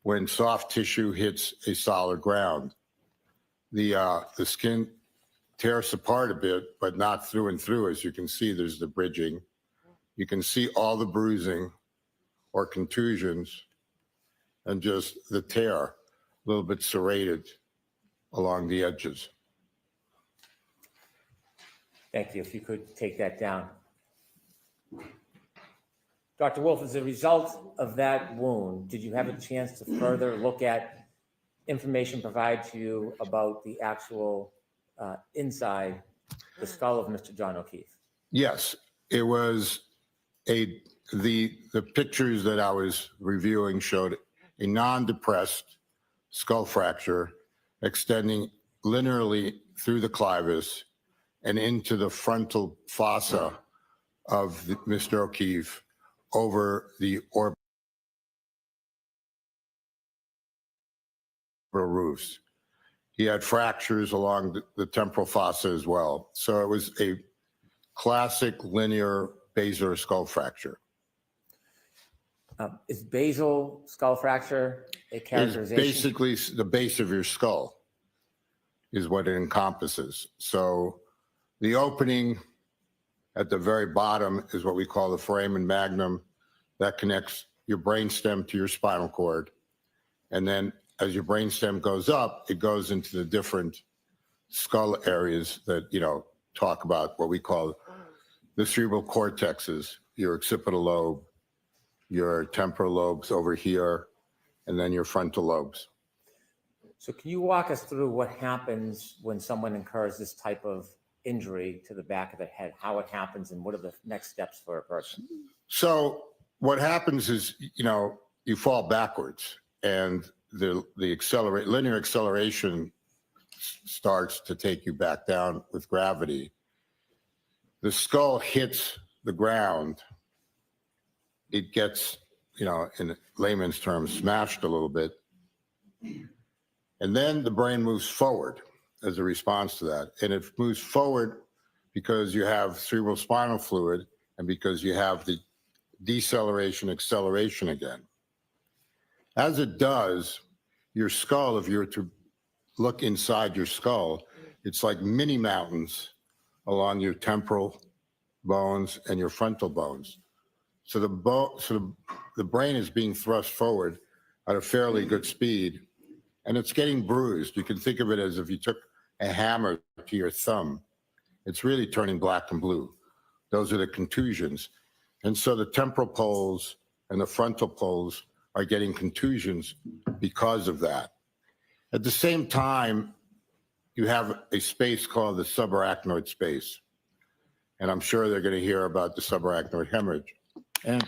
when soft tissue hits a solid ground. The skin tears apart a bit, but not through and through. As you can see, there's the bridging. You can see all the bruising or contusions and just the tear, a little bit serrated along the edges. Thank you. If you could take that down. Dr. Wolf, as a result of that wound, did you have a chance to further look at information provided to you about the actual inside the skull of Mr. John O'Keefe? Yes, it was the pictures that I was reviewing showed a non-depressed skull fracture extending linearly through the clivus and into the frontal fossa of Mr. O'Keefe over the orbital roofs. He had fractures along the temporal fossa as well. So it was a classic linear basilar skull fracture. Is basal skull fracture a characterization? It's basically the base of your skull is what it encompasses. So the opening at the very bottom is what we call the foramen magnum. That connects your brainstem to your spinal cord. And then as your brainstem goes up, it goes into the different skull areas that, talk about what we call the cerebral cortexes, your occipital lobe, your temporal lobes over here, and then your frontal lobes. So can you walk us through what happens when someone incurs this type of injury to the back of the head, how it happens, and what are the next steps for a person? So what happens is, you fall backwards, and the linear acceleration starts to take you back down with gravity. The skull hits the ground. It gets, in layman's terms, smashed a little bit. And then the brain moves forward as a response to that. And it moves forward because you have cerebral spinal fluid and because you have the deceleration, acceleration again. As it does, your skull, if you were to look inside your skull, it's like mini mountains along your temporal bones and your frontal bones. So the brain is being thrust forward at a fairly good speed, and it's getting bruised. You can think of it as if you took a hammer to your thumb. It's really turning black and blue. Those are the contusions. And so the temporal poles and the frontal poles are getting contusions because of that. At the same time, you have a space called the subarachnoid space. And I'm sure they're going to hear about the subarachnoid hemorrhage. And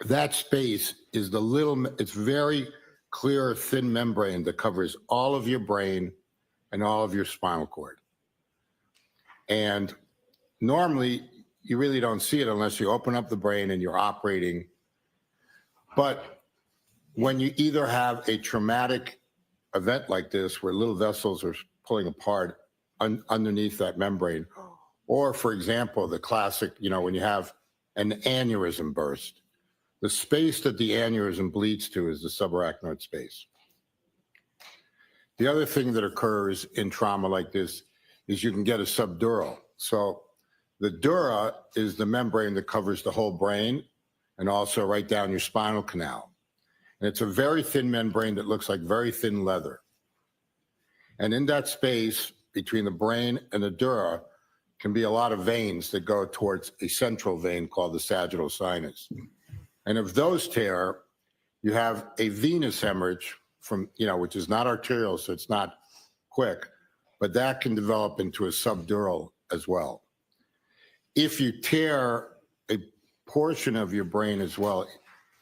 that space is it's very clear, thin membrane that covers all of your brain and all of your spinal cord. And normally, you really don't see it unless you open up the brain and you're operating. But when you either have a traumatic event like this, where little vessels are pulling apart underneath that membrane, or, for example, the classic, when you have an aneurysm burst. The space that the aneurysm bleeds to is the subarachnoid space. The other thing that occurs in trauma like this is you can get a subdural. So the dura is the membrane that covers the whole brain and also right down your spinal canal. And it's a very thin membrane that looks like very thin leather. And in that space between the brain and the dura can be a lot of veins that go towards a central vein called the sagittal sinus. And if those tear, you have a venous hemorrhage from, which is not arterial, so it's not quick, but that can develop into a subdural as well. If you tear a portion of your brain as well,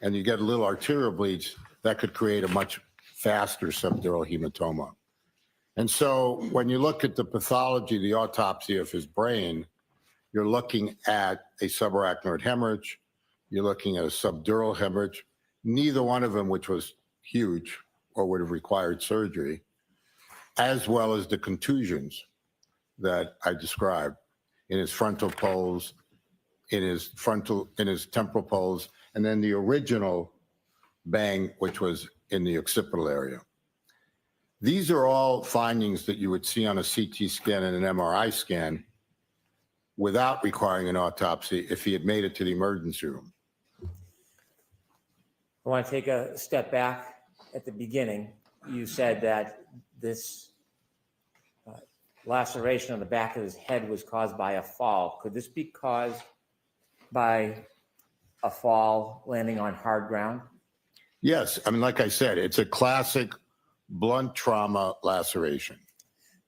and you get a little arterial bleeds, that could create a much faster subdural hematoma. And so when you look at the pathology, the autopsy of his brain, you're looking at a subarachnoid hemorrhage, you're looking at a subdural hemorrhage, neither one of them which was huge or would have required surgery, as well as the contusions that I described in his frontal poles, in his temporal poles, and then the original bang, which was in the occipital area. These are all findings that you would see on a CT scan and an MRI scan without requiring an autopsy if he had made it to the emergency room. I want to take a step back at the beginning. You said that this laceration on the back of his head was caused by a fall. Could this be caused by a fall landing on hard ground? Yes. I mean, like I said, it's a classic blunt trauma laceration.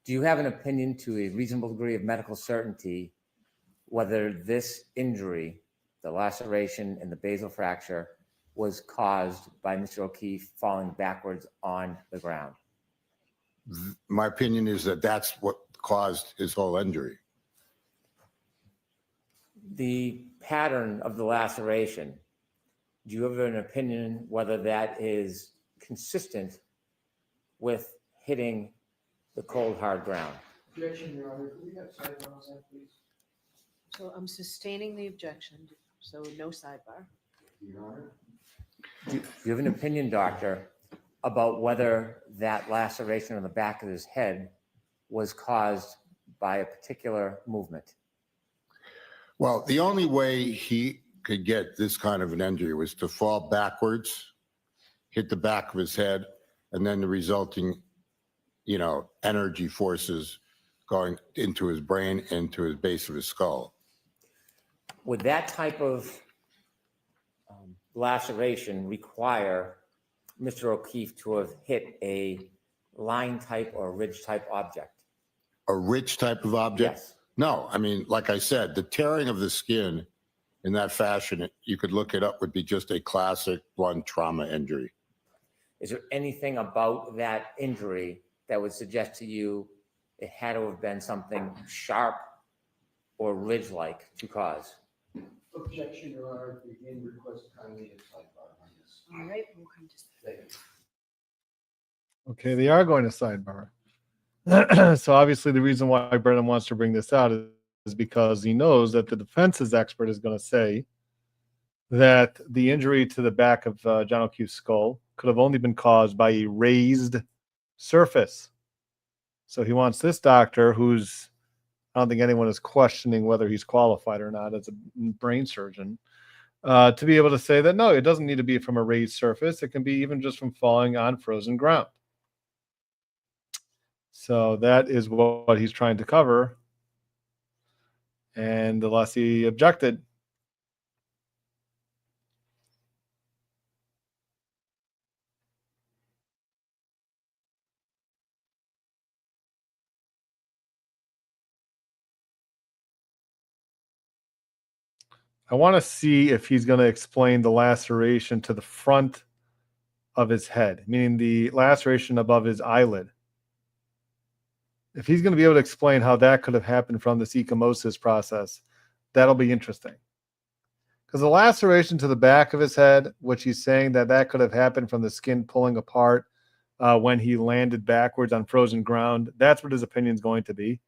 Do you have an opinion to a reasonable degree of medical certainty whether this injury, the laceration and the basal fracture, was caused by Mr. O'Keefe falling backwards on the ground? My opinion is that that's what caused his whole injury. The pattern of the laceration, do you have an opinion whether that is consistent with hitting the cold, hard ground? Objection, Your Honor. Can we have sidebar on that, please? So I'm sustaining the objection, so no sidebar. Your Honor. Do you have an opinion, doctor, about whether that laceration on the back of his head was caused by a particular movement? Well, the only way he could get this kind of an injury was to fall backwards, hit the back of his head, and then the resulting, energy forces going into his brain, into his base of his skull. Would that type of laceration require Mr. O'Keefe to have hit a line type or ridge type object? A ridge type of object? Yes. No, I mean, like I said, the tearing of the skin in that fashion, you could look it up, would be just a classic blunt trauma injury. Is there anything about that injury that would suggest to you it had to have been something sharp or ridge-like to cause? Objection, Your Honor. We again request kindly a sidebar on this. All right, we'll come to Thank you. Okay, they are going to sidebar. So obviously the reason why Brennan wants to bring this out is because he knows that the defense's expert is going to say that the injury to the back of John O'Keefe's skull could have only been caused by a raised surface. So he wants this doctor, who's, I don't think anyone is questioning whether he's qualified or not as a brain surgeon, to be able to say that, no, it doesn't need to be from a raised surface. It can be even just from falling on frozen ground. So that is what he's trying to cover. And the lessee objected. I want to see if he's going to explain the laceration to the front of his head, meaning the laceration above his eyelid. If he's going to be able to explain how that could have happened from this ecchymosis process, that'll be interesting. Because the laceration to the back of his head, which he's saying that could have happened from the skin pulling apart when he landed backwards on frozen ground, that's what his opinion is going to be.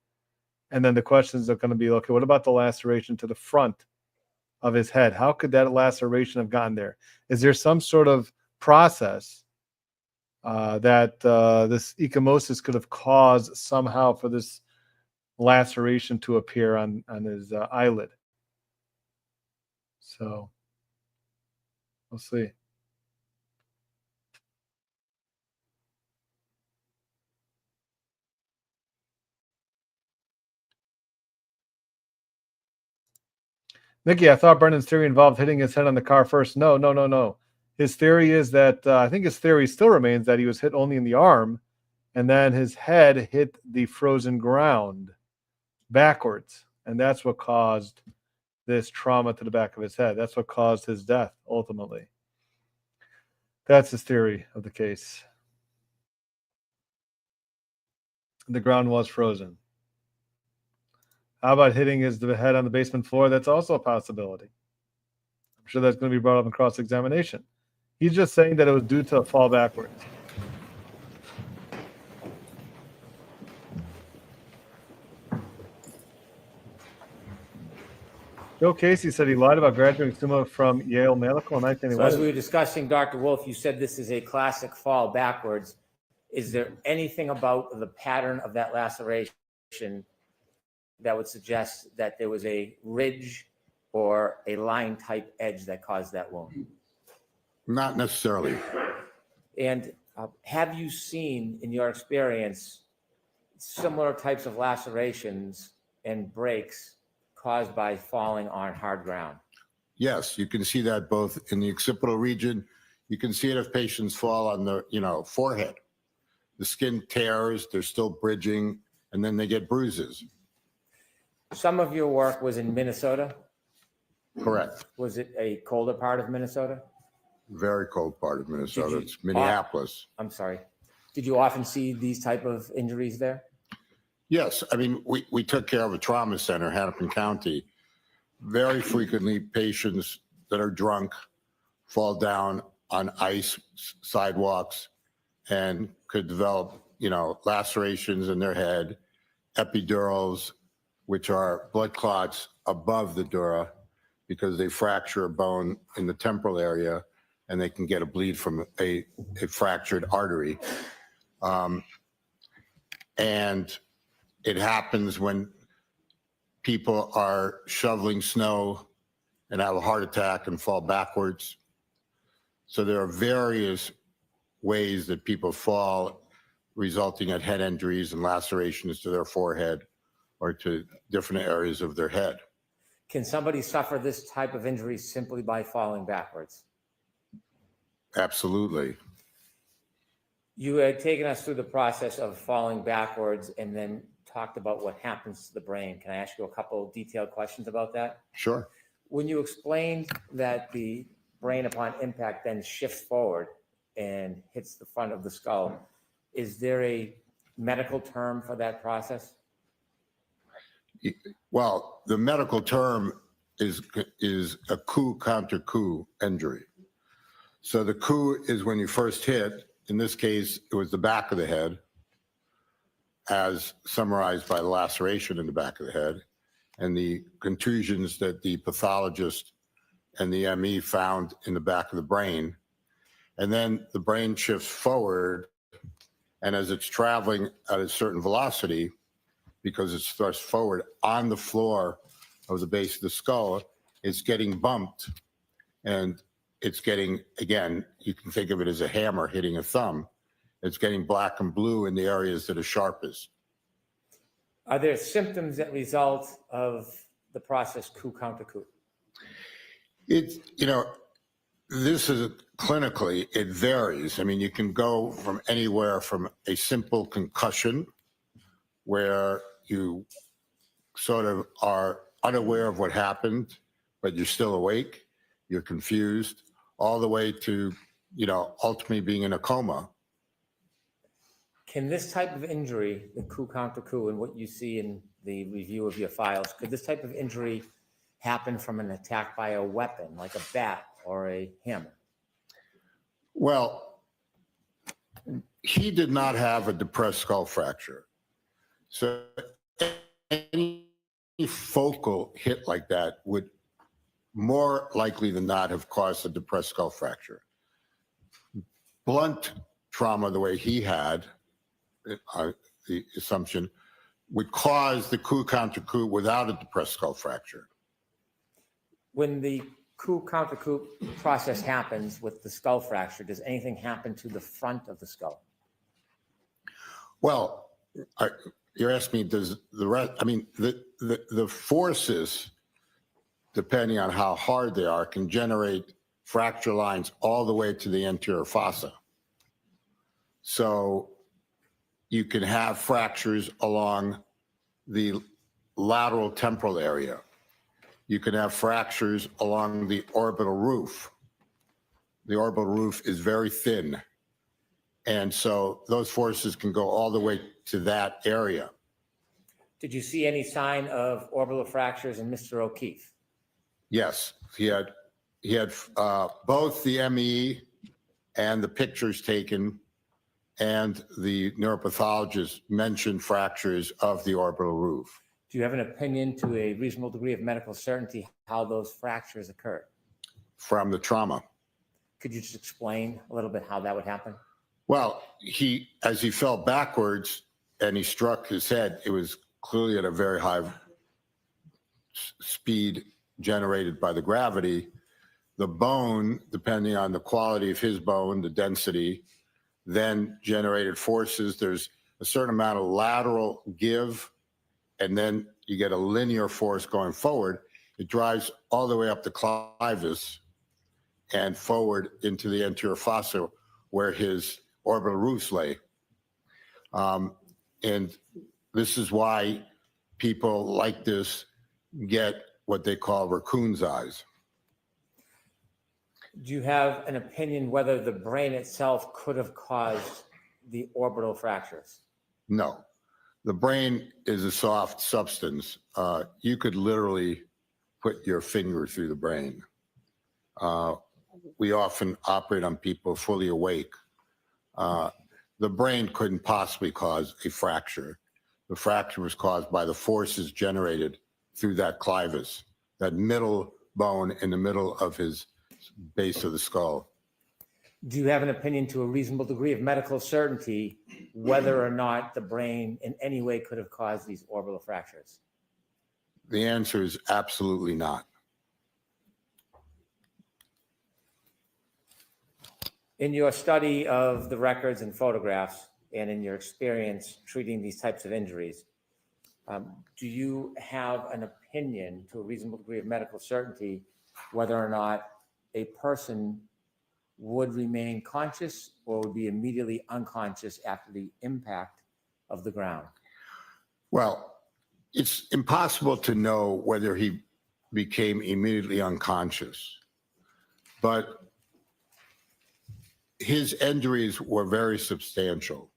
And then the questions are going to be, okay, what about the laceration to the front of his head. How could that laceration have gotten there? Is there some sort of process that this ecchymosis could have caused somehow for this laceration to appear on his eyelid? So we'll see. Nikki, I thought Brendan's theory involved hitting his head on the car first. No. His theory is that, I think his theory still remains that he was hit only in the arm, and then his head hit the frozen ground backwards. And that's what caused this trauma to the back of his head. That's what caused his death, ultimately. That's his theory of the case. The ground was frozen. How about hitting his head on the basement floor? That's also a possibility. I'm sure that's going to be brought up in cross-examination. He's just saying that it was due to a fall backwards. Joe Casey said he lied about graduating summa from Yale Medical in 1981. So as we were discussing, Dr. Wolf, you said this is a classic fall backwards. Is there anything about the pattern of that laceration that would suggest that there was a ridge or a line type edge that caused that wound? Not necessarily. And have you seen, in your experience, similar types of lacerations and breaks caused by falling on hard ground? Yes, you can see that both in the occipital region. You can see it if patients fall on the, forehead. The skin tears, they're still bridging, and then they get bruises. Some of your work was in Minnesota. Correct. Was it a colder part of Minnesota? Very cold part of Minnesota. It's Minneapolis. I'm sorry. Did you often see these type of injuries there? Yes. I mean, we took care of a trauma center, Hennepin County. Very frequently, patients that are drunk fall down on ice sidewalks and could develop, lacerations in their head, epidurals, which are blood clots above the dura because they fracture a bone in the temporal area and they can get a bleed from a fractured artery. And it happens when people are shoveling snow and have a heart attack and fall backwards. So there are various ways that people fall, resulting in head injuries and lacerations to their forehead or to different areas of their head. Can somebody suffer this type of injury simply by falling backwards? Absolutely. You had taken us through the process of falling backwards and then talked about what happens to the brain. Can I ask you a couple of detailed questions about that? Sure. When you explained that the brain upon impact then shifts forward and hits the front of the skull, is there a medical term for that process? Well, the medical term is a coup counter coup injury. So the coup is when you first hit. In this case, it was the back of the head, as summarized by the laceration in the back of the head, and the contusions that the pathologist and the ME found in the back of the brain. And then the brain shifts forward, and as it's traveling at a certain velocity, because it's thrust forward on the floor of the base of the skull, it's getting bumped, and it's getting, again, you can think of it as a hammer hitting a thumb. It's getting black and blue in the areas that are sharpest. Are there symptoms that result of the process coup counter coup? This is clinically, it varies. I mean, you can go from anywhere from a simple concussion where you sort of are unaware of what happened, but you're still awake, you're confused, all the way to, ultimately being in a coma. Can this type of injury, the coup counter coup, and what you see in the review of your files, could this type of injury happen from an attack by a weapon, like a bat or a hammer? Well, he did not have a depressed skull fracture. So any focal hit like that would more likely than not have caused a depressed skull fracture. Blunt trauma, the way he had, the assumption, would cause the coup counter coup without a depressed skull fracture. When the coup counter coup process happens with the skull fracture, does anything happen to the front of the skull? Well, you're asking me, does the rest, I mean, the forces, depending on how hard they are, can generate fracture lines all the way to the anterior fossa. So you can have fractures along the lateral temporal area. You can have fractures along the orbital roof. The orbital roof is very thin. And so those forces can go all the way to that area. Did you see any sign of orbital fractures in Mr. O'Keefe? Yes, he had both the ME and the pictures taken, and the neuropathologist mentioned fractures of the orbital roof. Do you have an opinion to a reasonable degree of medical certainty how those fractures occurred? From the trauma. Could you just explain a little bit how that would happen? Well, as he fell backwards and he struck his head, it was clearly at a very high speed generated by the gravity. The bone, depending on the quality of his bone, the density, then generated forces. There's a certain amount of lateral give, and then you get a linear force going forward. It drives all the way up the clivus and forward into the anterior fossa where his orbital roofs lay. And this is why people like this get what they call raccoon's eyes. Do you have an opinion whether the brain itself could have caused the orbital fractures? No. The brain is a soft substance. You could literally put your finger through the brain. We often operate on people fully awake. The brain couldn't possibly cause a fracture. The fracture was caused by the forces generated through that clivus, that middle bone in the middle of his base of the skull. Do you have an opinion to a reasonable degree of medical certainty whether or not the brain in any way could have caused these orbital fractures? The answer is absolutely not. In your study of the records and photographs and in your experience treating these types of injuries, do you have an opinion to a reasonable degree of medical certainty whether or not a person would remain conscious or would be immediately unconscious after the impact of the ground? Well, it's impossible to know whether he became immediately unconscious, but his injuries were very substantial,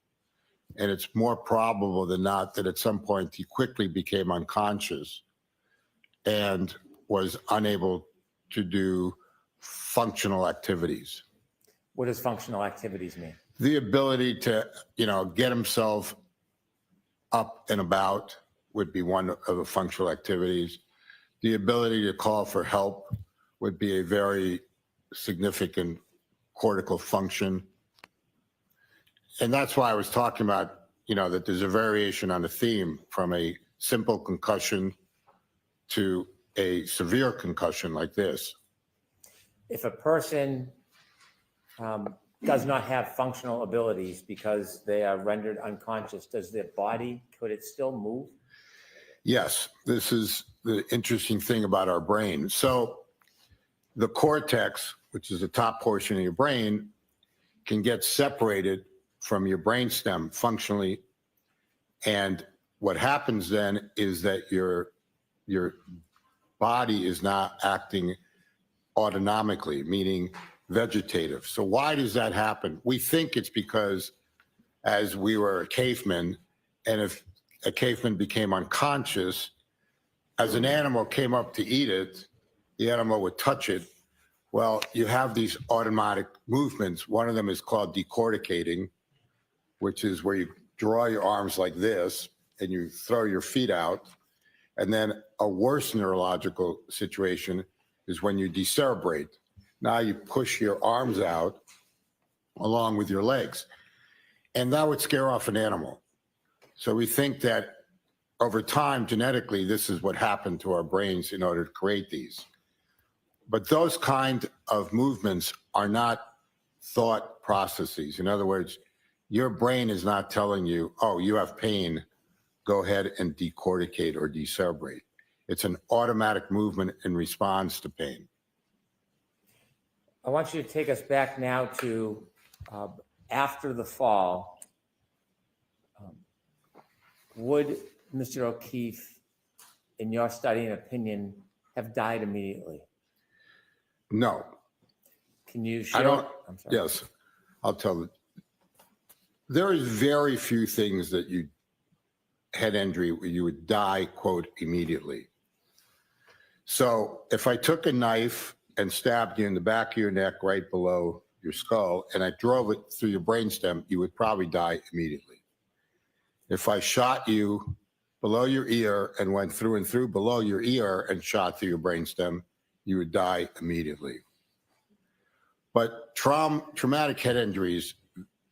and it's more probable than not that at some point he quickly became unconscious and was unable to do functional activities. What does functional activities mean? The ability to, get himself up and about would be one of the functional activities. The ability to call for help would be a very significant cortical function. And that's why I was talking about, that there's a variation on the theme from a simple concussion to a severe concussion like this. If a person does not have functional abilities because they are rendered unconscious, does their body, could it still move? Yes, this is the interesting thing about our brain. So the cortex, which is the top portion of your brain, can get separated from your brainstem functionally. And what happens then is that your body is not acting autonomically, meaning vegetative. So why does that happen? We think it's because as we were cavemen, and if a caveman became unconscious, as an animal came up to eat it, the animal would touch it. Well, you have these automatic movements. One of them is called decorticating, which is where you draw your arms like this and you throw your feet out. And then a worse neurological situation is when you decerebrate. Now you push your arms out along with your legs. And that would scare off an animal. So we think that over time, genetically, this is what happened to our brains in order to create these. But those kind of movements are not thought processes. In other words, your brain is not telling you, oh, you have pain, go ahead and decorticate or decerebrate. It's an automatic movement in response to pain. I want you to take us back now to after the fall. Would Mr. O'Keefe, in your study and opinion, have died immediately? No. Can you share? I'm sorry. Yes, I'll tell it. There is very few things that you head injury where you would die, quote, immediately. So if I took a knife and stabbed you in the back of your neck right below your skull and I drove it through your brainstem, you would probably die immediately. If I shot you below your ear and went through and through below your ear and shot through your brainstem, you would die immediately. But traumatic head injuries,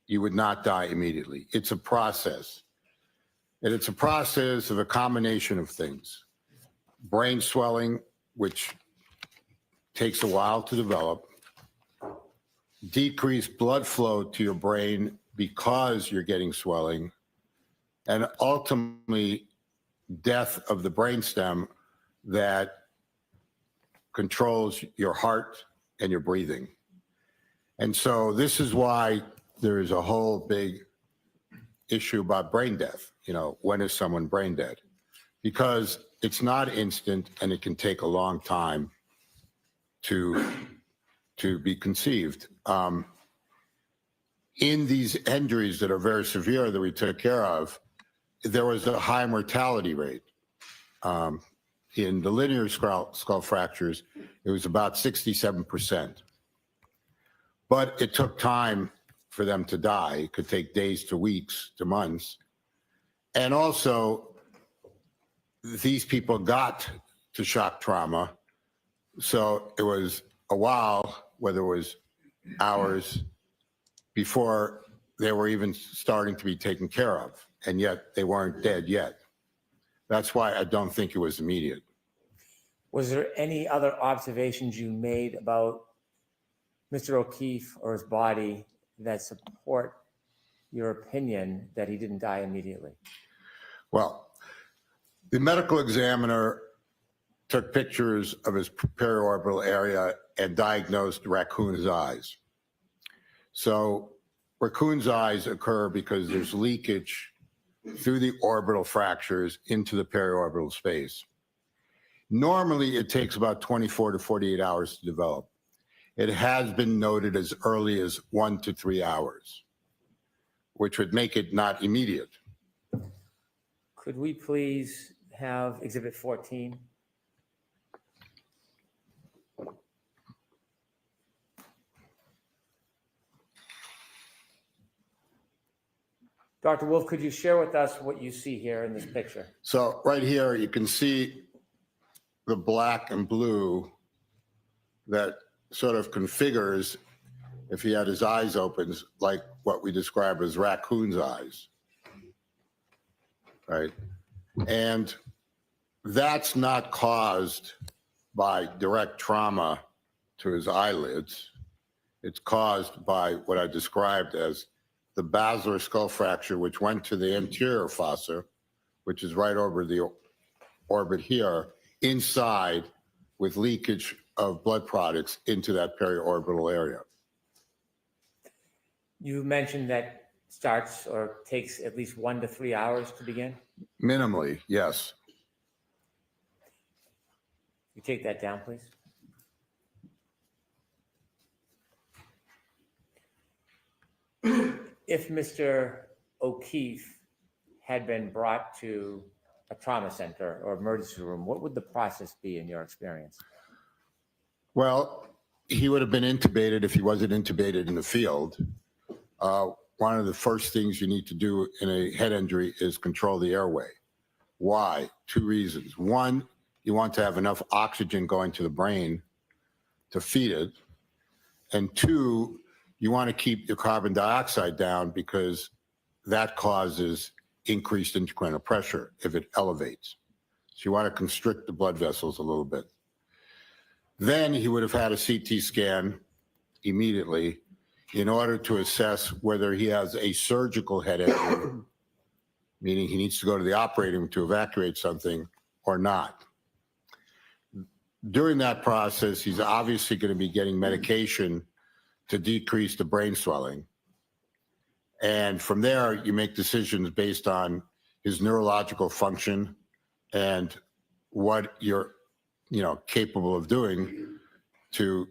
you would not die immediately. It's a process. And it's a process of a combination of things. Brain swelling, which takes a while to develop. Decreased blood flow to your brain because you're getting swelling. And ultimately, death of the brainstem that controls your heart and your breathing. And so this is why there is a whole big issue about brain death. You know, when is someone brain dead? Because it's not instant and it can take a long time to be conceived. In these injuries that are very severe that we took care of, there was a high mortality rate. In the linear skull fractures, it was about 67%. But it took time for them to die. It could take days to weeks to months. And also, these people got to shock trauma. So it was a while, whether it was hours, before they were even starting to be taken care of. And yet they weren't dead yet. That's why I don't think it was immediate. Was there any other observations you made about Mr. O'Keefe or his body that support your opinion that he didn't die immediately? Well, the medical examiner took pictures of his periorbital area and diagnosed raccoon's eyes. So raccoon's eyes occur because there's leakage through the orbital fractures into the periorbital space. Normally, it takes about 24 to 48 hours to develop. It has been noted as early as 1 to 3 hours, which would make it not immediate. Could we please have Exhibit 14? Dr. Wolf, could you share with us what you see here in this picture? So right here, you can see the black and blue that sort of configures, if he had his eyes open, like what we describe as raccoon's eyes, right? And that's not caused by direct trauma to his eyelids. It's caused by what I described as the basilar skull fracture, which went to the anterior fossa, which is right over the orbit here, inside with leakage of blood products into that periorbital area. You mentioned that starts or takes at least 1 to 3 hours to begin? Minimally, yes. You take that down, please. If Mr. O'Keefe had been brought to a trauma center or emergency room, what would the process be in your experience? Well, he would have been intubated if he wasn't intubated in the field. One of the first things you need to do in a head injury is control the airway. Why? 2 reasons. One, you want to have enough oxygen going to the brain to feed it. And two, you want to keep your carbon dioxide down because that causes increased intracranial pressure if it elevates. So you want to constrict the blood vessels a little bit. Then he would have had a CT scan immediately in order to assess whether he has a surgical head injury, meaning he needs to go to the operating room to evacuate something or not. During that process, he's obviously going to be getting medication to decrease the brain swelling. And from there, you make decisions based on his neurological function and what you're, capable of doing to,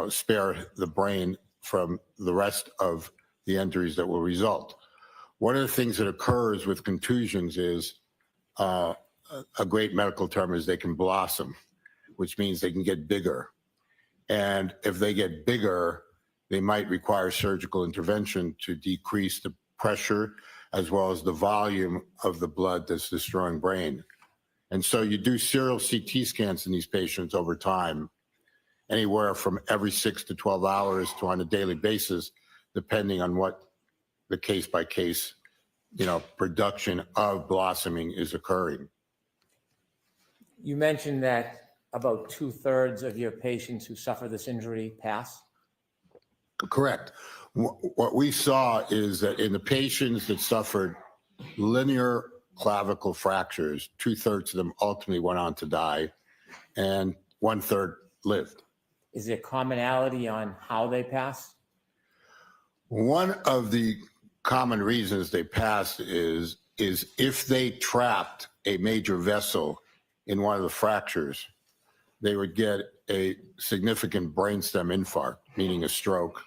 spare the brain from the rest of the injuries that will result. One of the things that occurs with contusions is a great medical term is they can blossom, which means they can get bigger. And if they get bigger, they might require surgical intervention to decrease the pressure as well as the volume of the blood that's destroying brain. And so you do serial CT scans in these patients over time, anywhere from every 6 to 12 hours to on a daily basis, depending on what the case by case, production of blossoming is occurring. You mentioned that about 2/3 of your patients who suffer this injury pass. Correct. What we saw is that in the patients that suffered linear clavicle fractures, 2/3 of them ultimately went on to die, and 1/3 lived. Is there commonality on how they pass? One of the common reasons they passed is if they trapped a major vessel in one of the fractures, they would get a significant brainstem infarct, meaning a stroke,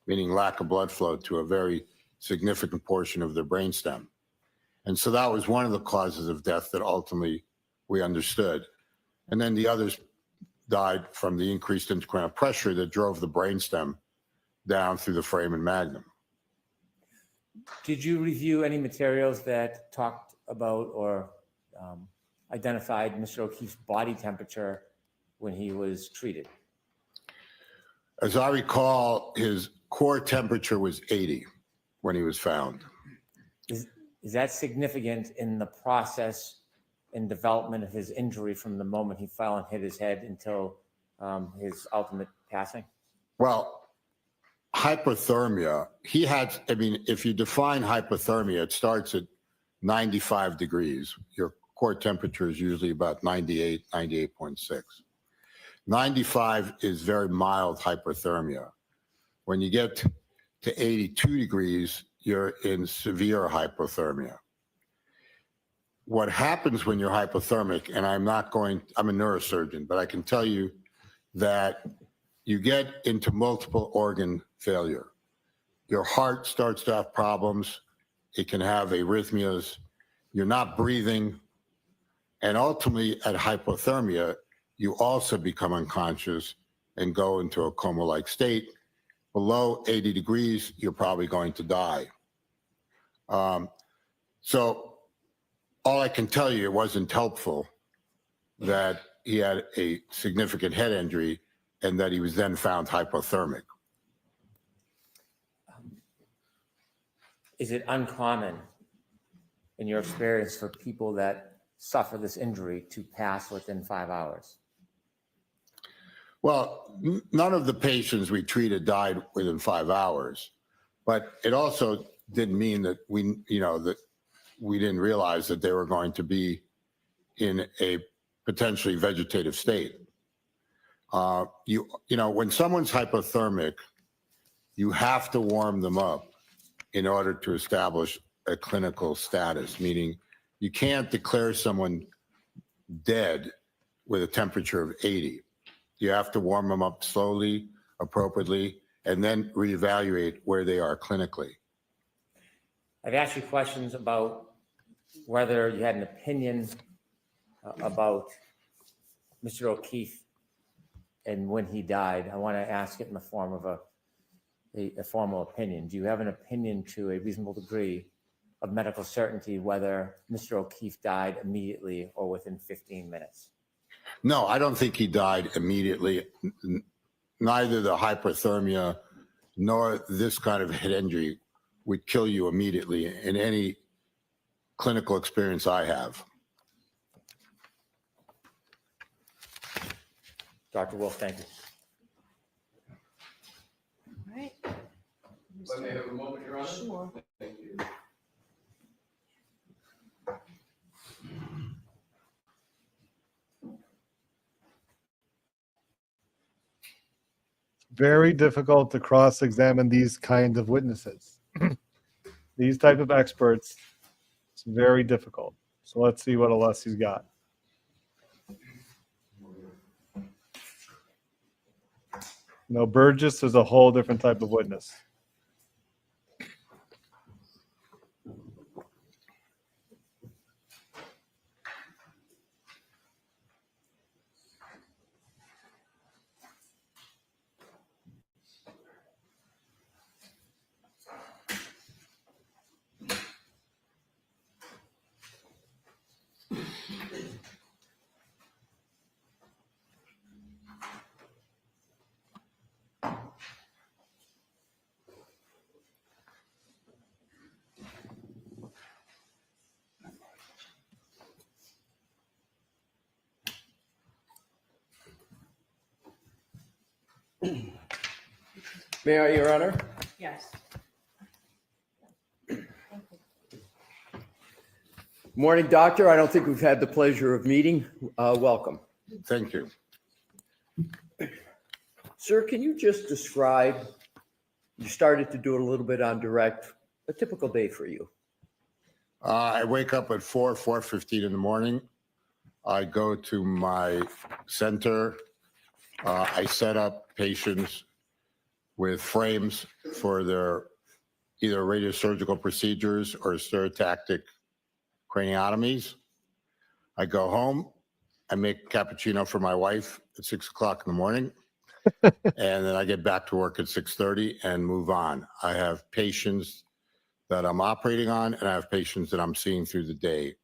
meaning lack of blood flow to a very significant portion of their brainstem. And so that was one of the causes of death that ultimately we understood. And then the others died from the increased intracranial pressure that drove the brainstem down through the foramen magnum. Did you review any materials that talked about or identified Mr. O'Keefe's body temperature when he was treated? As I recall, his core temperature was 80 when he was found. Is that significant in the process and development of his injury from the moment he fell and hit his head until his ultimate passing? Well, hypothermia, if you define hypothermia, it starts at 95 degrees. Your core temperature is usually about 98, 98.6. 95 is very mild hypothermia. When you get to 82 degrees, you're in severe hypothermia. What happens when you're hypothermic, and I'm a neurosurgeon, but I can tell you that you get into multiple organ failure. Your heart starts to have problems. It can have arrhythmias. You're not breathing. And ultimately, at hypothermia, you also become unconscious and go into a coma-like state. Below 80 degrees, you're probably going to die. So all I can tell you, it wasn't helpful that he had a significant head injury and that he was then found hypothermic. Is it uncommon in your experience for people that suffer this injury to pass within 5 hours? Well, none of the patients we treated died within 5 hours, but it also didn't mean that we didn't realize that they were going to be in a potentially vegetative state. When someone's hypothermic, you have to warm them up in order to establish a clinical status, meaning you can't declare someone dead with a temperature of 80. You have to warm them up slowly, appropriately, and then reevaluate where they are clinically. I've asked you questions about whether you had an opinion about Mr. O'Keefe and when he died. I want to ask it in the form of a formal opinion. Do you have an opinion to a reasonable degree of medical certainty whether Mr. O'Keefe died immediately or within 15 minutes? No, I don't think he died immediately. neither the hypothermia nor this kind of head injury would kill you immediately in any clinical experience I have. Dr. Wolf, thank you. All right. Let me have a moment, Your Honor. Sure. Thank you. Very difficult to cross-examine these kind of witnesses. These type of experts, it's very difficult. So let's see what Alessi's got. No, Burgess is a whole different type of witness. May I, Your Honor? Yes. Morning, Doctor. I don't think we've had the pleasure of meeting. Welcome. Thank you. Sir, can you just describe, you started to do it a little bit on direct, a typical day for you? I wake up at 4:15 in the morning. I go to my center. I set up patients with frames for their either radiosurgical procedures or stereotactic craniotomies. I go home. I make cappuccino for my wife at 6 o'clock in the morning. And then I get back to work at 6:30 and move on. I have patients that I'm operating on, and I have patients that I'm seeing through the day.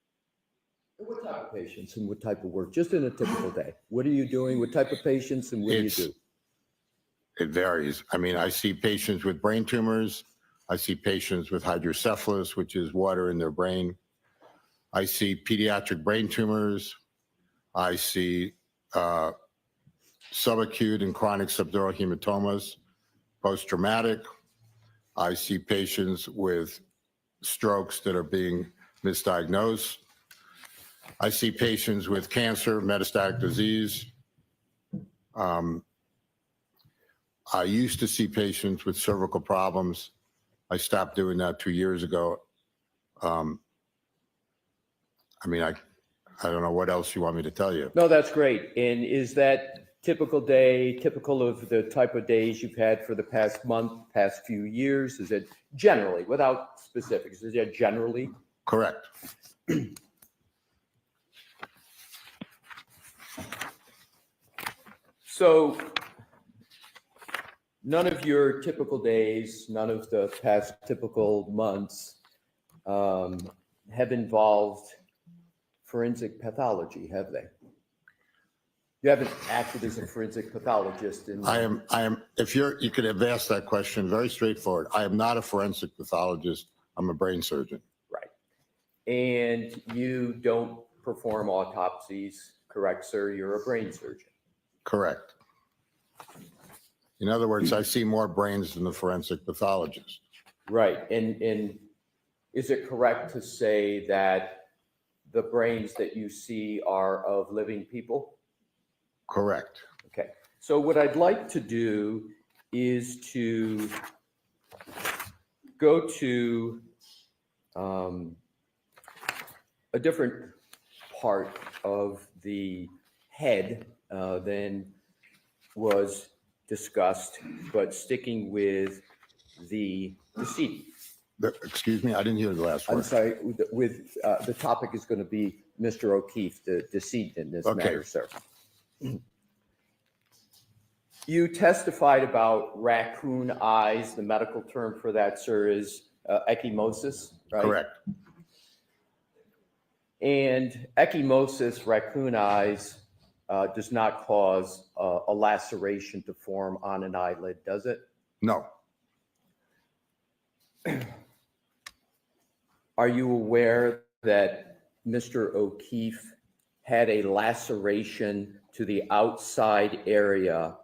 What type of patients and what type of work? Just in a typical day. What are you doing? What type of patients and what do you do? It varies. I mean, I see patients with brain tumors. I see patients with hydrocephalus, which is water in their brain. I see pediatric brain tumors. I see subacute and chronic subdural hematomas, post-traumatic. I see patients with strokes that are being misdiagnosed. I see patients with cancer, metastatic disease. I used to see patients with cervical problems. I stopped doing that 2 years ago. I mean, I don't know what else you want me to tell you. No, that's great. And is that typical day, typical of the type of days you've had for the past month, past few years? Is it generally, without specifics, is it generally? Correct. So none of your typical days, none of the past typical months have involved forensic pathology, have they? You haven't acted as a forensic pathologist in. I am, if you could have asked that question, very straightforward. I am not a forensic pathologist. I'm a brain surgeon. Right. And you don't perform autopsies, correct, sir? You're a brain surgeon. Correct. In other words, I see more brains than the forensic pathologist. Right. And is it correct to say that the brains that you see are of living people? Correct. Okay. So what I'd like to do is to go to a different part of the head than was discussed, but sticking with the decedent. Excuse me, I didn't hear the last word. I'm sorry, with the topic is going to be Mr. O'Keefe, the decedent in this matter, sir. You testified about raccoon eyes. The medical term for that, sir, is ecchymosis, right? Correct. And ecchymosis, raccoon eyes, does not cause a laceration to form on an eyelid, does it? No. Are you aware that Mr. O'Keefe had a laceration to the outside area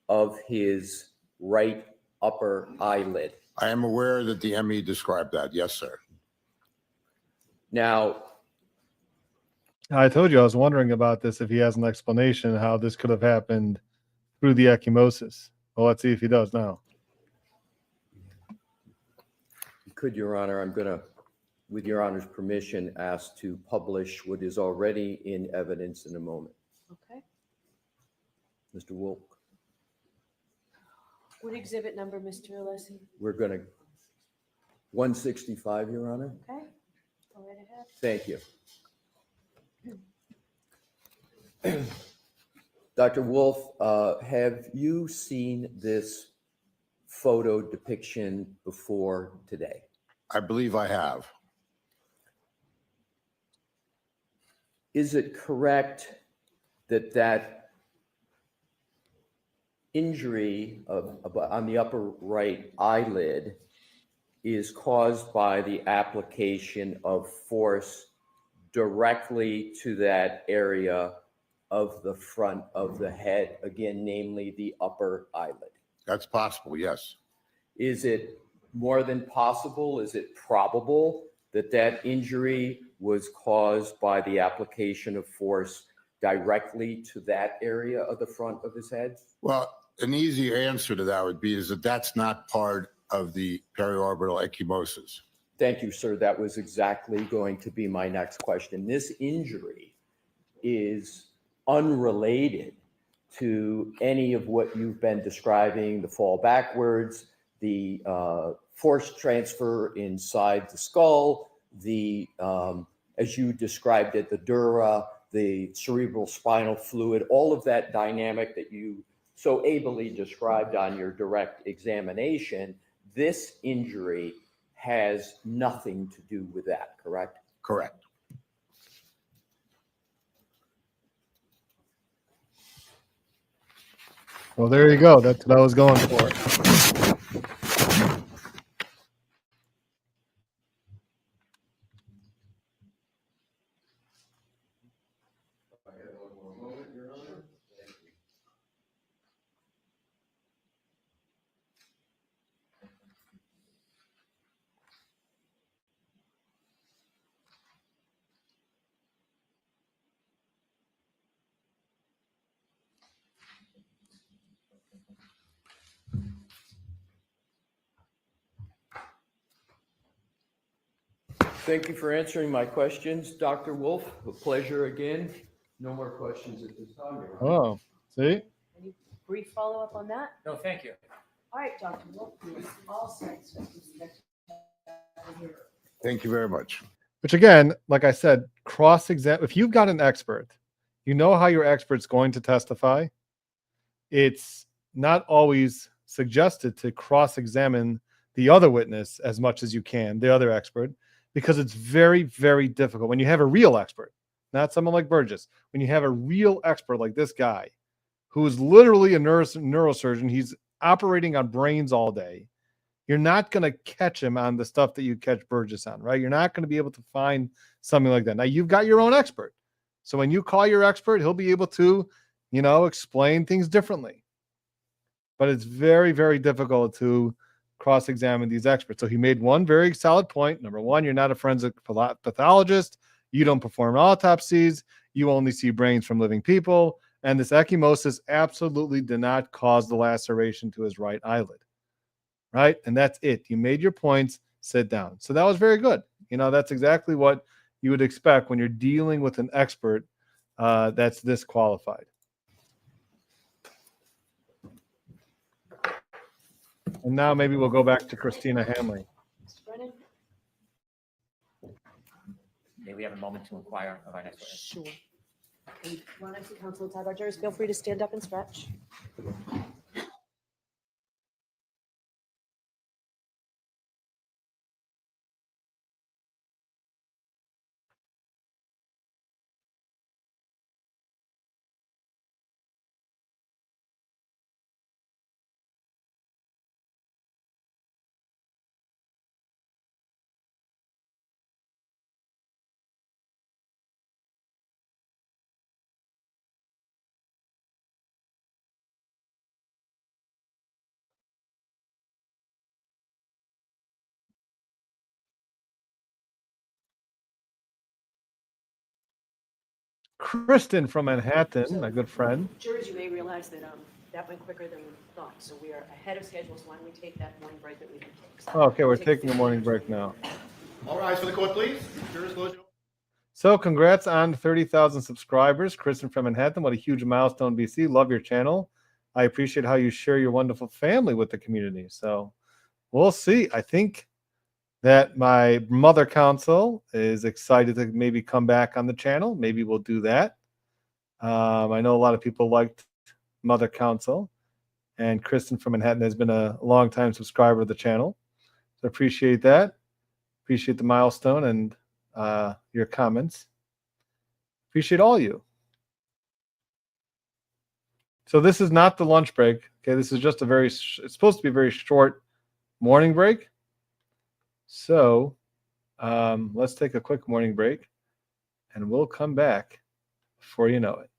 of his right upper eyelid? I am aware that the ME described that. Yes, sir. Now, I told you I was wondering about this, if he has an explanation how this could have happened through the ecchymosis. Well, let's see if he does now. could, Your Honor, I'm going to, with Your Honor's permission, ask to publish what is already in evidence in a moment. Okay. Mr. Wolk, What exhibit number, Mr. Alessi? we're going to, 165, Your Honor. Okay, go right ahead. Thank you. Dr. Wolf, have you seen this photo depiction before today? I believe I have. Is it correct that that injury on the upper right eyelid is caused by the application of force directly to that area of the front of the head, again, namely the upper eyelid? That's possible, yes. Is it more than possible? Is it probable that that injury was caused by the application of force directly to that area of the front of his head? Well, an easy answer to that would be is that that's not part of the periorbital ecchymosis. Thank you, sir. That was exactly going to be my next question. This injury is unrelated to any of what you've been describing, the fall backwards, the force transfer inside the skull, the, as you described it, the dura, the cerebral spinal fluid, all of that dynamic that you so ably described on your direct examination. This injury has nothing to do with that, correct? Correct. Well, there you go. That's what I was going for. Thank you for answering my questions, Dr. Wolf. A pleasure again. No more questions at this time. Your Honor. Oh, see? Any brief follow-up on that? No, thank you. All right, Dr. Wolf, you're all set. So Thank you very much. Which again, like I said, cross-examine. If you've got an expert, you know how your expert's going to testify. It's not always suggested to cross-examine the other witness as much as you can, the other expert, because it's very, very difficult. When you have a real expert, not someone like Burgess, when you have a real expert like this guy, who is literally a neurosurgeon, he's operating on brains all day, you're not going to catch him on the stuff that you catch Burgess on, right? You're not going to be able to find something like that. Now, you've got your own expert. So when you call your expert, he'll be able to, explain things differently. But it's very, very difficult to cross-examine these experts. So he made one very solid point. Number one, you're not a forensic pathologist. You don't perform autopsies. You only see brains from living people. And this ecchymosis absolutely did not cause the laceration to his right eyelid. Right? And that's it. You made your points, sit down. So that was very good. That's exactly what you would expect when you're dealing with an expert that's this qualified. And now maybe we'll go back to Christina Hanley. Brennan? May we have a moment to inquire of our next witness? Sure. And want to see counsel tie our jurors, feel free to stand up and stretch. Kristen from Manhattan, my good friend. Jurors, you may realize that that went quicker than we thought, so we are ahead of schedule, so why don't we take that morning break that we did take? So Okay, we're we'll take taking a 15 morning minutes. break now. All rise for the court, please. Jurors, close your. So congrats on 30,000 subscribers. Kristen from Manhattan, what a huge milestone, BC. Love your channel. I appreciate how you share your wonderful family with the community. So we'll see. I think that my mother counsel is excited to maybe come back on the channel. Maybe we'll do that. I know a lot of people liked mother counsel, and Kristen from Manhattan has been a long-time subscriber of the channel. So appreciate that. Appreciate the milestone and your comments. Appreciate all you. So this is not the lunch break. Okay, this is just it's supposed to be a very short morning break. So let's take a quick morning break and we'll come back before you know it.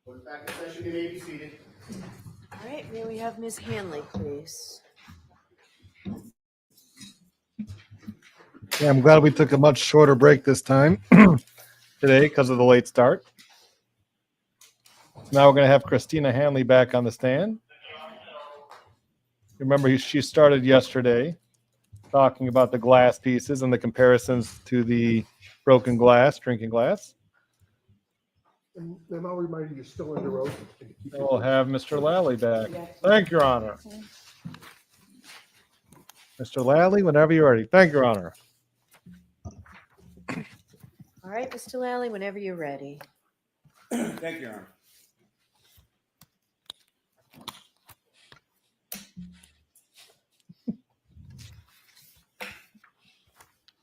Put it back in session. You may be seated. All right, may we have Ms. Hanley, please? Yeah, I'm glad we took a much shorter break this time today because of the late start. So now we're going to have Christina Hanley back on the stand. Remember, she started yesterday talking about the glass pieces and the comparisons to the broken glass, drinking glass. And then I'll remind you, you're still under oath. We'll have Mr. Lally back. Thank you, Your Honor. Mr. Lally, whenever you're ready. Thank you, Your Honor. All right, Mr. Lally, whenever you're ready. Thank you, Your Honor.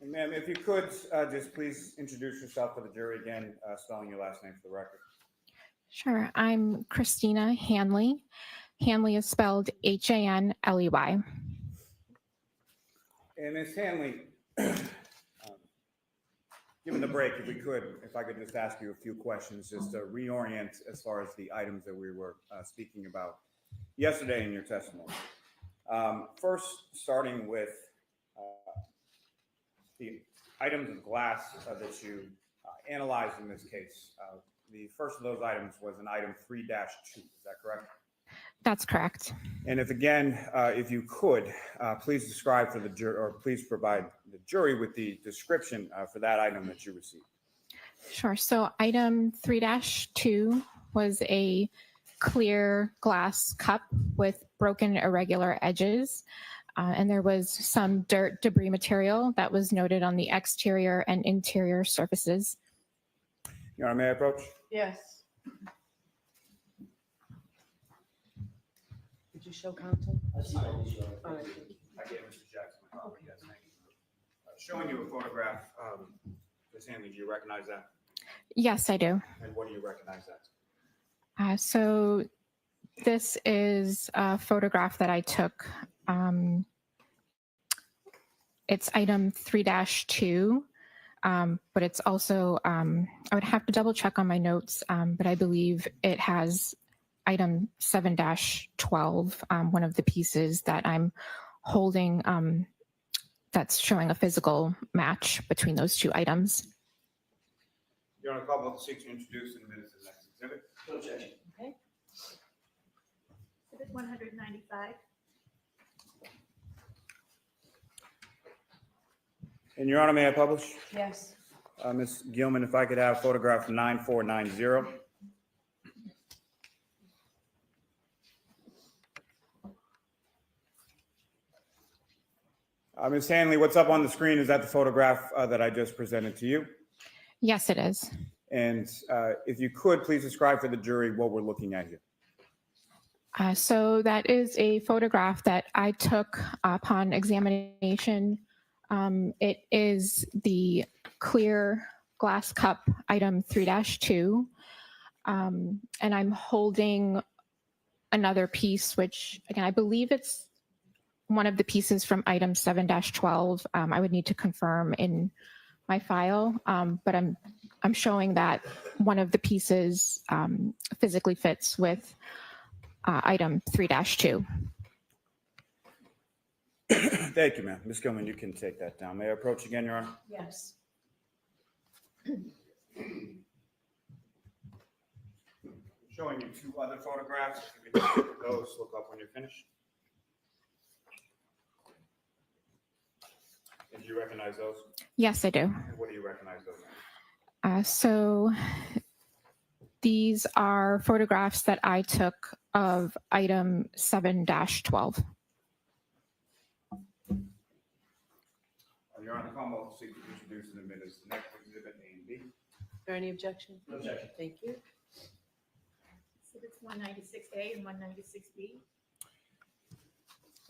And ma'am, if you could just please introduce yourself to the jury again, spelling your last name for the record. Sure. I'm Christina Hanley. Hanley is spelled Hanley. And Ms. Hanley, given the break, if I could just ask you a few questions just to reorient as far as the items that we were speaking about yesterday in your testimony. First, starting with the items of glass that you analyzed in this case. The first of those items was an item 3-2. Is that correct? That's correct. And if you could, please describe for the jury, or please provide the jury with the description for that item that you received. Sure. So item 3-2 was a clear glass cup with broken irregular edges. And there was some dirt debris material that was noted on the exterior and interior surfaces. Your Honor, may I approach? Yes. Did you show counsel? All right. I gave Mr. Jackson my copy. Yes, thank you. Showing you a photograph, Ms. Hanley, do you recognize that? Yes, I do. And what do you recognize that? So this is a photograph that I took. It's item 3-2, but it's also, I would have to double check on my notes, but I believe it has item 7-12, one of the pieces that I'm holding that's showing a physical match between those two items. Your Honor, call both the seats to introduce in a minute to the next exhibit. No objection. Okay. Exhibit 195. And Your Honor, may I publish? Yes. Ms. Gilman, if I could have photograph 9490. Ms. Hanley, what's up on the screen? Is that the photograph that I just presented to you? Yes, it is. And if you could, please describe for the jury what we're looking at here. So that is a photograph that I took upon examination. It is the clear glass cup item 3-2. And I'm holding another piece, which again, I believe it's one of the pieces from item 7-12. I would need to confirm in my file, but I'm showing that one of the pieces physically fits with item 3-2. Thank you, ma'am. Ms. Gilman, you can take that down. May I approach again, Your Honor? Yes. Showing you two other photographs. If you can look at those, look up when you're finished. And do you recognize those? Yes, I do. And what do you recognize those as? So these are photographs that I took of item 7-12. Your Honor, call both seats to introduce in a minute as the next exhibit A and B. Is there any objection? No objection. Thank you. Exhibits 196A and 196B.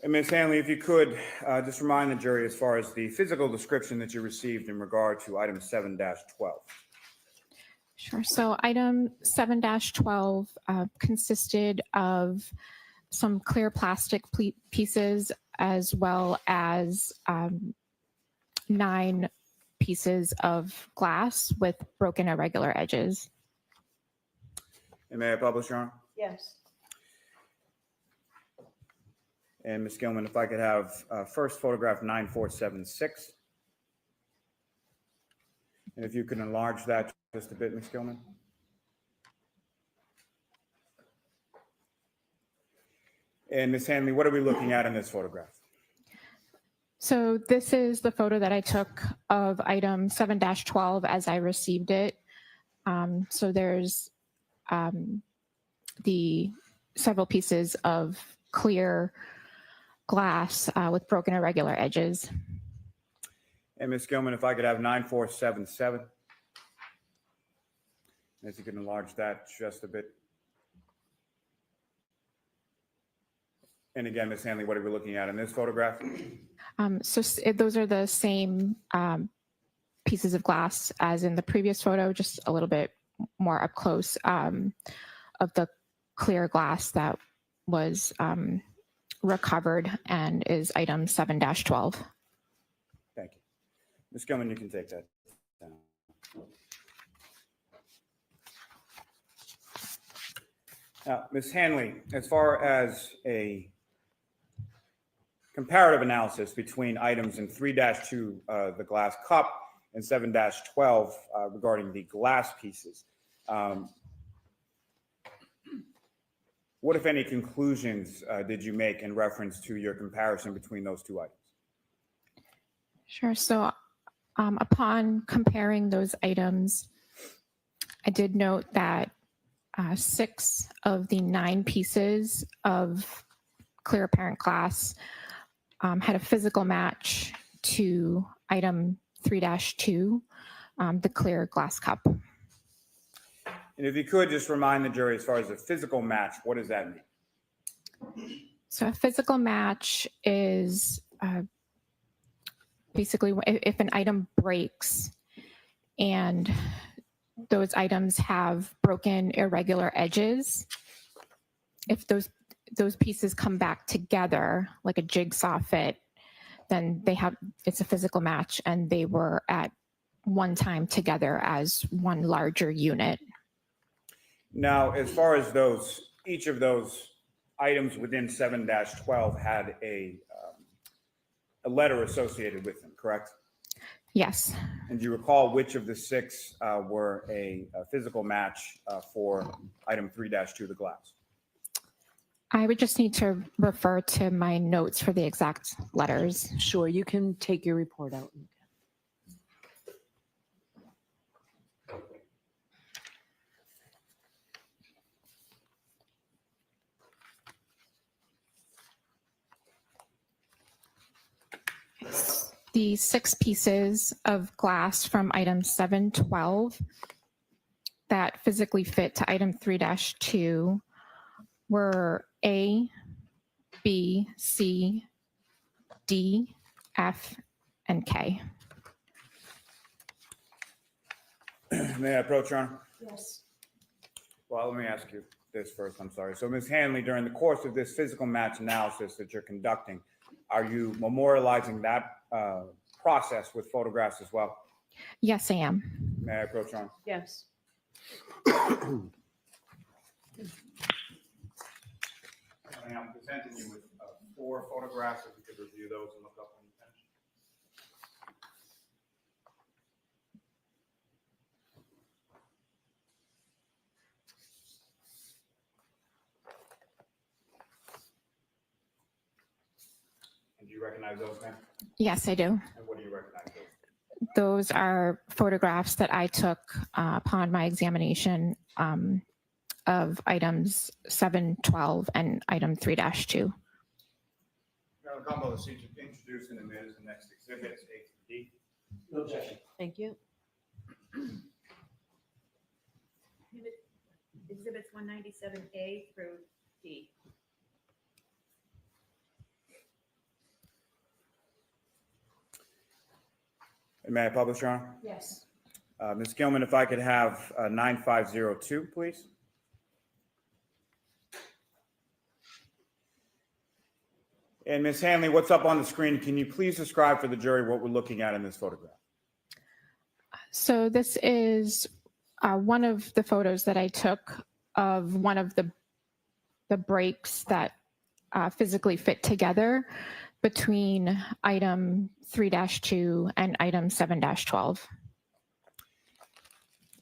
And Ms. Hanley, if you could just remind the jury as far as the physical description that you received in regard to item 7-12. Sure. So item 7-12 consisted of some clear plastic pieces as well as 9 pieces of glass with broken irregular edges. And may I publish, Your Honor? Yes. And Ms. Gilman, if I could have first photograph 9476. And if you can enlarge that just a bit, Ms. Gilman. And Ms. Hanley, what are we looking at in this photograph? So this is the photo that I took of item 7-12 as I received it. So there's the several pieces of clear glass with broken irregular edges. And Ms. Gilman, if I could have 9477. If you can enlarge that just a bit. And again, Ms. Hanley, what are we looking at in this photograph? Those are the same pieces of glass as in the previous photo, just a little bit more up close of the clear glass that was recovered and is item 7-12. Thank you. Ms. Gilman, you can take that down. Now, Ms. Hanley, as far as a comparative analysis between items in 3-2, the glass cup, and 7-12 regarding the glass pieces, what, if any, conclusions did you make in reference to your comparison between those two items? Sure. So upon comparing those items, I did note that 6 of the 9 pieces of clear apparent glass had a physical match to item 3-2, the clear glass cup. And if you could just remind the jury, as far as a physical match, what does that mean? So a physical match is basically if an item breaks and those items have broken irregular edges, if those pieces come back together like a jigsaw fit, then it's a physical match and they were at one time together as one larger unit. Now, as far as each of those items within 7-12 had a letter associated with them, correct? Yes. And do you recall which of the 6 were a physical match for item 3-2, the glass? I would just need to refer to my notes for the exact letters. Sure, you can take your report out. The 6 pieces of glass from item 7-12 that physically fit to item 3-2 were A, B, C, D, F, and K. May I approach, Your Honor? Yes. Well, let me ask you this first. I'm sorry. So, Ms. Hanley, during the course of this physical match analysis that you're conducting, are you memorializing that process with photographs as well? Yes, I am. May I approach, Your Honor? Yes. I'm presenting you with 4 photographs. If you could review those and look up when you finish. And do you recognize those, ma'am? Yes, I do. And what do you recognize those? Those are photographs that I took upon my examination of items 7-12 and item 3-2. Madam Combo, the seat introduced in a minute is the next exhibit, it's A through D. No objection. Thank you. Exhibits 197A through D. And may I publish, Your Honor? Yes. Ms. Gilman, if I could have 9502, please. And Ms. Hanley, what's up on the screen? Can you please describe for the jury what we're looking at in this photograph? So this is one of the photos that I took of one of the breaks that physically fit together between item 3-2 and item 7-12.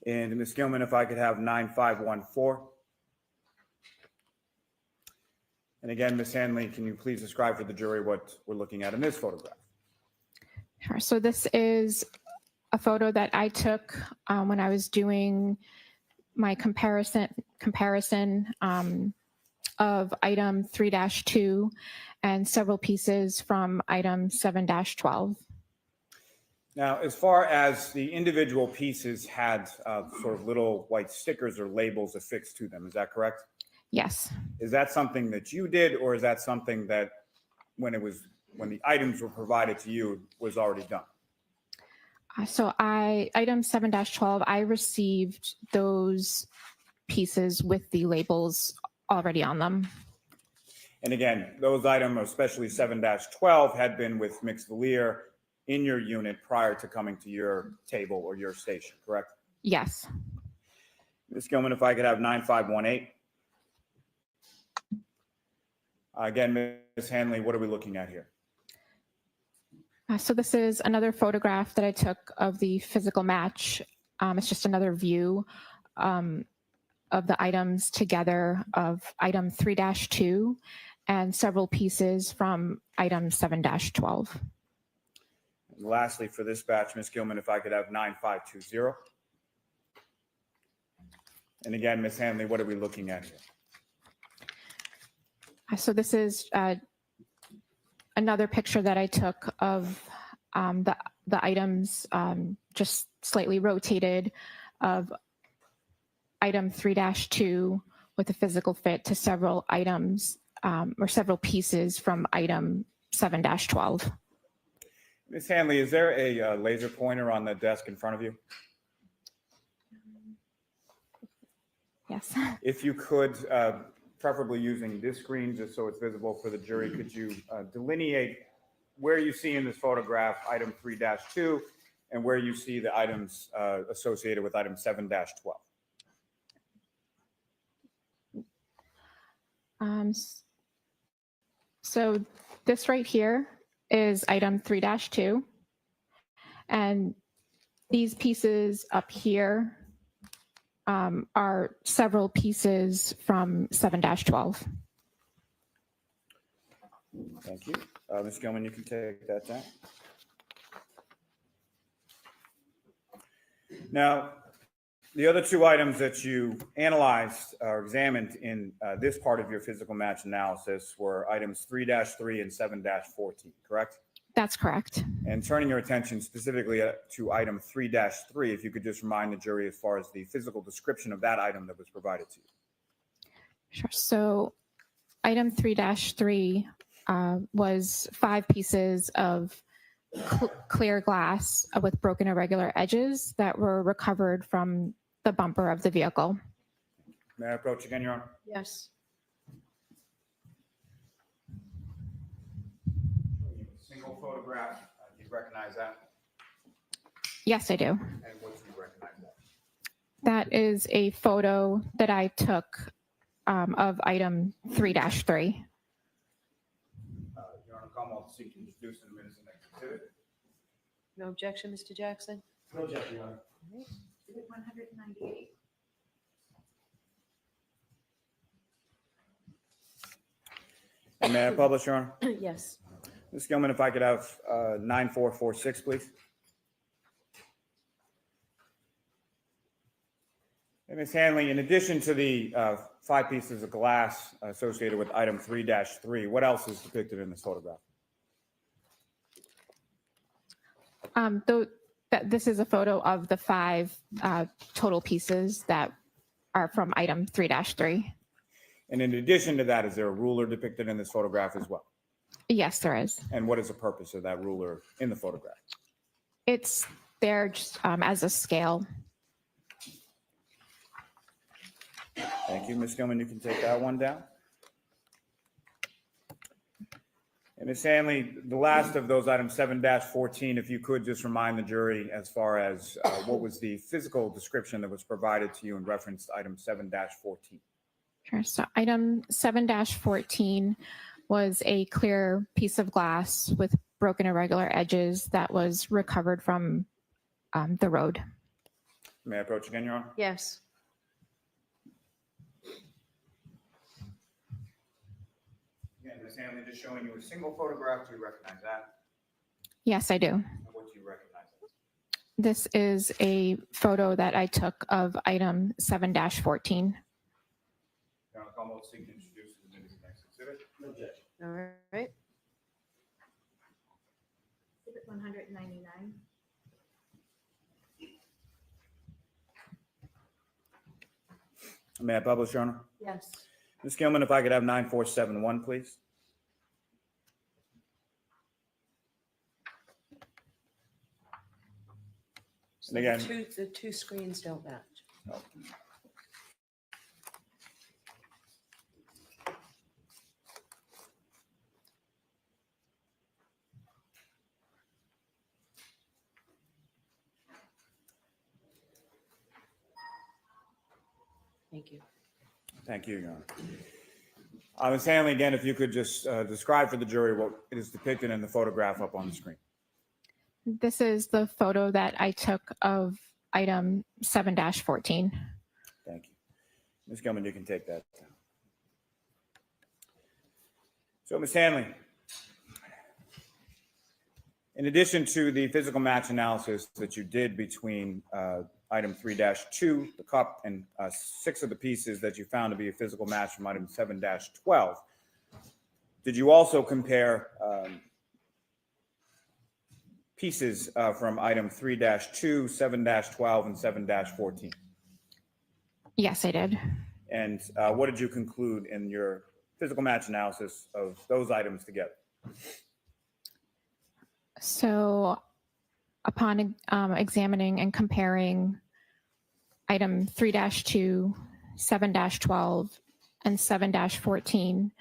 And Ms. Gilman, if I could have 9514. And again, Ms. Hanley, can you please describe for the jury what we're looking at in this photograph? Sure. So this is a photo that I took when I was doing my comparison of item 3-2 and several pieces from item 7-12. Now, as far as the individual pieces had sort of little white stickers or labels affixed to them, is that correct? Yes. Is that something that you did, or is that something that when the items were provided to you was already done? So item 7-12, I received those pieces with the labels already on them. And again, those items, especially 7-12, had been with mixed veneer in your unit prior to coming to your table or your station, correct? Yes. Ms. Gilman, if I could have 9518. Again, Ms. Hanley, what are we looking at here? So this is another photograph that I took of the physical match. It's just another view of the items together of item 3-2 and several pieces from item 7-12. And lastly, for this batch, Ms. Gilman, if I could have 9520. And again, Ms. Hanley, what are we looking at here? So this is another picture that I took of the items just slightly rotated of item 3-2 with a physical fit to several items or several pieces from item 7-12. Ms. Hanley, is there a laser pointer on the desk in front of you? Yes. If you could, preferably using this screen just so it's visible for the jury, could you delineate where you see in this photograph item 3-2 and where you see the items associated with item 7-12? So this right here is item 3-2, and these pieces up here are several pieces from 7-12. Thank you. Ms. Gilman, you can take that down. Now, the other two items that you analyzed or examined in this part of your physical match analysis were items 3-3 and 7-14, correct? That's correct. And turning your attention specifically to item 3-3, if you could just remind the jury as far as the physical description of that item that was provided to you. Sure. So item 3-3 was 5 pieces of clear glass with broken irregular edges that were recovered from the bumper of the vehicle. May I approach again, Your Honor? Yes. Single photograph. Do you recognize that? Yes, I do. And what do you recognize that? That is a photo that I took of item 3-3. Your Honor, Commonwealth to seek to introduce in a minute the next exhibit. No objection, Mr. Jackson? No objection, Your Honor. Exhibit 198. And may I publish, Your Honor? Yes. Ms. Gilman, if I could have 9446, please. And Ms. Hanley, in addition to the 5 pieces of glass associated with item 3-3, what else is depicted in this photograph? This is a photo of the 5 total pieces that are from item 3-3. And in addition to that, is there a ruler depicted in this photograph as well? Yes, there is. And what is the purpose of that ruler in the photograph? It's there just as a scale. Thank you, Ms. Gilman. You can take that one down. And Ms. Hanley, the last of those items, 7-14, if you could just remind the jury as far as what was the physical description that was provided to you in reference to item 7-14. Sure. So item 7-14 was a clear piece of glass with broken irregular edges that was recovered from the road. May I approach again, Your Honor? Yes. Again, Ms. Hanley, just showing you a single photograph. Do you recognize that? Yes, I do. And what do you recognize? This is a photo that I took of item 7-14. Your Honor, almost seek to introduce the next exhibit. No objection. All right. Exhibit 199. May I publish, Your Honor? Yes. Ms. Gilman, if I could have 9471, please. So And again, the two screens don't match. no. Thank you. Thank you, Your Honor. Ms. Hanley, again, if you could just describe for the jury what is depicted in the photograph up on the screen. This is the photo that I took of item 7-14. Thank you. Ms. Gilman, you can take that. So, Ms. Hanley, in addition to the physical match analysis that you did between item 3-2, the cup, and 6 of the pieces that you found to be a physical match from item 7-12, did you also compare pieces from item 3-2, 7-12, and 7-14? Yes, I did. And what did you conclude in your physical match analysis of those items together? So upon examining and comparing item 3-2, 7-12, and 7-14,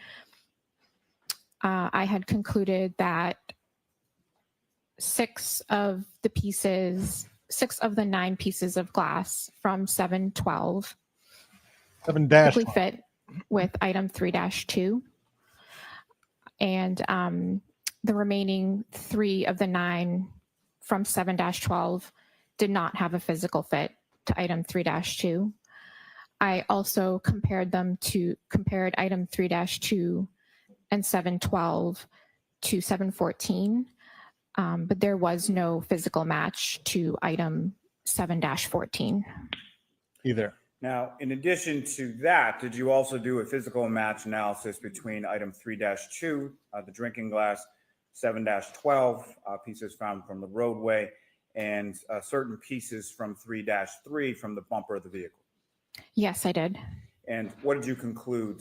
I had concluded that 6 of the 9 pieces of glass from 7-12 perfectly fit with item 3-2, and the remaining 3 of the 9 from 7-12 did not have a physical fit to item 3-2. I also compared item 3-2 and 7-12 to 7-14, but there was no physical match to item 7-14. Either. Now, in addition to that, did you also do a physical match analysis between item 3-2, the drinking glass, 7-12, pieces found from the roadway, and certain pieces from 3-3 from the bumper of the vehicle? Yes, I did. And what did you conclude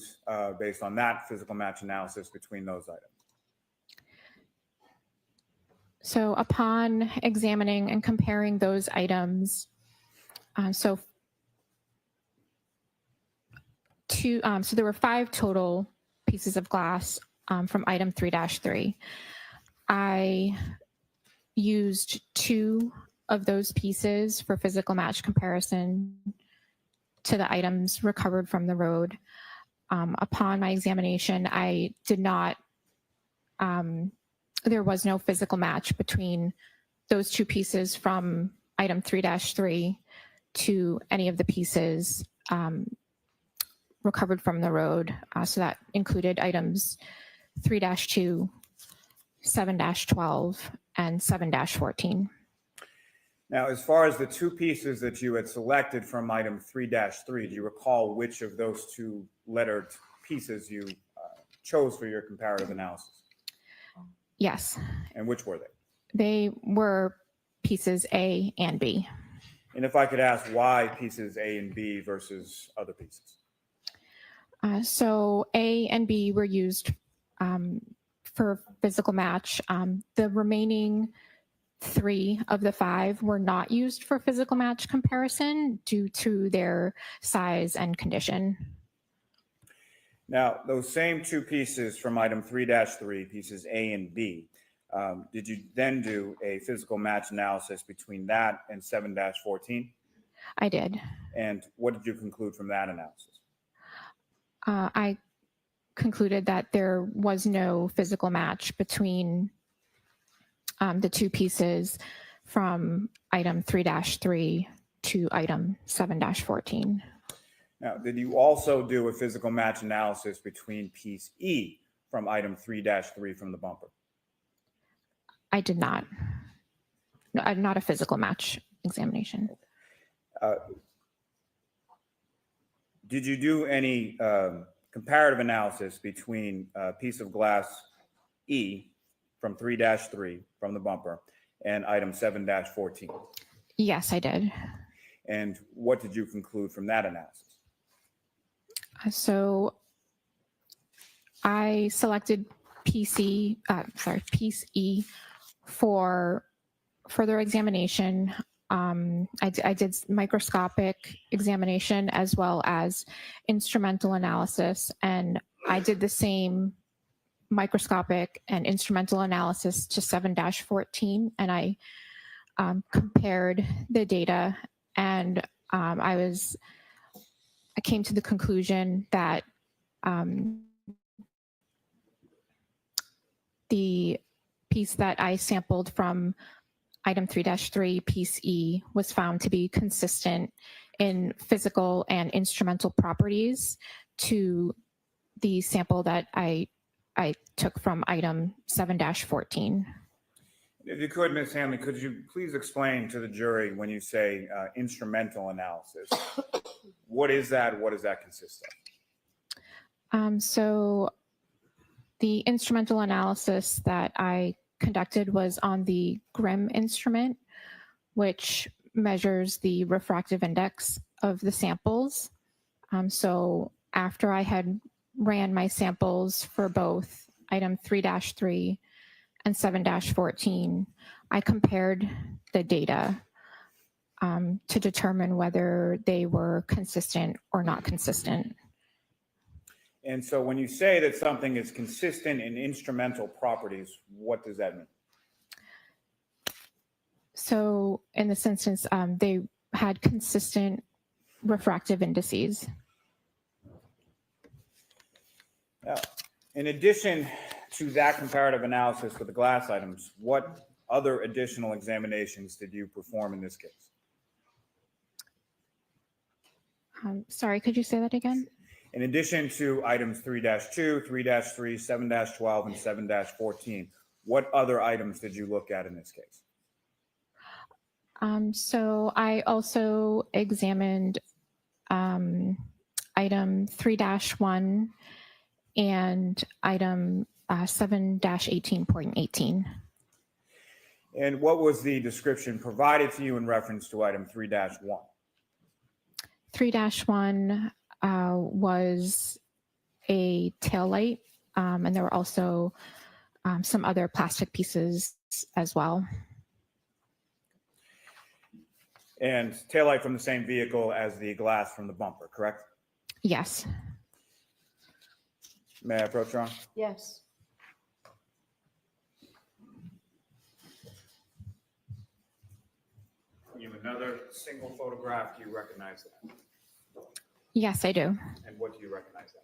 based on that physical match analysis between those items? So upon examining and comparing those items, so there were 5 total pieces of glass from item 3-3. I used 2 of those pieces for physical match comparison to the items recovered from the road. Upon my examination, I did not, there was no physical match between those 2 pieces from item 3-3 to any of the pieces recovered from the road. So that included items 3-2, 7-12, and 7-14. Now, as far as the 2 pieces that you had selected from item 3-3, do you recall which of those 2 lettered pieces you chose for your comparative analysis? Yes. And which were they? They were pieces A and B. And if I could ask why pieces A and B versus other pieces? So A and B were used for physical match. The remaining 3 of the 5 were not used for physical match comparison due to their size and condition. Now, those same two pieces from item 3-3, pieces A and B, did you then do a physical match analysis between that and 7-14? I did. And what did you conclude from that analysis? I concluded that there was no physical match between the two pieces from item 3-3 to item 7-14. Now, did you also do a physical match analysis between piece E from item 3-3 from the bumper? I did not. No, not a physical match examination. Did you do any comparative analysis between a piece of glass E from 3-3 from the bumper and item 7-14? Yes, I did. And what did you conclude from that analysis? So I selected piece E for further examination. I did microscopic examination as well as instrumental analysis, and I did the same microscopic and instrumental analysis to 7-14, and I compared the data, and I came to the conclusion that the piece that I sampled from item 3-3, piece E, was found to be consistent in physical and instrumental properties to the sample that I took from item 7-14. If you could, Ms. Hanley, could you please explain to the jury when you say instrumental analysis, what is that? What does that consist of? So the instrumental analysis that I conducted was on the GRIM instrument, which measures the refractive index of the samples. So after I had ran my samples for both item 3-3 and 7-14, I compared the data to determine whether they were consistent or not consistent. And so when you say that something is consistent in instrumental properties, what does that mean? So in this instance, they had consistent refractive indices. Now, in addition to that comparative analysis for the glass items, what other additional examinations did you perform in this case? Sorry, could you say that again? In addition to items 3-2, 3-3, 7-12, and 7-14, what other items did you look at in this case? So I also examined item 3-1 and item 7-18.18. And what was the description provided to you in reference to item 3-1? 3-1 was a taillight, and there were also some other plastic pieces as well. And taillight from the same vehicle as the glass from the bumper, correct? Yes. May I approach, Your Honor? Yes. You have another single photograph. Do you recognize that? Yes, I do. And what do you recognize that?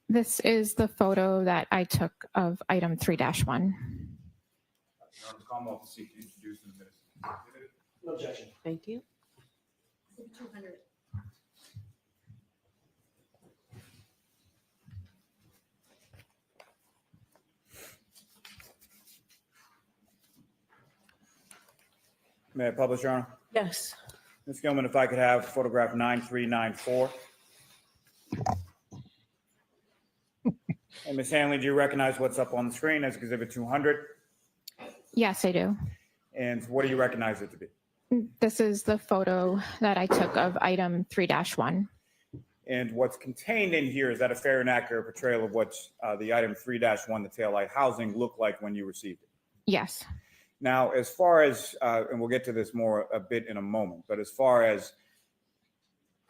This is the photo that I took of item 3-1. Your Honor, Commonwealth will seek to introduce in a minute. No objection. Thank you. 200. May I publish, Your Honor? Yes. Ms. Gilman, if I could have photograph 9394. And Ms. Hanley, do you recognize what's up on the screen as Exhibit 200? Yes, I do. And what do you recognize it to be? This is the photo that I took of item 3-1. And what's contained in here, is that a fair and accurate portrayal of what the item 3-1, the taillight housing, looked like when you received it? Yes. Now, as far as, and we'll get to this more a bit in a moment, but as far as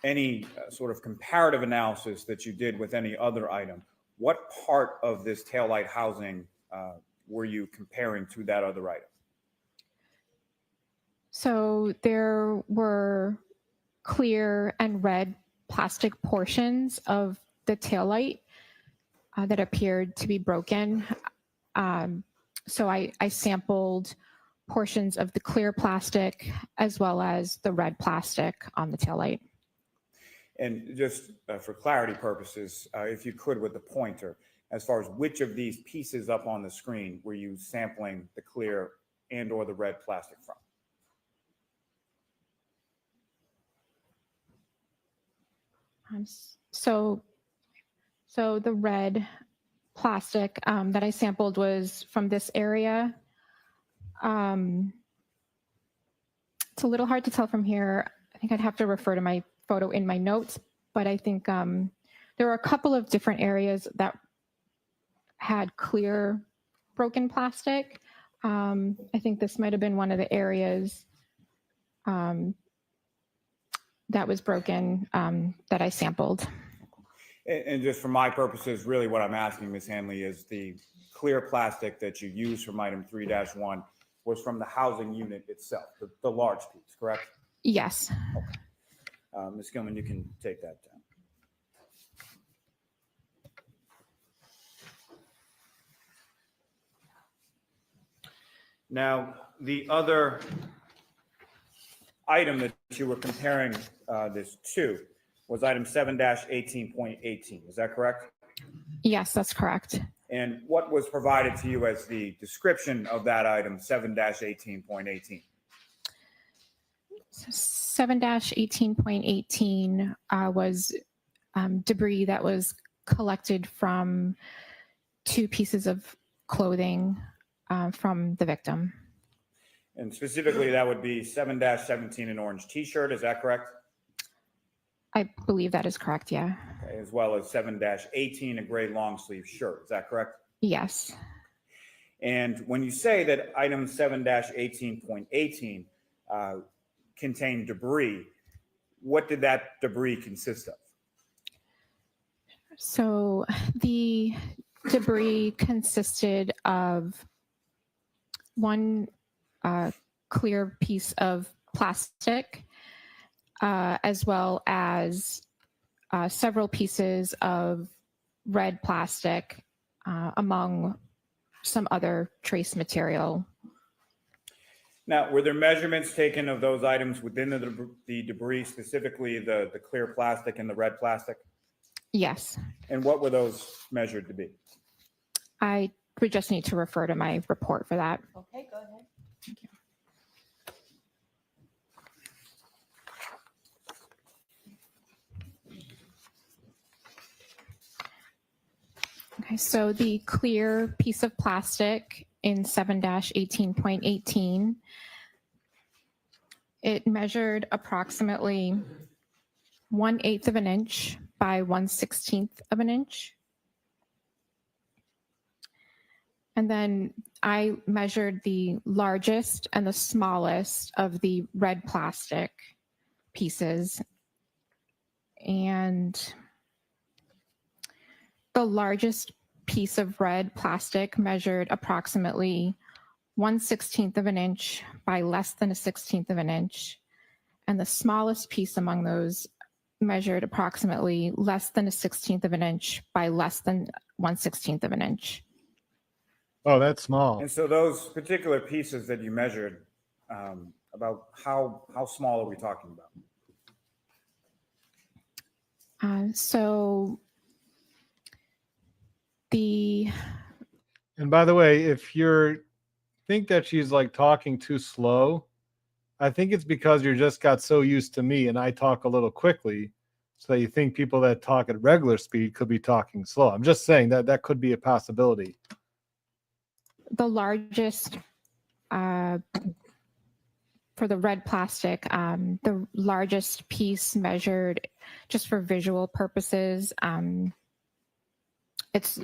any sort of comparative analysis that you did with any other item, what part of this taillight housing were you comparing to that other item? So there were clear and red plastic portions of the taillight that appeared to be broken. So I sampled portions of the clear plastic as well as the red plastic on the taillight. And just for clarity purposes, if you could with the pointer, as far as which of these pieces up on the screen were you sampling the clear and or the red plastic from? So the red plastic that I sampled was from this area. It's a little hard to tell from here. I think I'd have to refer to my photo in my notes, but I think there were a couple of different areas that had clear broken plastic. I think this might have been one of the areas that was broken that I sampled. And just for my purposes, really what I'm asking, Ms. Hanley, is the clear plastic that you used from item 3-1 was from the housing unit itself, the large piece, correct? Yes. Okay. Ms. Gilman, you can take that down. Now, the other item that you were comparing this to was item 7-18.18. Is that correct? Yes, that's correct. And what was provided to you as the description of that item 7-18.18? 7-18.18 was debris that was collected from 2 pieces of clothing from the victim. And specifically, that would be 7-17, an orange T-shirt. Is that correct? I believe that is correct, yeah. Okay, as well as 7-18, a gray long sleeve shirt. Is that correct? Yes. And when you say that item 7-18.18 contained debris, what did that debris consist of? So the debris consisted of one clear piece of plastic, as well as several pieces of red plastic, among some other trace material. Now, were there measurements taken of those items within the debris, specifically the clear plastic and the red plastic? Yes. And what were those measured to be? I would just need to refer to my report for that. Okay, go ahead. Thank you. Okay, so the clear piece of plastic in 7-18.18, it measured approximately 1/8 of an inch by 1/16 of an inch. And then I measured the largest and the smallest of the red plastic pieces. And the largest piece of red plastic measured approximately 1/16 of an inch by less than 1/16 of an inch. And the smallest piece among those measured approximately less than 1/16 of an inch by less than 1/16 of an inch. Oh, that's small. And so those particular pieces that you measured, about how small are we talking about? So the... And by the way, if you think that she's like talking too slow, I think it's because you just got so used to me and I talk a little quickly, so that you think people that talk at regular speed could be talking slow. I'm just saying that that could be a possibility. The largest, for the red plastic, the largest piece measured, just for visual purposes, it's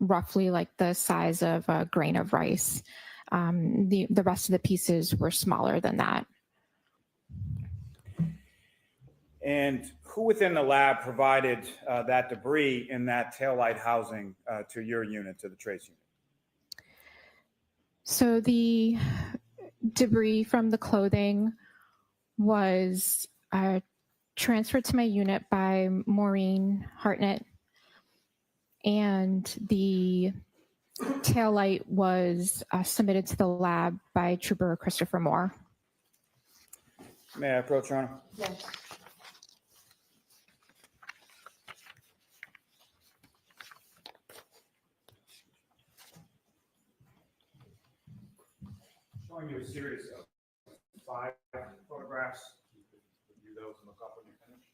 roughly like the size of a grain of rice. The rest of the pieces were smaller than that. And who within the lab provided that debris in that taillight housing to your unit, to the trace unit? So the debris from the clothing was transferred to my unit by Maureen Hartnett, and the taillight was submitted to the lab by Trooper Christopher Moore. May I approach, Your Honor? Yes. Showing you a series of 5 photographs. Review those and look up when you're finished.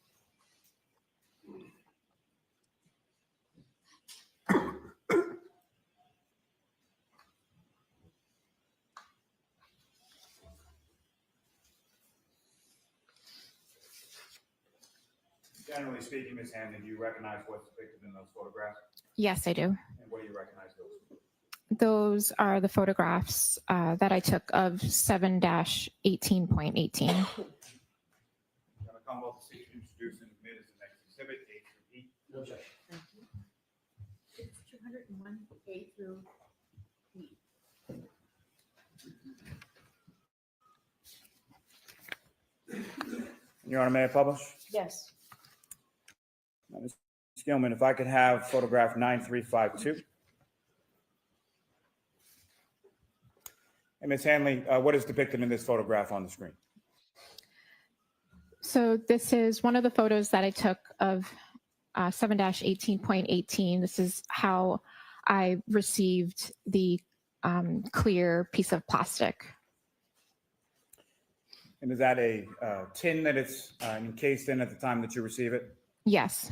Generally speaking, Ms. Hanley, do you recognize what's depicted in those photographs? Yes, I do. And what do you recognize those? Those are the photographs that I took of 7-18.18. I'm going to come up to see you introduce and admit as the next exhibit, A through E. No objection. Thank you. It's 201 A through E. Your Honor, may I publish? Yes. Ms. Gilman, if I could have photograph 9352. And Ms. Hanley, what is depicted in this photograph on the screen? So this is one of the photos that I took of 7-18.18. This is how I received the clear piece of plastic. And is that a tin that it's encased in at the time that you receive it? Yes.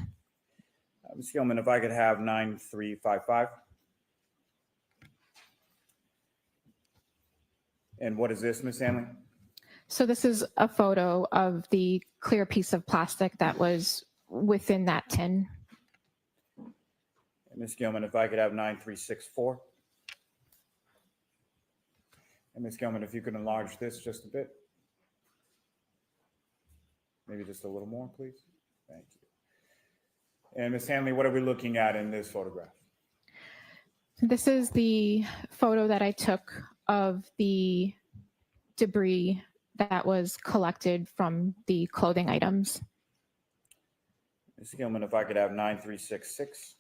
Ms. Gilman, if I could have 9355. And what is this, Ms. Hanley? So this is a photo of the clear piece of plastic that was within that tin. And Ms. Gilman, if I could have 9364. And Ms. Gilman, if you could enlarge this just a bit. Maybe just a little more, please. Thank you. And Ms. Hanley, what are we looking at in this photograph? This is the photo that I took of the debris that was collected from the clothing items. Ms. Gilman, if I could have 9366.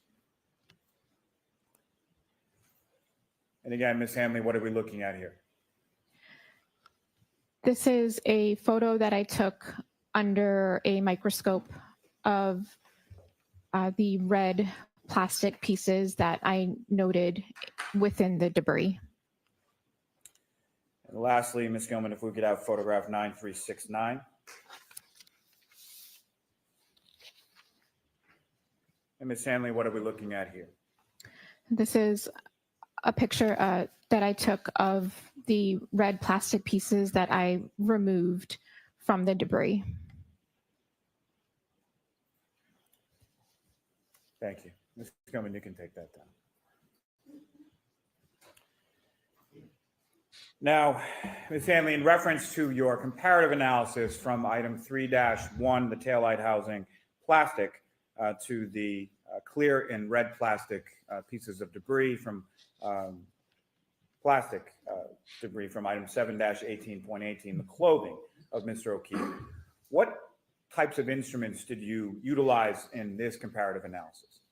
And again, Ms. Hanley, what are we looking at here? This is a photo that I took under a microscope of the red plastic pieces that I noted within the debris. And lastly, Ms. Gilman, if we could have photograph 9369. And Ms. Hanley, what are we looking at here? This is a picture that I took of the red plastic pieces that I removed from the debris. Thank you. Ms. Gilman, you can take that down. Now, Ms. Hanley, in reference to your comparative analysis from item 3-1, the taillight housing plastic, to the clear and red plastic pieces of debris from plastic debris from item 7-18.18, the clothing of Mr. O'Keefe, what types of instruments did you utilize in this comparative analysis?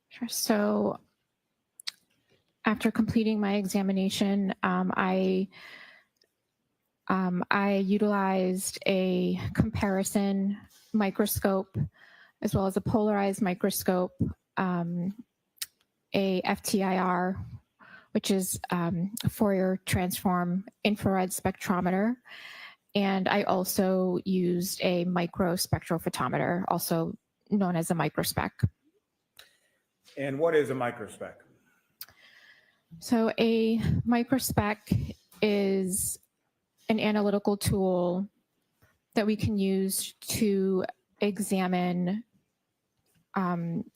Sure. So after completing my examination, I utilized a comparison microscope as well as a polarized microscope, a FTIR, which is Fourier transform infrared spectrometer. And I also used a microspectrophotometer, also known as a microspec. And what is a microspec? So a microspec is an analytical tool that we can use to examine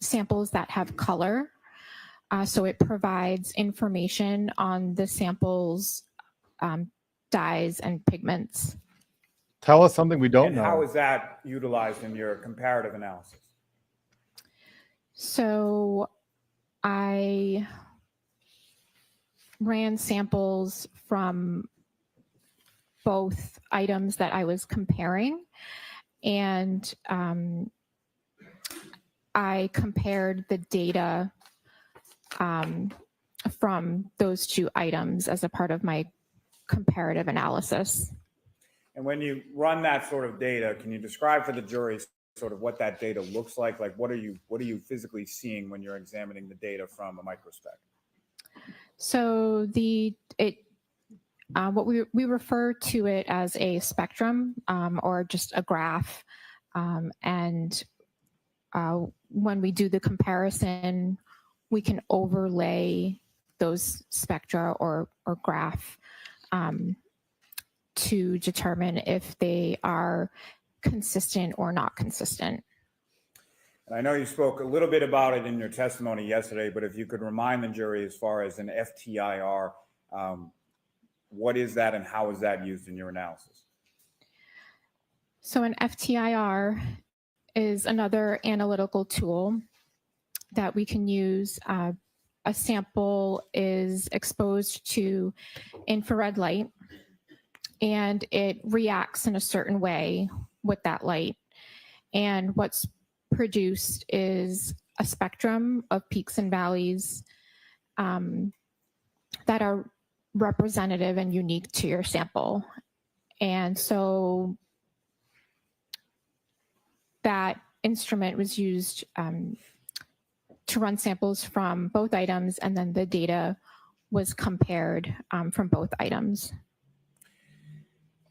samples that have color. So it provides information on the sample's dyes and pigments. Tell us something we don't And know. how is that utilized in your comparative analysis? So I ran samples from both items that I was comparing, and I compared the data from those two items as a part of my comparative analysis. And when you run that sort of data, can you describe for the jury sort of what that data looks like? Like what are you physically seeing when you're examining the data from a microspec? So what we refer to it as a spectrum or just a graph, and when we do the comparison, we can overlay those spectra or graph to determine if they are consistent or not consistent. And I know you spoke a little bit about it in your testimony yesterday, but if you could remind the jury as far as an FTIR, what is that and how is that used in your analysis? So an FTIR is another analytical tool that we can use. A sample is exposed to infrared light and it reacts in a certain way with that light. And what's produced is a spectrum of peaks and valleys that are representative and unique to your sample. And so that instrument was used to run samples from both items, and then the data was compared from both items.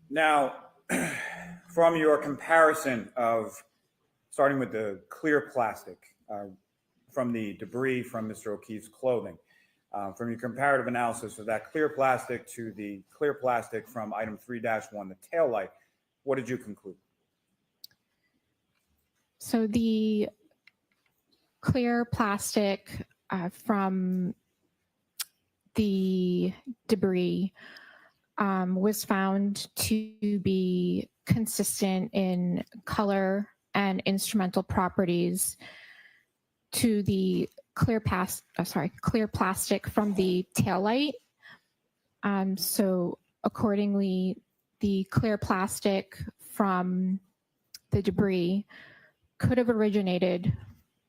Now, from your comparison of starting with the clear plastic from the debris from Mr. O'Keefe's clothing, from your comparative analysis of that clear plastic to the clear plastic from item 3-1, the tail light, what did you conclude? So the clear plastic from the debris was found to be consistent in color and instrumental properties to the clear plastic from the taillight. So accordingly, the clear plastic from the debris could have originated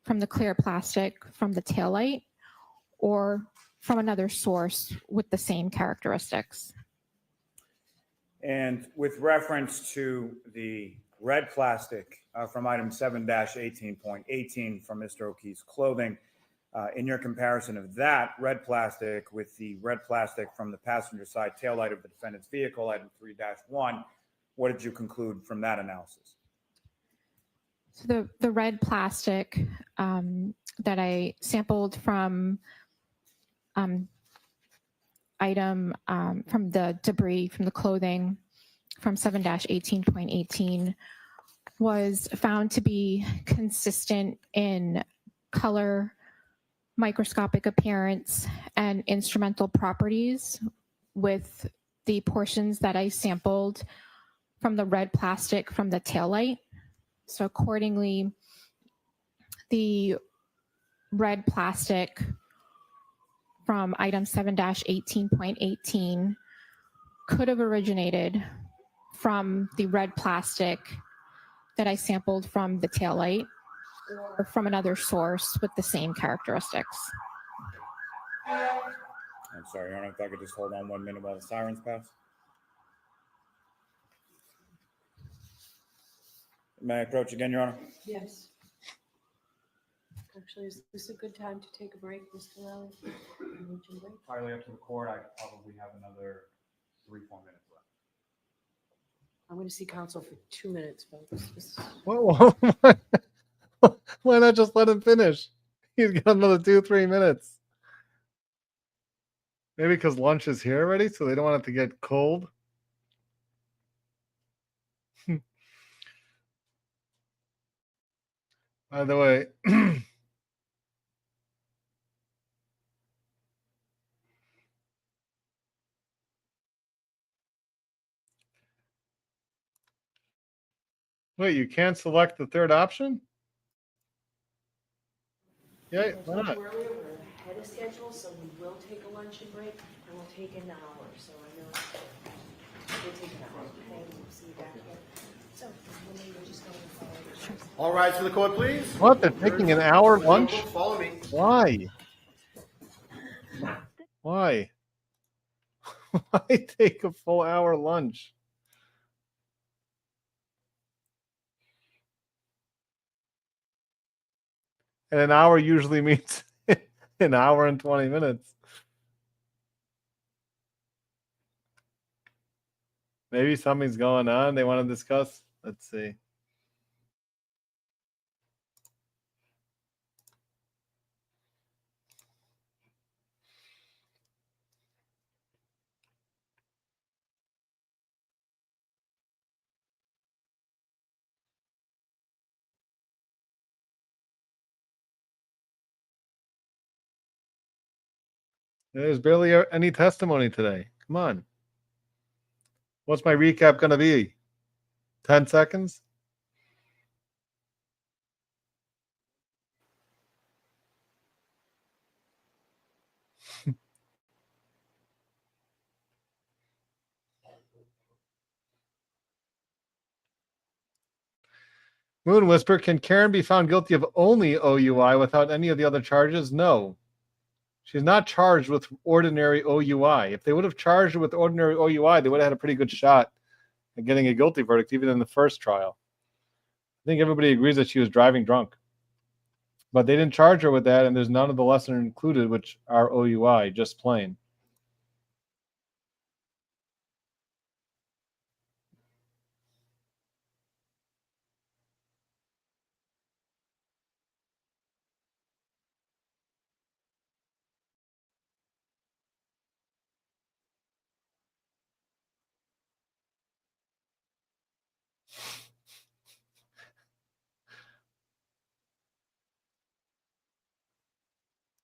from the clear plastic from the taillight or from another source with the same characteristics. And with reference to the red plastic from item 7-18.18 from Mr. O'Keefe's clothing, in your comparison of that red plastic with the red plastic from the passenger side taillight of the defendant's vehicle, item 3-1, what did you conclude from that analysis? So the red plastic that I sampled from item from the debris from the clothing from 7-18.18 was found to be consistent in color, microscopic appearance, and instrumental properties with the portions that I sampled from the red plastic from the taillight. So accordingly, the red plastic from item 7-18.18 could have originated from the red plastic that I sampled from the taillight or from another source with the same characteristics. I'm sorry, Your Honor, if I could just hold on 1 minute while the sirens pass. May I approach again, Your Honor? Yes. Actually, is this a good time to take a break, Mr. Lally? Entirely up to the court. I probably have another 3-4 minutes left. I'm going to see counsel for 2 minutes, folks. Whoa. Why not just let him finish? He's got another 2-3 minutes. Maybe because lunch is here already, so they don't want it to get cold. By the way, Wait, you can't select the third option? Yeah, I why told not? you earlier, we're ahead of schedule, so we will take a luncheon break, and we'll take an hour, so I know we'll take an hour, okay, we'll see you back here. So, we're just going to follow. All rise for the court, please. What? They're taking an hour lunch? Follow me. Why? Why? Why take a full hour lunch? And an hour usually means an hour and 20 minutes. Maybe something's going on they want to discuss. Let's see. There's barely any testimony today. Come on. What's my recap going to be? 10 seconds? Moon Whisper, can Karen be found guilty of only OUI without any of the other charges? No. She's not charged with ordinary OUI. If they would have charged her with ordinary OUI, they would have had a pretty good shot at getting a guilty verdict, even in the first trial. I think everybody agrees that she was driving drunk. But they didn't charge her with that, and there's none of the lesser included, which are OUI, just plain.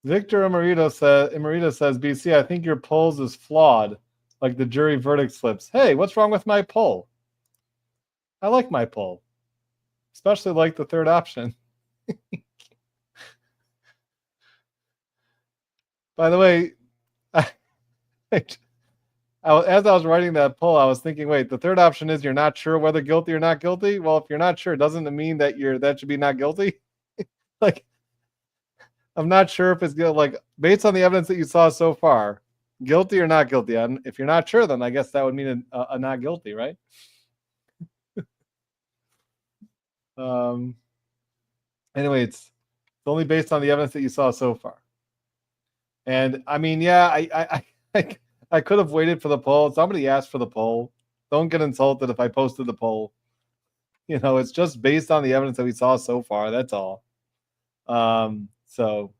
Victor Emerito says, BC, I think your polls is flawed, like the jury verdict slips. Hey, what's wrong with my poll? I like my poll, especially like the third option. By the way, as I was writing that poll, I was thinking, wait, the third option is you're not sure whether guilty or not guilty? Well, if you're not sure, doesn't it mean that that should be not guilty? Like, I'm not sure if it's good. Like, based on the evidence that you saw so far, guilty or not guilty? And if you're not sure, then I guess that would mean a not guilty, right? Anyway, it's only based on the evidence that you saw so far. And I mean, yeah, I could have waited for the poll. Somebody asked for the poll. Don't get insulted if I posted the poll. You know, it's just based on the evidence that we saw so far. That's all. So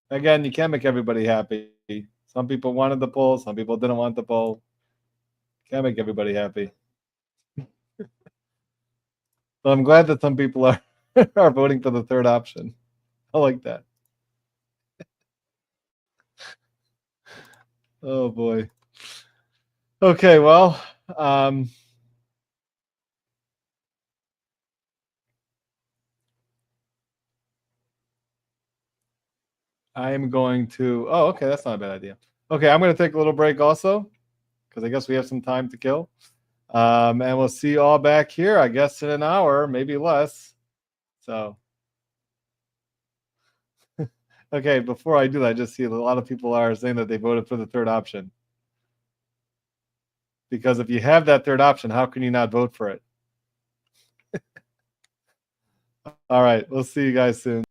again, you can't make everybody happy. Some people wanted the poll. Some people didn't want the poll. Can't make everybody happy. So I'm glad that some people are are voting for the third option. I like that. Oh boy. Okay, well, I am going to. Oh, okay, that's not a bad idea. Okay, I'm going to take a little break also, because I guess we have some time to kill. And we'll see you all back here, I guess, in an hour, maybe less. So, okay, before I do that, I just see a lot of people are saying that they voted for the third option. Because if you have that third option, how can you not vote for it? All right, we'll see you guys soon.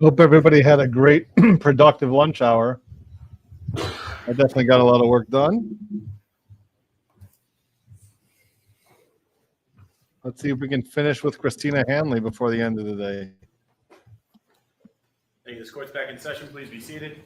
Hope everybody had a great, productive lunch hour. I definitely got a lot of work done. Let's see if we can finish with Christina Hanley before the end of the day. Thank you. This court's back in session. Please be seated.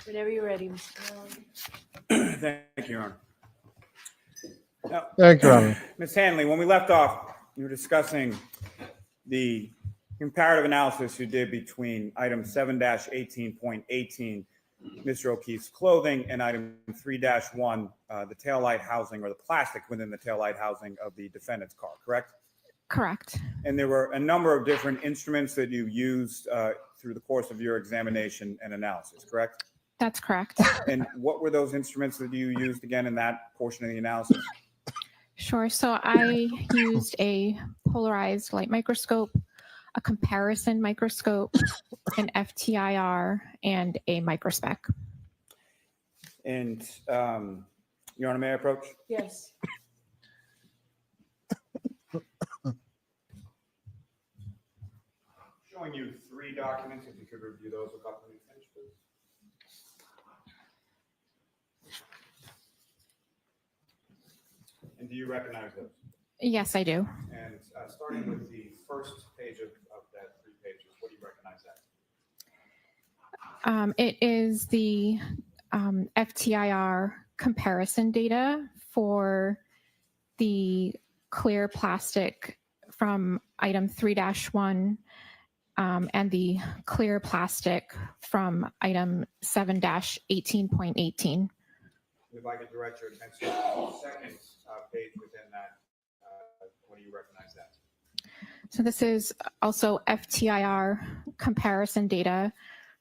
Whenever you're ready, Mr. Allen. Thank you, Your Honor. Now, Thank you, Robert. Ms. Hanley, when we left off, you were discussing the comparative analysis you did between item 7-18.18, Mr. O'Keefe's clothing, and item 3-1, the taillight housing or the plastic within the taillight housing of the defendant's car, correct? Correct. And there were a number of different instruments that you used through the course of your examination and analysis, correct? That's correct. And what were those instruments that you used again in that portion of the analysis? Sure. So I used a polarized light microscope, a comparison microscope, an FTIR, and a microspec. And Your Honor, may I approach? Yes. Showing you 3 documents, if you could review those with Dr. Finish, please. And do you recognize those? Yes, I do. And starting with the first page of that 3 pages, what do you recognize that? It is the FTIR comparison data for the clear plastic from item 3-1 and the clear plastic from item 7-18.18. If I could direct your attention to the second page within that, what do you recognize that? So this is also FTIR comparison data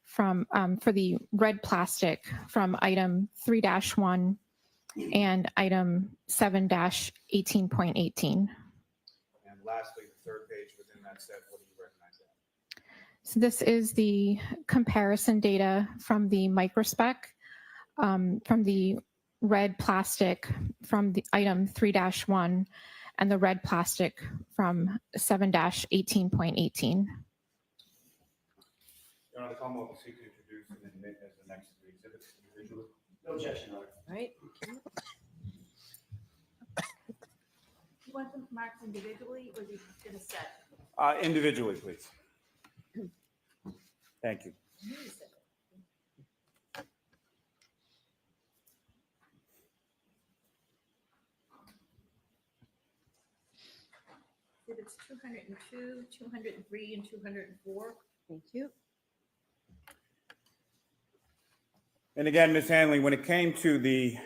from for the red plastic from item 3-1 and item 7-18.18. And lastly, the third page within that set, what do you recognize that? So this is the comparison data from the microspec from the red plastic from the item 3-1 and the red plastic from 7-18.18. Your Honor, the Commonwealth will seek to introduce and admit as the next 3 exhibits individually. No objection, Your Honor. All right. You want them marked individually or you in a set? Individually, please. Thank you. Exhibits 202, 203, and 204. Thank you. And again, Ms. Hanley, when it came to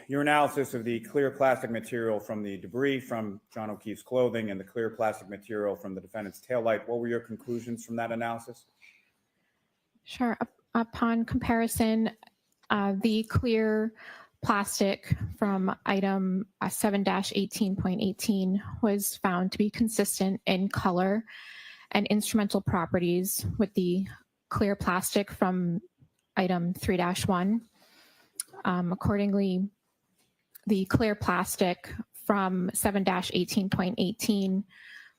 your analysis of the clear plastic material from the debris from John O'Keefe's clothing and the clear plastic material from the defendant's taillight, what were your conclusions from that analysis? Sure. Upon comparison, the clear plastic from item 7-18.18 was found to be consistent in color and instrumental properties with the clear plastic from item 3-1. Accordingly, the clear plastic from 7-18.18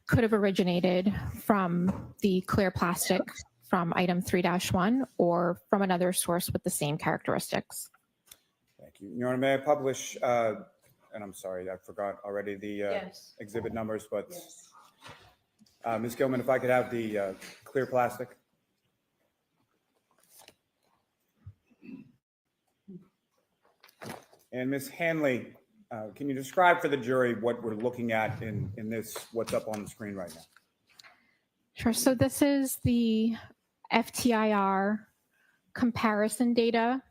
could have originated from the clear plastic from item 3-1 or from another source with the same characteristics. Thank you. Your Honor, may I publish, and I'm sorry, I forgot already the exhibit numbers, but Ms. Gilman, if I could have the clear plastic. And Ms. Hanley, can you describe for the jury what we're looking at in this, what's up on the screen right now? Sure. So this is the FTIR comparison data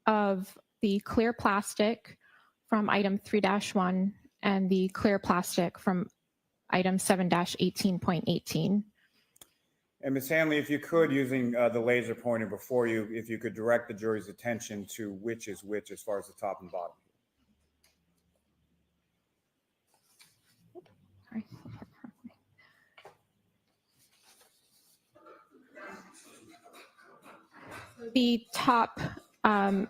of the clear plastic from item 3-1 and the clear plastic from item 7-18.18. And Ms. Hanley, if you could, using the laser pointer before you, if you could direct the jury's attention to which is which as far as the top and bottom. The top, Sorry, I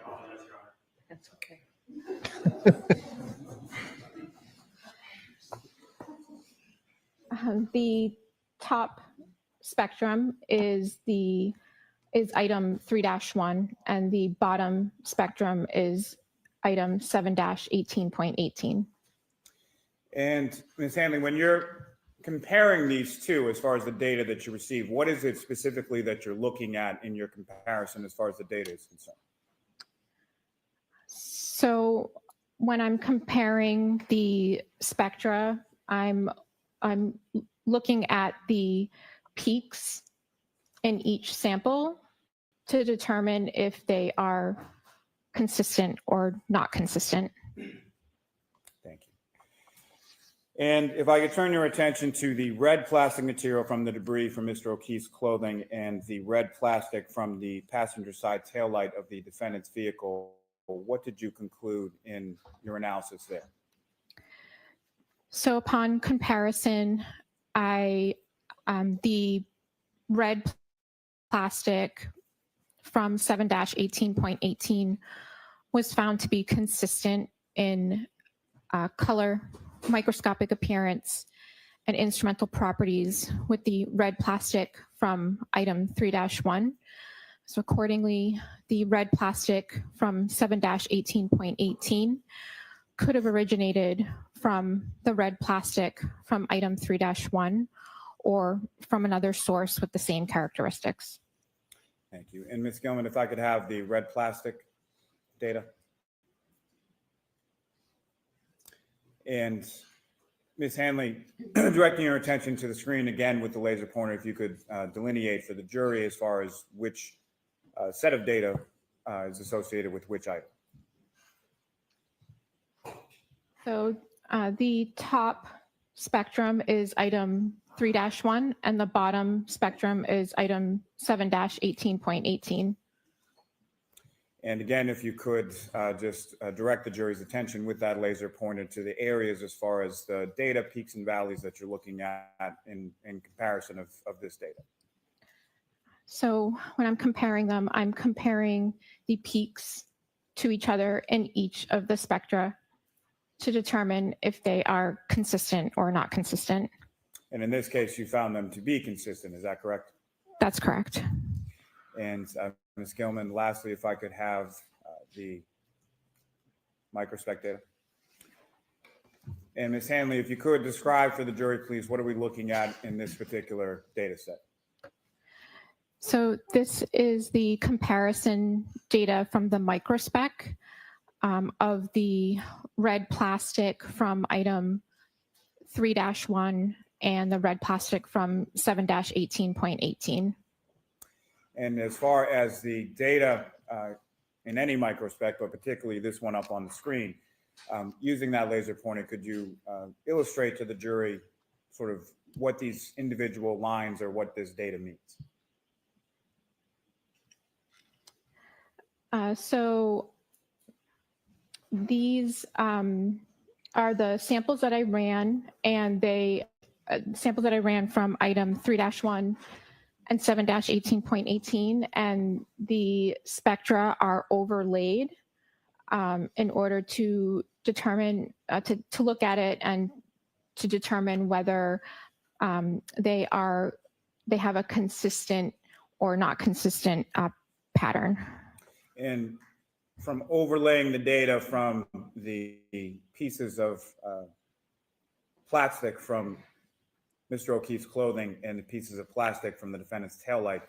apologize, Your Honor. That's okay. the top spectrum is item 3-1, and the bottom spectrum is item 7-18.18. And Ms. Hanley, when you're comparing these two, as far as the data that you receive, what is it specifically that you're looking at in your comparison as far as the data is concerned? So when I'm comparing the spectra, I'm looking at the peaks in each sample to determine if they are consistent or not consistent. Thank you. And if I could turn your attention to the red plastic material from the debris from Mr. O'Keefe's clothing and the red plastic from the passenger side taillight of the defendant's vehicle, what did you conclude in your analysis there? So upon comparison, the red plastic from 7-18.18 was found to be consistent in color, microscopic appearance, and instrumental properties with the red plastic from item 3-1. So accordingly, the red plastic from 7-18.18 could have originated from the red plastic from item 3-1 or from another source with the same characteristics. Thank you. And Ms. Gilman, if I could have the red plastic data. And Ms. Hanley, directing your attention to the screen again with the laser pointer, if you could delineate for the jury as far as which set of data is associated with which item. So the top spectrum is item 3-1, and the bottom spectrum is item 7-18.18. And again, if you could just direct the jury's attention with that laser pointer to the areas as far as the data peaks and valleys that you're looking at in comparison of this data. So when I'm comparing them, I'm comparing the peaks to each other in each of the spectra to determine if they are consistent or not consistent. And in this case, you found them to be consistent. Is that correct? That's correct. And Ms. Gilman, lastly, if I could have the microspec data. And Ms. Hanley, if you could describe for the jury, please, what are we looking at in this particular data set? So this is the comparison data from the microspec of the red plastic from item 3-1 and the red plastic from 7-18.18. And as far as the data in any microspec, but particularly this one up on the screen, using that laser pointer, could you illustrate to the jury sort of what these individual lines or what this data means? So these are the samples that I ran, and they samples that I ran from item 3-1 and 7-18.18, and the spectra are overlaid in order to determine, to look at it and to determine whether they have a consistent or not consistent pattern. And from overlaying the data from the pieces of plastic from Mr. O'Keefe's clothing and the pieces of plastic from the defendant's taillight,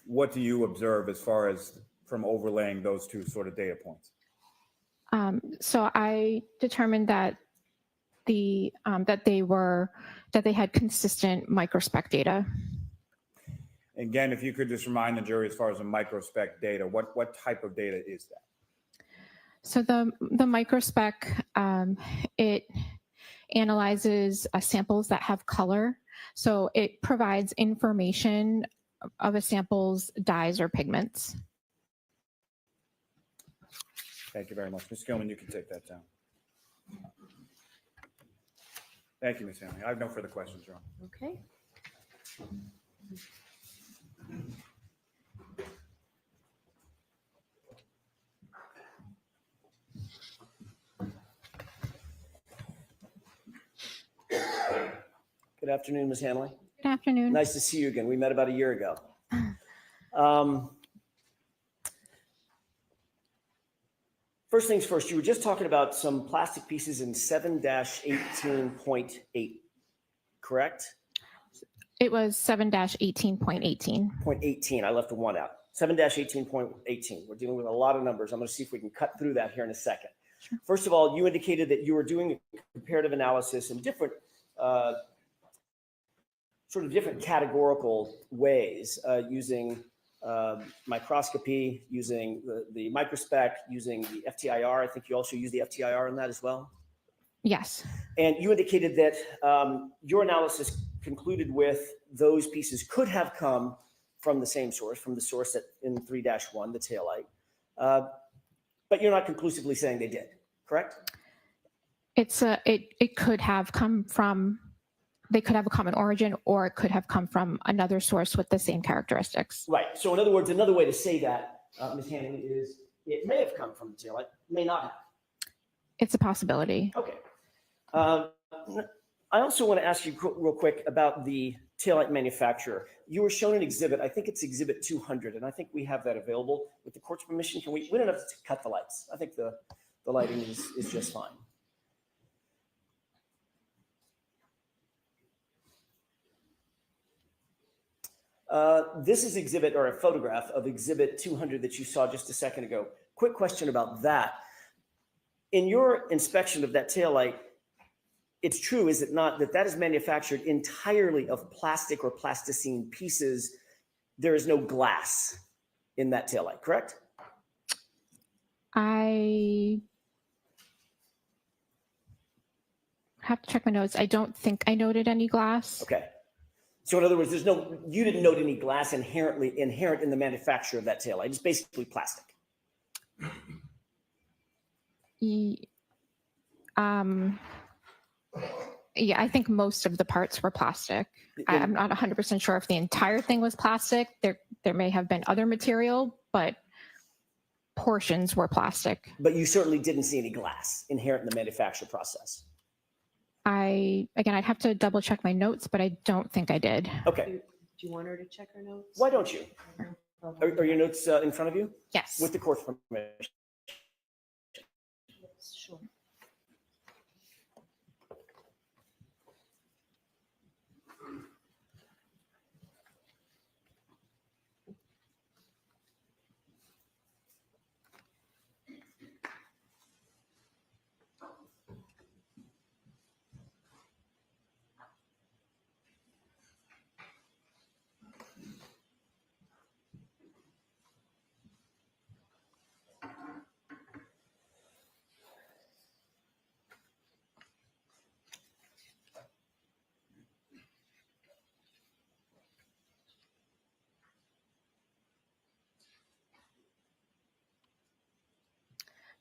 what do you observe as far as from overlaying those two sort of data points? So I determined that they had consistent microspec data. Again, if you could just remind the jury as far as the microspec data, what type of data is that? So the microspec, it analyzes samples that have color. So it provides information of a sample's dyes or pigments. Thank you very much. Ms. Gilman, you can take that down. Thank you, Ms. Hanley. I have no further questions, Your Honor. Okay. Good afternoon, Ms. Hanley. Good afternoon. Nice to see you again. We met about a year ago. First things first, you were just talking about some plastic pieces in 7-18.8, correct? It was 7-18.18. 0.18, I left the one out. 7-18.18. We're dealing with a lot of numbers. I'm going to see if we can cut through that here in a second. Sure. First of all, you indicated that you were doing comparative analysis in different sort of different categorical ways, using microscopy, using the microspec, using the FTIR. I think you also use the FTIR in that as well. Yes. And you indicated that your analysis concluded with those pieces could have come from the same source, from the source that in 3-1, the taillight. But you're not conclusively saying they did, correct? It could have come from, they could have a common origin, or it could have come from another source with the same characteristics. Right. So in other words, another way to say that, Ms. Hanley, is it may have come from the taillight, may not have. It's a possibility. Okay. I also want to ask you real quick about the taillight manufacturer. You were shown an exhibit. I think it's exhibit 200, and I think we have that available. With the court's permission, can we don't have to cut the lights. I think the lighting is just fine. This is exhibit, or a photograph of exhibit 200 that you saw just a second ago. Quick question about that. In your inspection of that taillight, it's true, is it not, that is manufactured entirely of plastic or plasticine pieces? There is no glass in that taillight, correct? I have to check my notes. I don't think I noted any glass. Okay. So in other words, you didn't note any glass inherent in the manufacture of that taillight. It's basically plastic. Yeah, I think most of the parts were plastic. I'm not 100% sure if the entire thing was plastic. There may have been other material, but portions were plastic. But you certainly didn't see any glass inherent in the manufacture process. I'd have to double check my notes, but I don't think I did. Okay. Do you want her to check her notes? Why don't you? Are your notes in front of you? Yes. With the court's permission. Sure.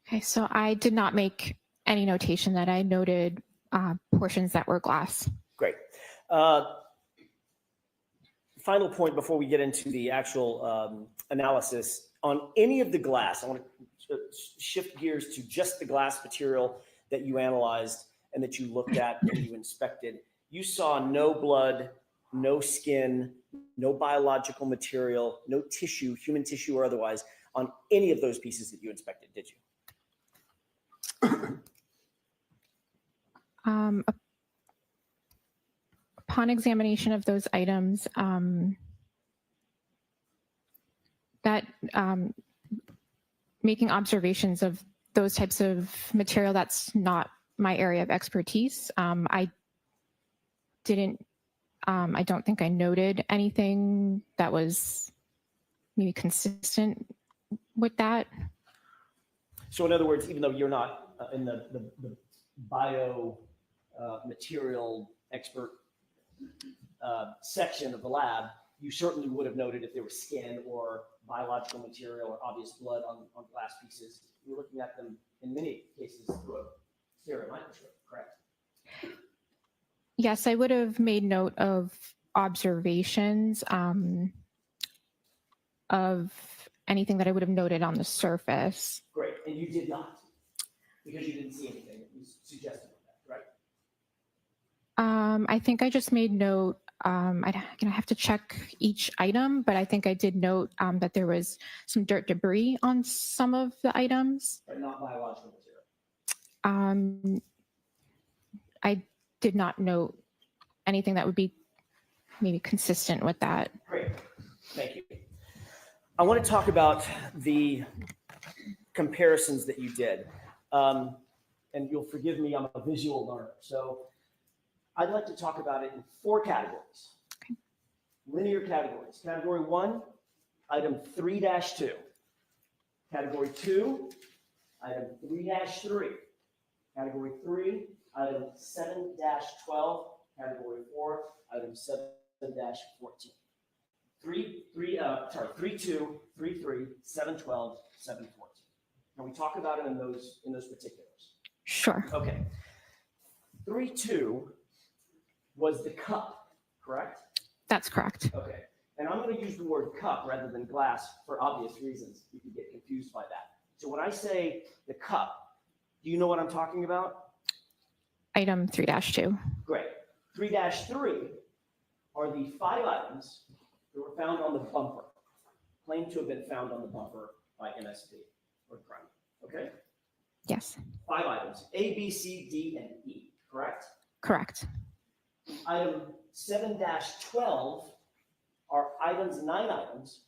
Okay, so I did not make any notation that I noted portions that were glass. Great. Final point before we get into the actual analysis. On any of the glass, I want to shift gears to just the glass material that you analyzed and that you looked at and you inspected. You saw no blood, no skin, no biological material, no tissue, human tissue or otherwise, on any of those pieces that you inspected, did you? Upon examination of those items, making observations of those types of material, that's not my area of expertise. I don't think I noted anything that was maybe consistent with that. So in other words, even though you're not in the bio material expert section of the lab, you certainly would have noted if there was skin or biological material or obvious blood on glass pieces. You're looking at them in many cases through a stereo microscope, correct? Yes, I would have made note of observations of anything that I would have noted on the surface. Great, and you did not, because you didn't see anything that was suggestive of that, right? I think I just made note, I'd have to check each item, but I think I did note that there was some dirt debris on some of the items. But not biological material. I did not note anything that would be maybe consistent with that. Great, thank you. I want to talk about the comparisons that you did. And you'll forgive me, I'm a visual learner. So I'd like to talk about it in 4 categories. Okay. Linear categories. Category 1, item 3-2. Category 2, item 3-3. Category 3, item 7-12. Category 4, item 7-14. 3, 2, 3, 3, 7, 12, 7, 14. Can we talk about it in those particulars? Sure. Okay. 3-2 was the cup, correct? That's correct. Okay. And I'm going to use the word cup rather than glass for obvious reasons. You can get confused by that. So when I say the cup, do you know what I'm talking about? Item 3-2. Great. 3-3 are the 5 items that were found on the bumper, claimed to have been found on the bumper by MSP or crime. Okay? Yes. 5 items, A, B, C, D, and E, correct? Correct. Item 7-12 are 9 items,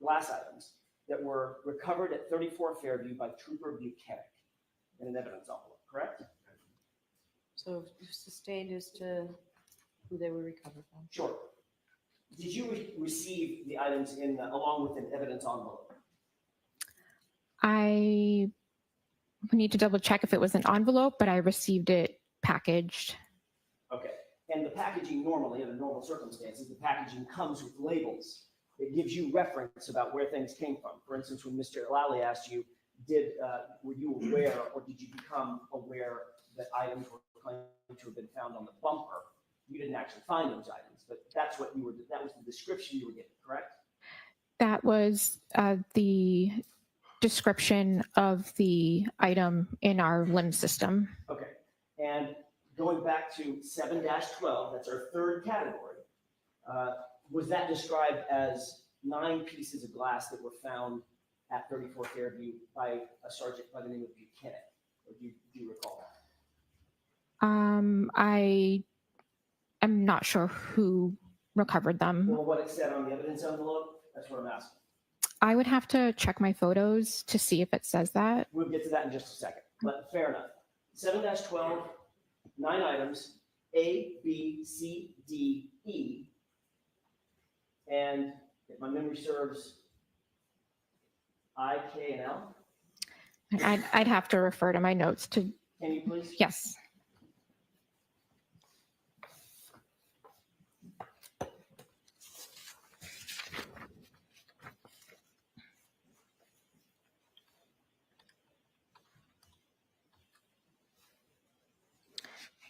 glass items, that were recovered at 34 Fairview by Trooper Buchanan in an evidence envelope, correct? So sustained as to who they were recovered from? Sure. Did you receive the items along with an evidence envelope? I need to double check if it was an envelope, but I received it packaged. Okay. And the packaging normally, under normal circumstances, the packaging comes with labels. It gives you reference about where things came from. For instance, when Mr. Lally asked you, were you aware or did you become aware that items were claimed to have been found on the bumper? You didn't actually find those items, but that was the description you were given, correct? That was the description of the item in our limb system. Okay. And going back to 7-12, that's our 3rd category. Was that described as 9 pieces of glass that were found at 34 Fairview by a sergeant by the name of Buchanan? Or do you recall that? I am not sure who recovered them. Well, what it said on the evidence envelope, that's what I'm asking. I would have to check my photos to see if it says that. We'll get to that in just a second, but fair enough. 7-12, 9 items, A, B, C, D, E. And if my memory serves, I, K, and L. I'd have to refer to my notes to. Can you please? Yes.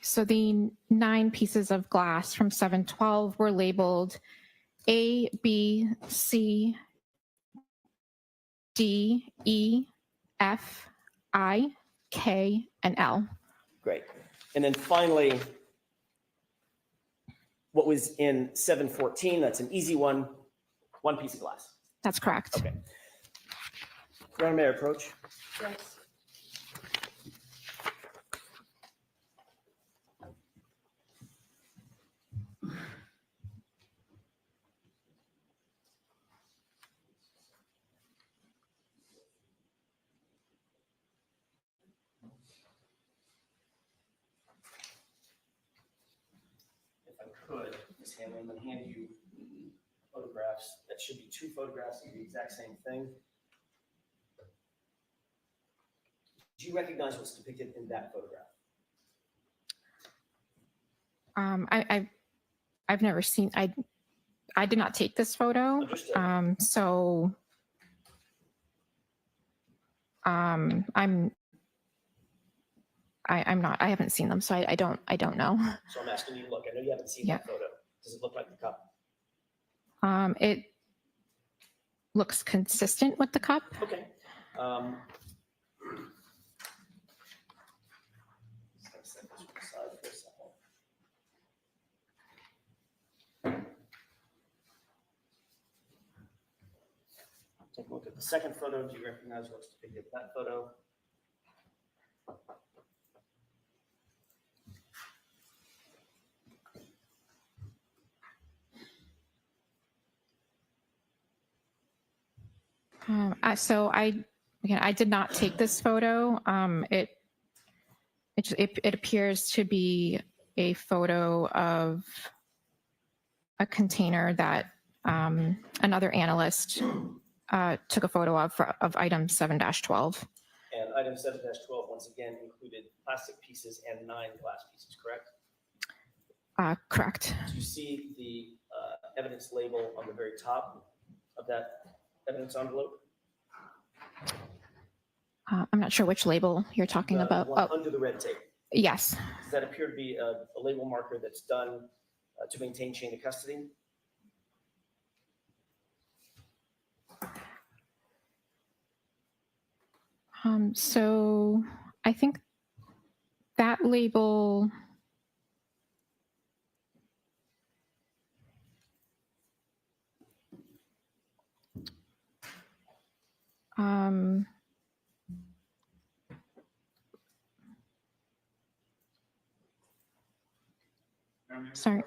So the 9 pieces of glass from 7-12 were labeled A, B, C, D, E, F, I, K, and L. Great. And then finally, what was in 7-14, that's an easy one, 1 piece of glass. That's correct. Okay. Your Honor, may I approach? Yes. Could, Ms. Hanley, I'm going to hand you photographs. That should be 2 photographs of the exact same thing. Do you recognize what's depicted in that photograph? I've never seen. I did not take this photo. Understood. So I'm not. I haven't seen them, so I don't know. So I'm asking you to look. I know you haven't seen that photo. Does it look like the cup? It looks consistent with the cup. Okay. Just gonna set this aside for a second. Take a look at the second photo. Do you recognize what's depicted in that photo? So I did not take this photo. It appears to be a photo of a container that another analyst took a photo of item 7-12. And item 7-12 once again included plastic pieces and 9 glass pieces, correct? Correct. Do you see the evidence label on the very top of that evidence envelope? I'm not sure which label you're talking about. The one under the red tape. Yes. Does that appear to be a label marker that's done to maintain chain of custody? So I think that label sorry.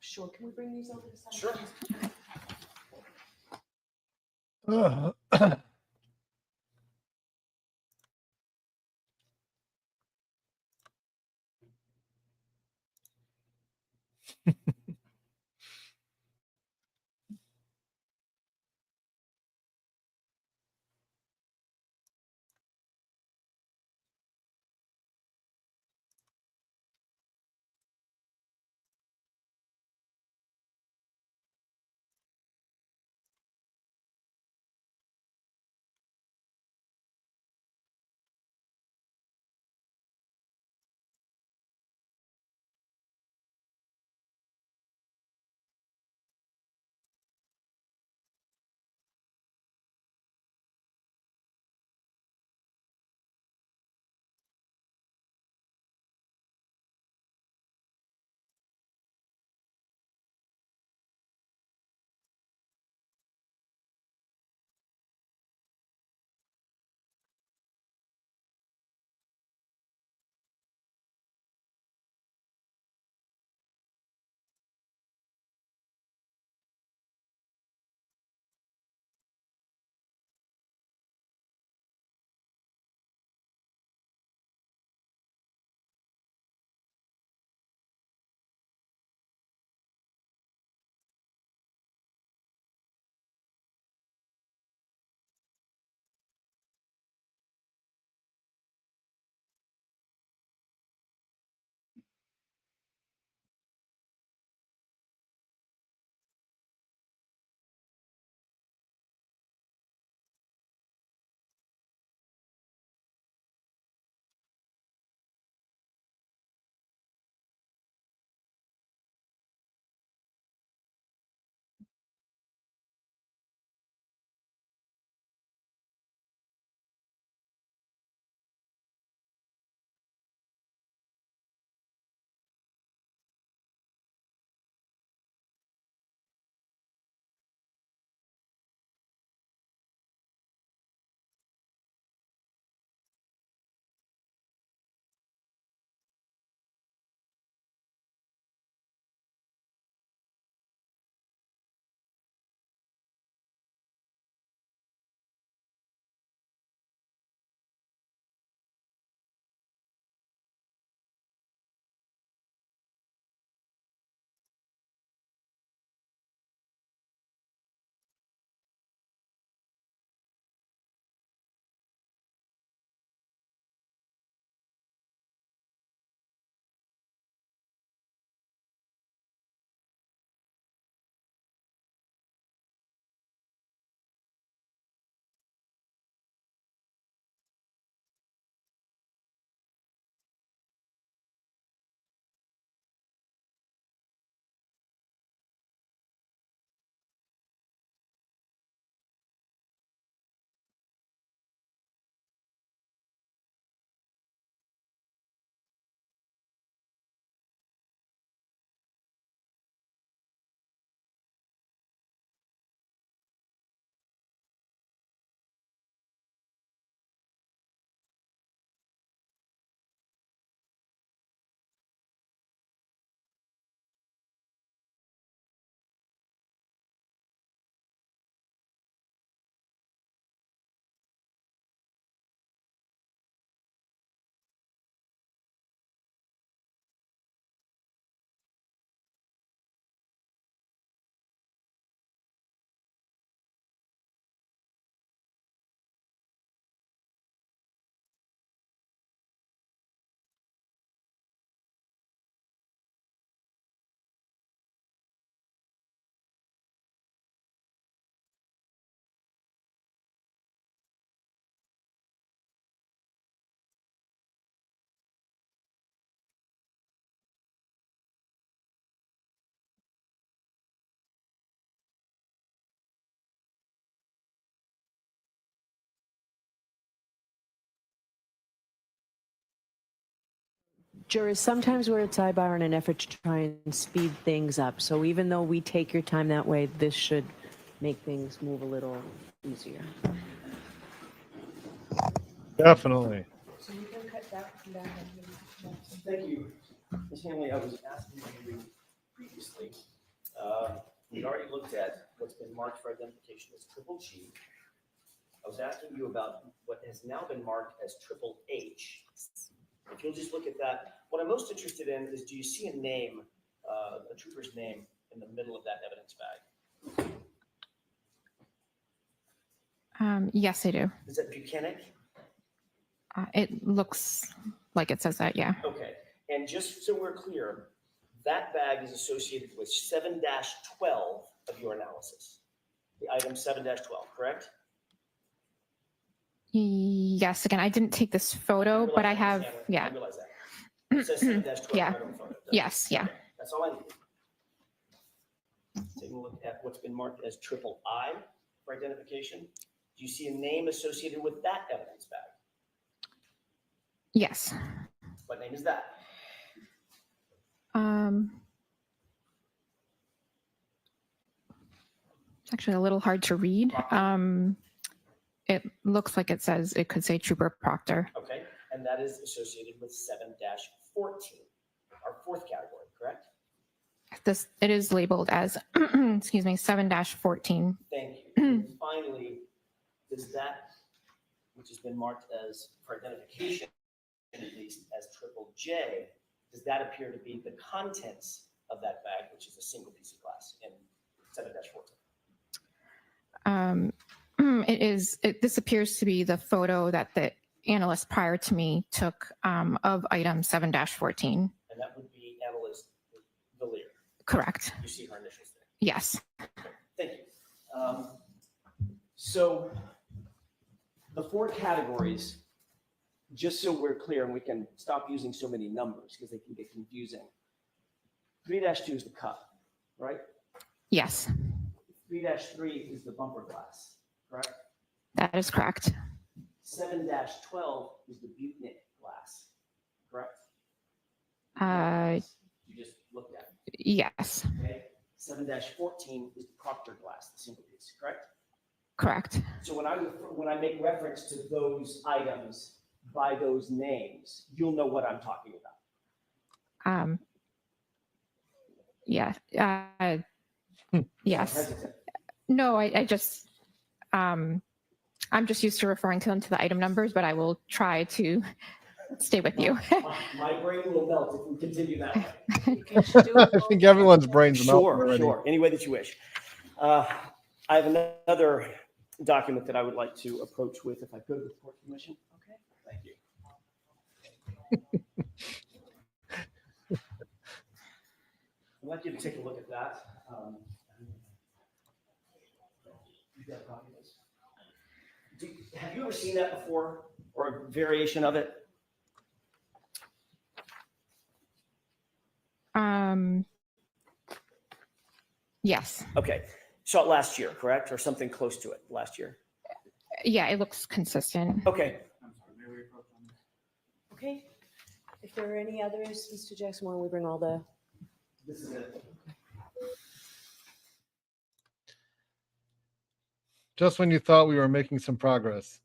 Sure, can we bring these over to side? Sure. Jurors, sometimes we're at sidebar in an effort to try and speed things up. So even though we take your time that way, this should make things move a little easier. Definitely. So you can cut that from back. Thank you. Ms. Hanley, I was asking you previously, we already looked at what's been marked for identification as triple G. I was asking you about what has now been marked as triple H. If you'll just look at that, what I'm most interested in is, do you see a name, a trooper's name in the middle of that evidence bag? Yes, I do. Is that Buchanan? It looks like it says that, yeah. Okay, and just so we're clear, that bag is associated with 7-12 of your analysis. The item 7-12, correct? Yes, again, I didn't take this photo, but I have, yeah. I realize that. It says 7-12 Yeah. right on the photo. Yes, yeah. Okay, that's all I need. Taking a look at what's been marked as triple I for identification. Do you see a name associated with that evidence bag? Yes. What name is that? It's actually a little hard to read. It looks like it says, it could say Trooper Proctor. Okay, and that is associated with 7-14, our fourth category, correct? It is labeled as, excuse me, 7-14. Thank you. And finally, does that, which has been marked as, for identification, at least as triple J, does that appear to be the contents of that bag, which is a single piece of glass in 7-14? This appears to be the photo that the analyst prior to me took of item 7-14. And that would be analyst Valier. Correct. You see her initials there. Yes. Thank you. So the four categories, just so we're clear and we can stop using so many numbers because they can get confusing. 3-2 is the cup, right? Yes. 3-3 is the bumper glass, correct? That is correct. 7-12 is the Buchanan glass, correct? You just looked at it. Yes. Okay. 7-14 is the Proctor glass, the single piece, correct? Correct. So when I make reference to those items by those names, you'll know what I'm talking about. Yeah. Yes. No, I just, I'm just used to referring to them to the item numbers, but I will try to stay with you. My brain will melt if we continue that way. I think everyone's brains melt already. Sure, any way that you wish. I have another document that I would like to approach with, if I could, with court permission. Okay, thank you. I'd like you to take a look at that. You got a copy of this? Have you ever seen that before, or a variation of it? Yes. Okay, saw it last year, correct, or something close to it last year? Yeah, it looks consistent. Okay. Okay. If there are any others, Mr. Jackson, why don't we bring all the... This is it. Just when you thought we were making some progress.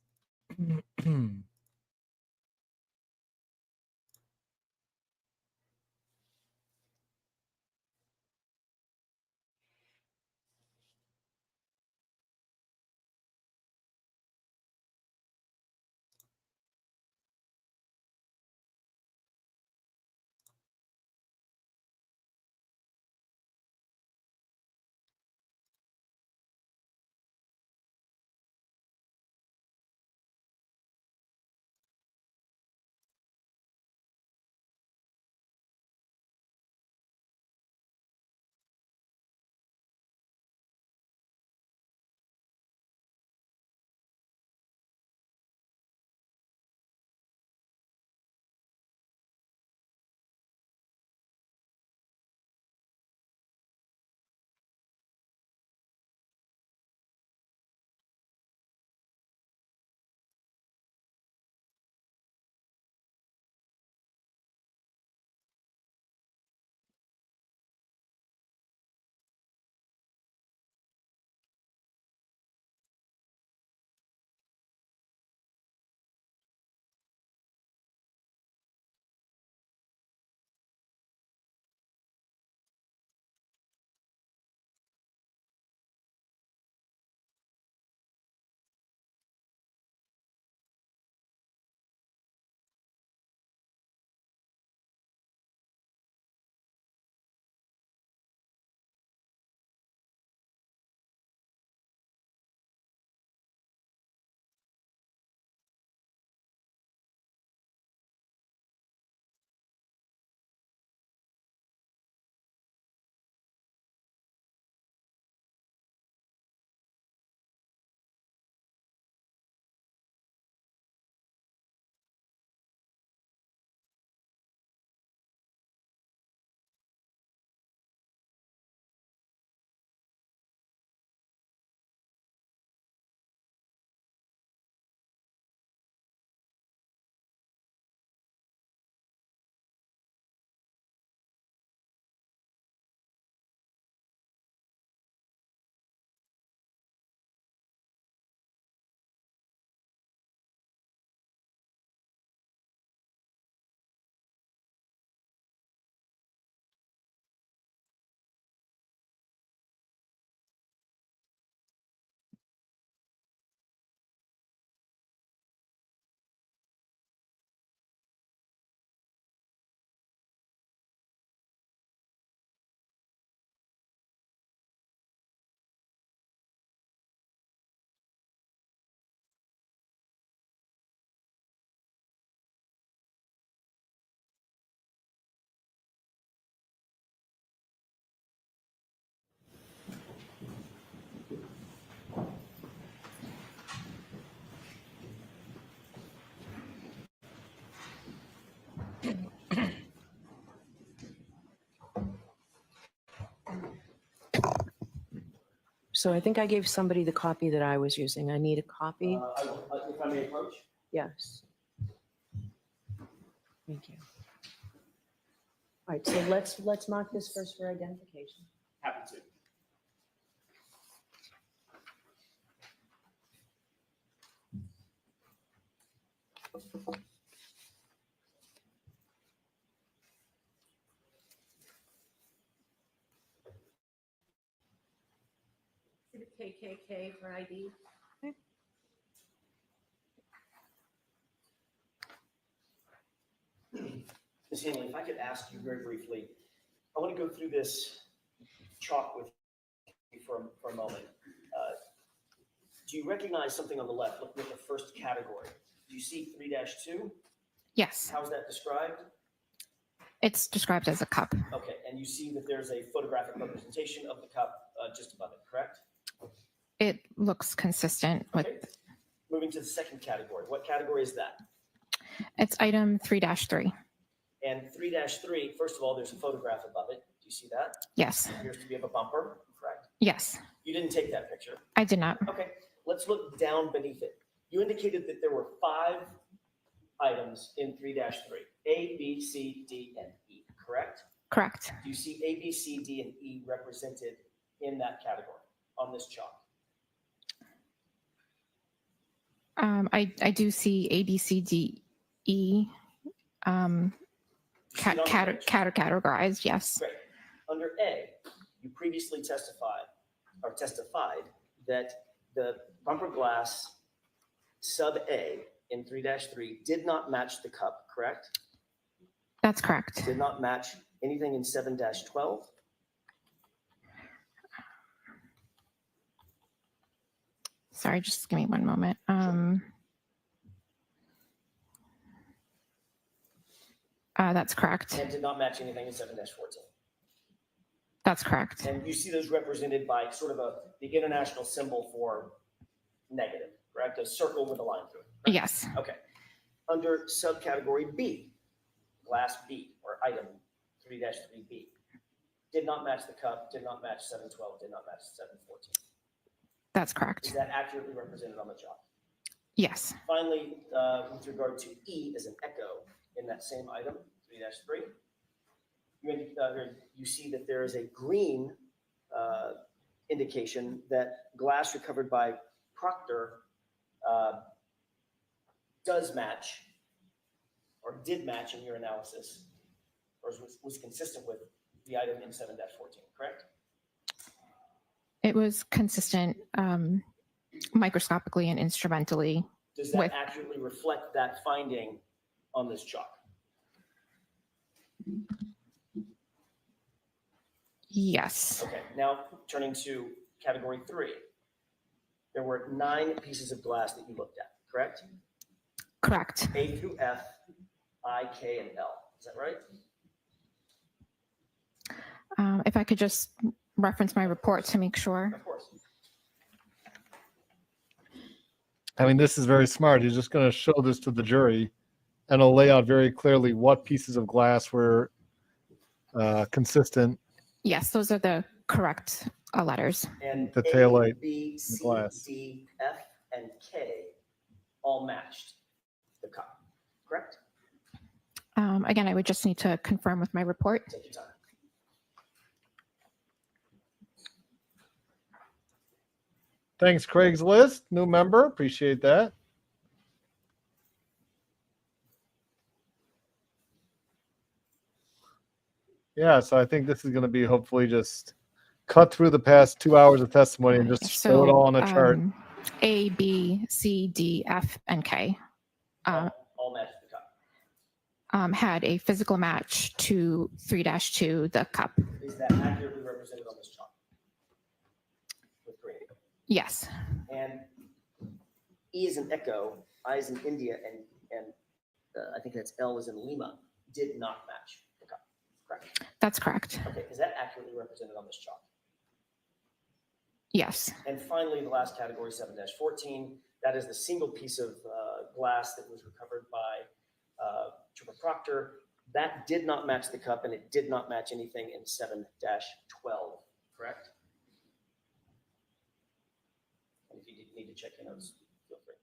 So I think I gave somebody the copy that I was using. I need a copy. If I may approach? Yes. Thank you. All right, so let's mark this first for identification. Happy to. See the KKK for ID. Ms. Hanley, if I could ask you very briefly, I want to go through this chalk with you for a moment. Do you recognize something on the left, looking at the first category? Do you see 3-2? Yes, How is that described? it's described as a cup. Okay, and you see that there's a photographic representation of the cup just above it, correct? It looks consistent with, Okay. Moving to the second category. What category is that? it's item 3-3. And 3-3, first of all, there's a photograph above it. Do you see that? Yes, It appears to be of a bumper, correct? yes, You didn't take that picture. I did not. Okay, let's look down beneath it. You indicated that there were 5 items in 3-3, A, B, C, D, and E, correct? Correct. Do you see A, B, C, D, and E represented in that category on this chart? I do see A, B, C, D, E categorized, yes. Great. Under A, you previously testified that the bumper glass sub A in 3-3 did not match the cup, correct? That's correct. Did not match anything in 7-12? Sorry, just give me one moment. That's correct. And did not match anything in 7-14? That's correct. And you see those represented by sort of the international symbol for negative, correct? A circle with a line through it. Correct? Yes. Okay. Under subcategory B, glass B, or item 3-3B, did not match the cup, did not match 7-12, did not match 7-14. That's correct. Is that accurately represented on the chart? Yes. Finally, with regard to E as an echo in that same item, 3-3, you see that there is a green indication that glass recovered by Proctor does match, or did match in your analysis, or was consistent with the item in 7-14, correct? It was consistent microscopically and instrumentally. Does that accurately reflect that finding on this chart? Yes. Okay, now turning to category 3. There were 9 pieces of glass that you looked at, correct? Correct. A through F, I, K, and L. Is that right? If I could just reference my report to make sure. Of course. I mean, this is very smart. He's just going to show this to the jury, and it'll lay out very clearly what pieces of glass were consistent. Yes, those are the correct letters. And The taillight, A, B, C, the glass. D, F, and K all matched the cup, correct? Again, I would just need to confirm with my report. Take your time. Thanks, Craigslist, new member. Appreciate that. Yeah, so I think this is going to be hopefully just cut through the past 2 hours of testimony and just show it all on a chart. A, B, C, D, F, and K All matched the cup. had a physical match to 3-2, the cup. Is that accurately represented on this chart? With green. Yes. And E is an echo, I is in India, and I think that's L is in Lima, did not match the cup, correct? That's correct. Okay, is that accurately represented on this chart? Yes. And finally, the last category, 7-14, that is the single piece of glass that was recovered by Trooper Proctor. That did not match the cup, and it did not match anything in 7-12, correct? check your notes, feel free.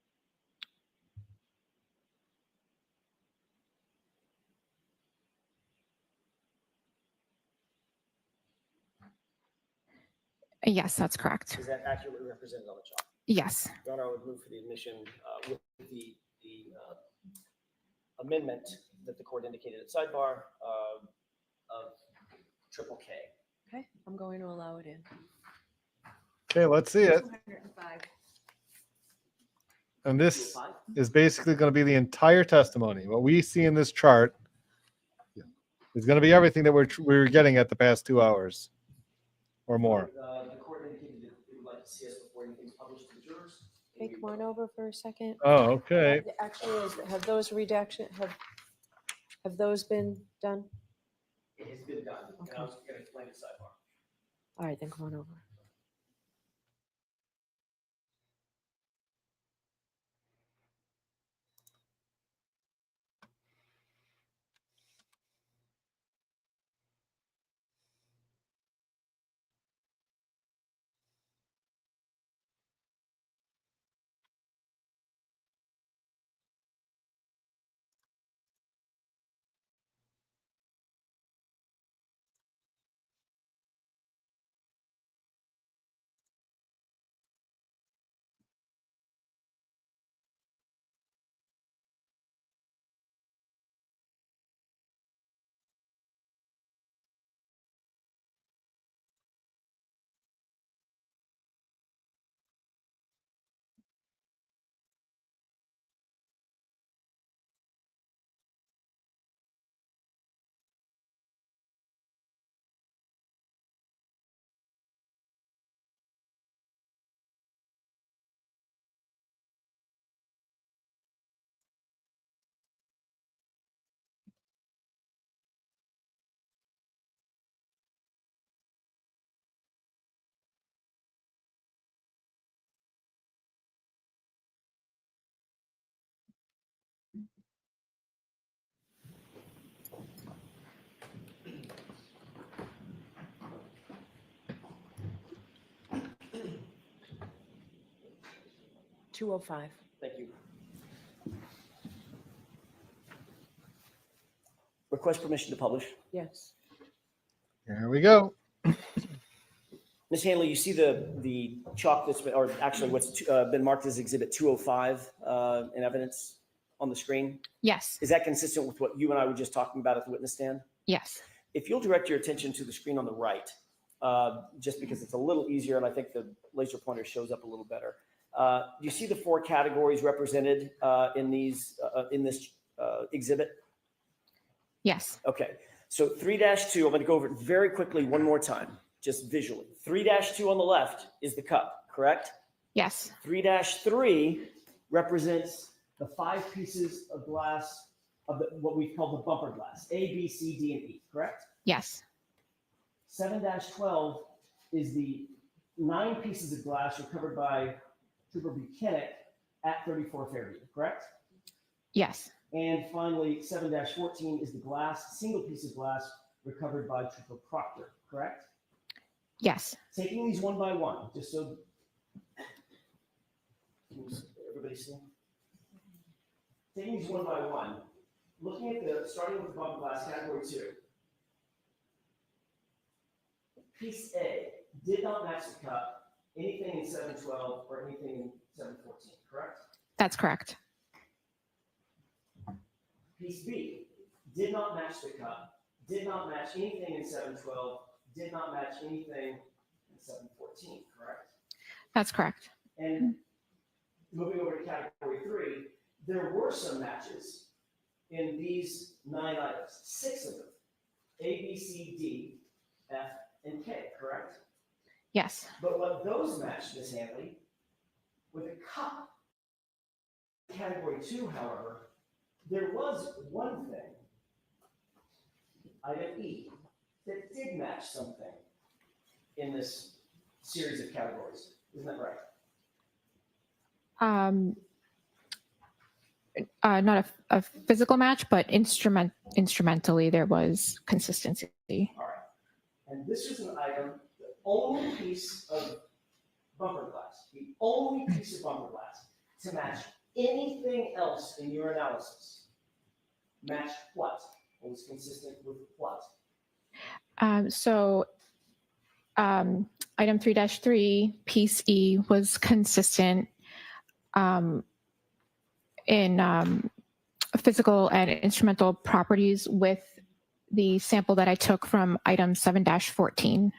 Yes, that's correct. Is that accurately represented on the chart? Yes. Your Honor, I would move for the admission with the amendment that the court indicated at sidebar of triple K. Okay, I'm going to allow it in. Okay, let's see it. 205. And this is basically going to be the entire testimony. What we see in this chart is going to be everything that we're getting at the past 2 hours or more. The court indicated that it would like to see us before anything's published to the jurors. Hey, come on over for a second. Oh, okay. Actually, have those have those been done? It has been done. Okay. And I was going to explain the sidebar. All right, then come on over. $205. Thank you. Request permission to publish. Yes. Here we go. Ms. Hanley, you see the chalk that's been, or actually what's been marked as Exhibit 205 in evidence on the screen? Yes. Is that consistent with what you and I were just talking about at the witness stand? Yes. If you'll direct your attention to the screen on the right, just because it's a little easier and I think the laser pointer shows up a little better. You see the 4 categories represented in this exhibit? Yes. Okay. So 3-2, I'm going to go over it very quickly one more time, just visually. 3-2 on the left is the cup, correct? Yes. 3-3 represents the 5 pieces of glass of what we call the bumper glass, A, B, C, D, and E, correct? Yes. 7-12 is the 9 pieces of glass recovered by Trooper Buchanan at 34 Fairview, correct? Yes. And finally, 7-14 is the single piece of glass recovered by Trooper Proctor, correct? Yes. Taking these one by one, just so everybody see. Taking these one by one, looking at starting with the bumper glass, category 2. Piece A did not match the cup, anything in 7-12 or anything in 7-14, correct? That's correct. Piece B did not match the cup, did not match anything in 7-12, did not match anything in 7-14, correct? That's correct. And moving over to category 3, there were some matches in these 9 items, 6 of them, A, B, C, D, F, and K, correct? Yes. But what those matched, Ms. Hanley, with a cup, category 2, however, there was one thing, item E, that did match something in this series of categories. Isn't that right? Not a physical match, but instrumentally there was consistency. All right. And this is an item, the only piece of bumper glass, the only piece of bumper glass to match anything else in your analysis. Match what? What was consistent with what? Item 3-3, piece E was consistent in physical and instrumental properties with the sample that I took from item 7-14.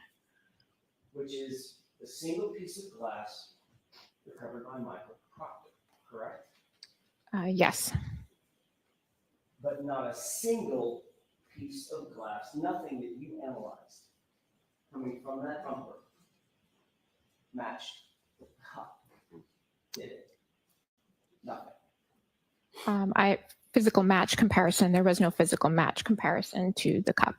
Which is a single piece of glass recovered by Michael Proctor, correct? Yes. But not a single piece of glass, nothing that you analyzed coming from that bumper matched the cup. Did it? Nothing. Physical match comparison, there was no physical match comparison to the cup.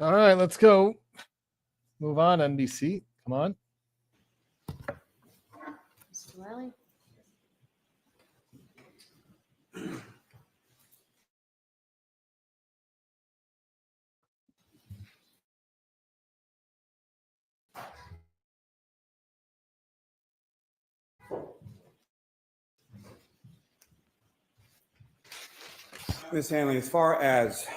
All right, let's go. Move on, NBC. Come on. Mr. Wiley? Ms. Hanley, as far as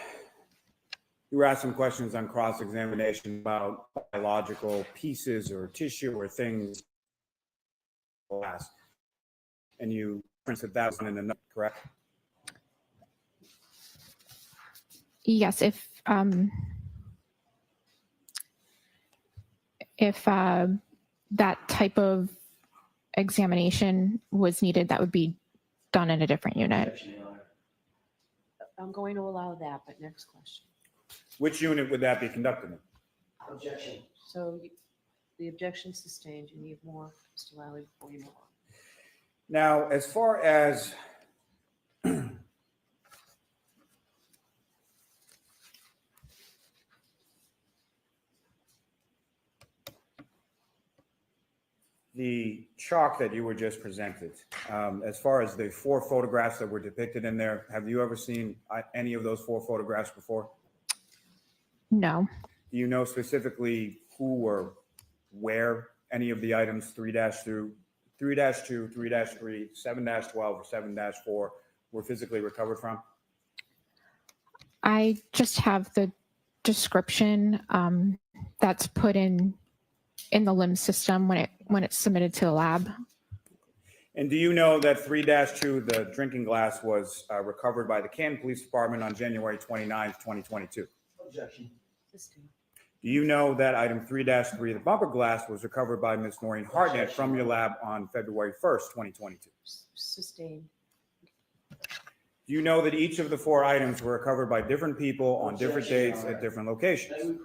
you were asked some questions on cross-examination about biological pieces or tissue or things, and you printed that one in a note, correct? Yes, if that type of examination was needed, that would be done in a different unit. I'm going to allow that, but next question. Which unit would that be conducted in? Objection. So the objection sustained. You need more, Mr. Wiley, before you move on. Now, as far as the chalk that you were just presented, as far as the 4 photographs that were depicted in there, have you ever seen any of those 4 photographs before? No. Do you know specifically who or where any of the items 3-2, 3-3, 7-12, or 7-4 were physically recovered from? I just have the description that's put in the LIMS system when it's submitted to the lab. And do you know that 3-2, the drinking glass, was recovered by the Canton Police Department on January 29th, 2022? Objection. Sustained. Do you know that item 3-3, the bumper glass, was recovered by Ms. Maureen Hartnett from your lab on February 1st, 2022? Sustained. Do you know that each of the 4 items were recovered by different people on different dates at different locations?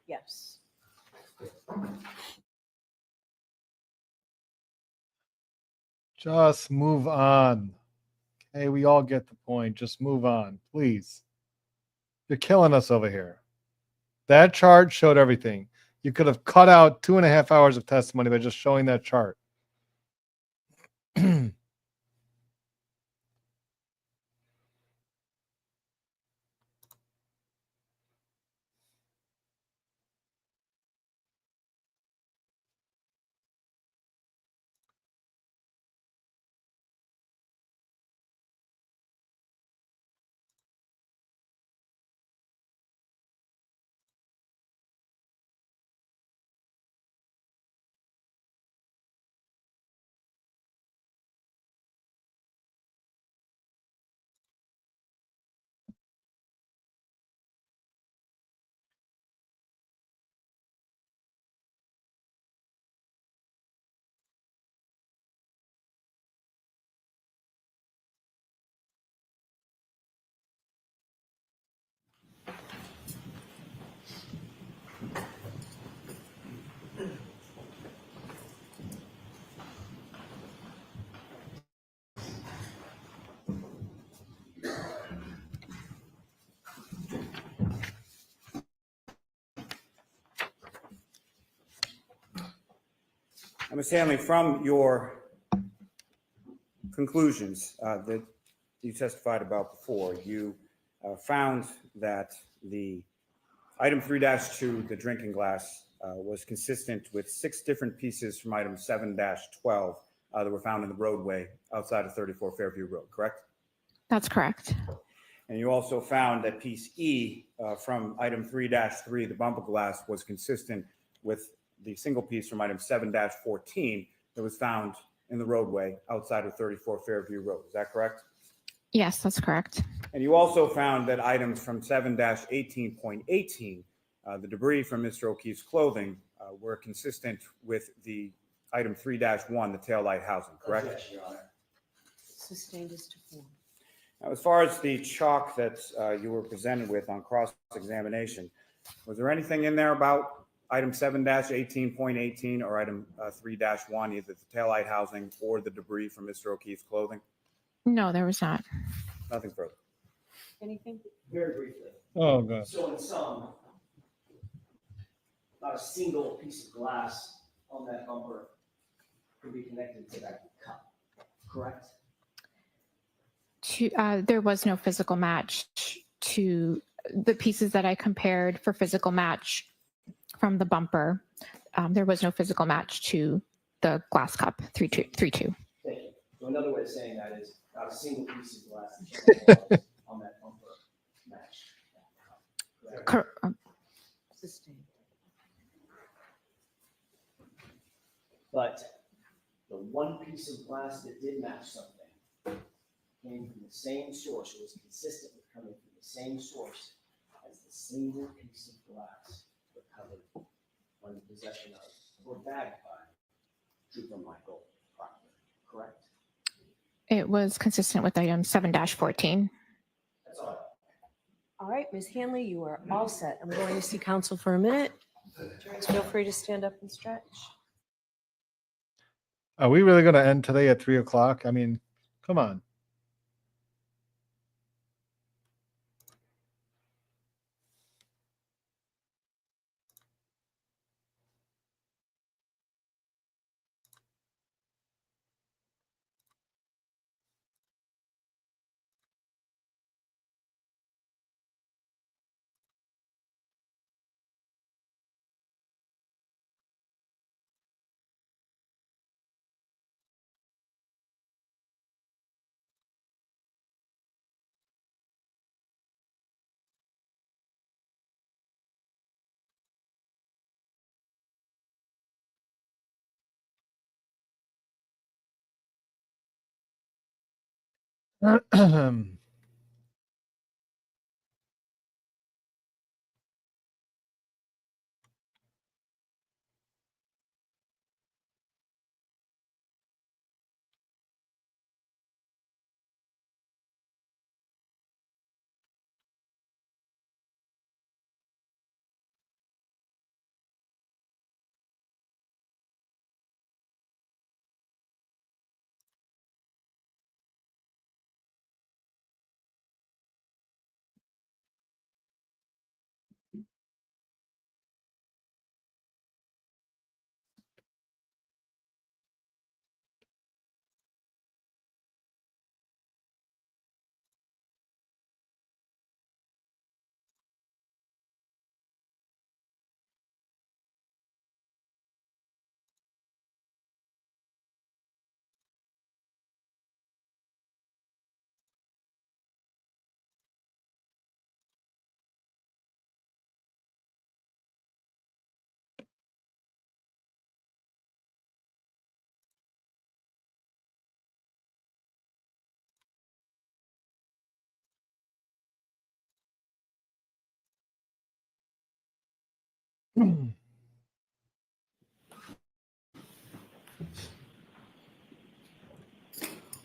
Yes. Just move on. Okay, we all get the point. Just move on, please. You're killing us over here. That chart showed everything. You could have cut out 2.5 hours of testimony by just showing that chart. Ms. Hanley, from your conclusions that you testified about before, you found that the item 3-2, the drinking glass, was consistent with 6 different pieces from item 7-12 that were found in the roadway outside of 34 Fairview Road, correct? That's correct. And you also found that piece E from item 3-3, the bumper glass, was consistent with the single piece from item 7-14 that was found in the roadway outside of 34 Fairview Road. Is that correct? Yes, that's correct. And you also found that items from 7-18.18, the debris from Mr. O'Keefe's clothing, were consistent with the item 3-1, the taillight housing, correct? Yes, Your Honor. Sustained as to form. Now, as far as the chalk that you were presented with on cross-examination, was there anything in there about item 7-18.18 or item 3-1, either the taillight housing or the debris from Mr. O'Keefe's clothing? No, there was not. Nothing further. Anything? Very briefly. Oh, God. So in sum, not a single piece of glass on that bumper could be connected to that cup, correct? There was no physical match to the pieces that I compared for physical match from the bumper. There was no physical match to the glass cup 3-2. Thank you. So another way of saying that is not a single piece of glass on that bumper match. Sustained. But the one piece of glass that did match something came from the same source, or was consistent with coming from the same source as the single piece of glass recovered on the possession of or bagged by Trooper Michael Proctor, correct? It was consistent with item 7-14. That's all. All right, Ms. Hanley, you are all set. I'm going to see counsel for a minute. Jurors, feel free to stand up and stretch. Are we really going to end today at 3 o'clock? I mean, come on.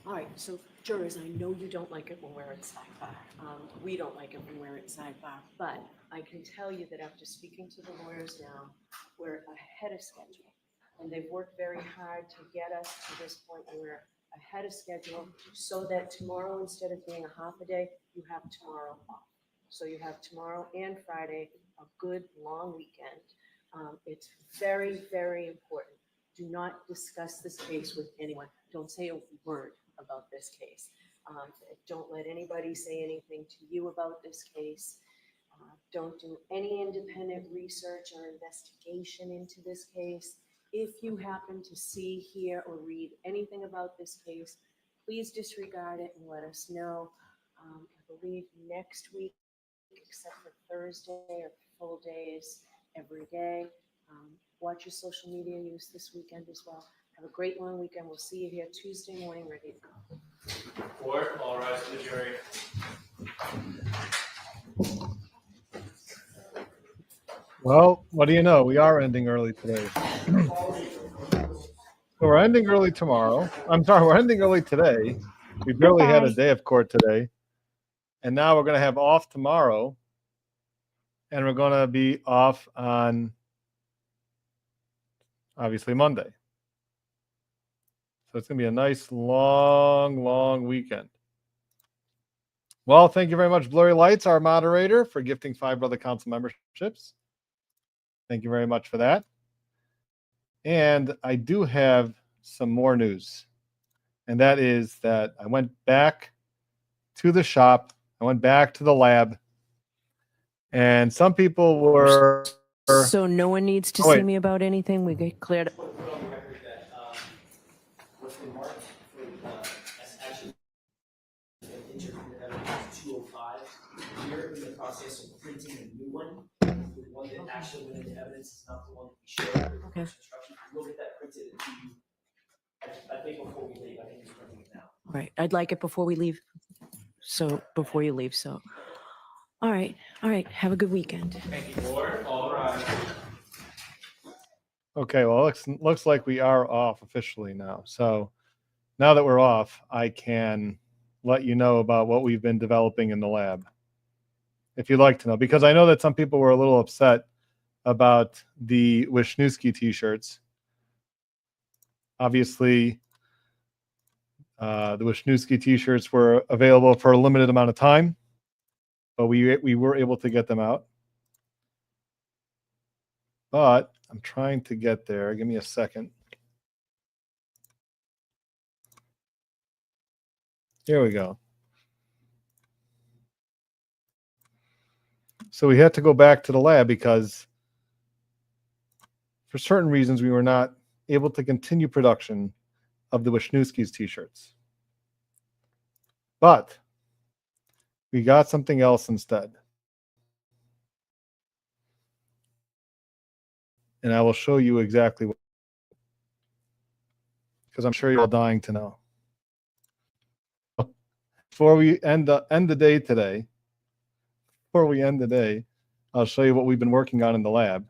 All right, so jurors, I know you don't like it when we're at sidebar. We don't like it when we're at sidebar, but I can tell you that after speaking to the lawyers now, we're ahead of schedule. And they've worked very hard to get us to this point where we're ahead of schedule so that tomorrow, instead of being a half a day, you have tomorrow off. So you have tomorrow and Friday, a good long weekend. It's very, very important. Do not discuss this case with anyone. Don't say a word about this case. Don't let anybody say anything to you about this case. Don't do any independent research or investigation into this case. If you happen to see, hear, or read anything about this case, please disregard it and let us know. I believe next week, except for Thursday, are full days every day. Watch your social media use this weekend as well. Have a great long weekend. We'll see you here Tuesday morning, ready to go. Court, all rise to the jury. Well, what do you know? We are ending early today. So we're ending early tomorrow. I'm sorry, we're ending early today. We barely had a day of court today. And now we're going to have off tomorrow. And we're going to be off on, obviously, Monday. So it's going to be a nice, long weekend. Well, thank you very much, Blurry Lights, our moderator, for gifting 5 Brother Council memberships. Thank you very much for that. And I do have some more news. And that is that I went back to the shop. I went back to the lab. And some people were... So no one needs to see me about anything? We get cleared up. What's been marked for as action entered in the evidence 205. We're in the process of printing a new one. The one that actually went into evidence is not the one that we shared. Okay. We'll get that printed to you. I think before we leave, I think he's printing it now. Right. I'd like it before we leave. So before you leave. So, all right. Have a good weekend. Thank you, Board. All rise. Okay, well, looks like we are off officially now. So now that we're off, I can let you know about what we've been developing in the lab, if you'd like to know, because I know that some people were a little upset about the Wisniewski t-shirts. Obviously, the Wisniewski t-shirts were available for a limited amount of time, but we were able to get them out. But I'm trying to get there. Give me a second. Here we go. So we had to go back to the lab because for certain reasons we were not able to continue production of the Wisniewski's t-shirts. But we got something else instead. And I will show you exactly what, because I'm sure you're all dying to know. Before we end the day today, I'll show you what we've been working on in the lab.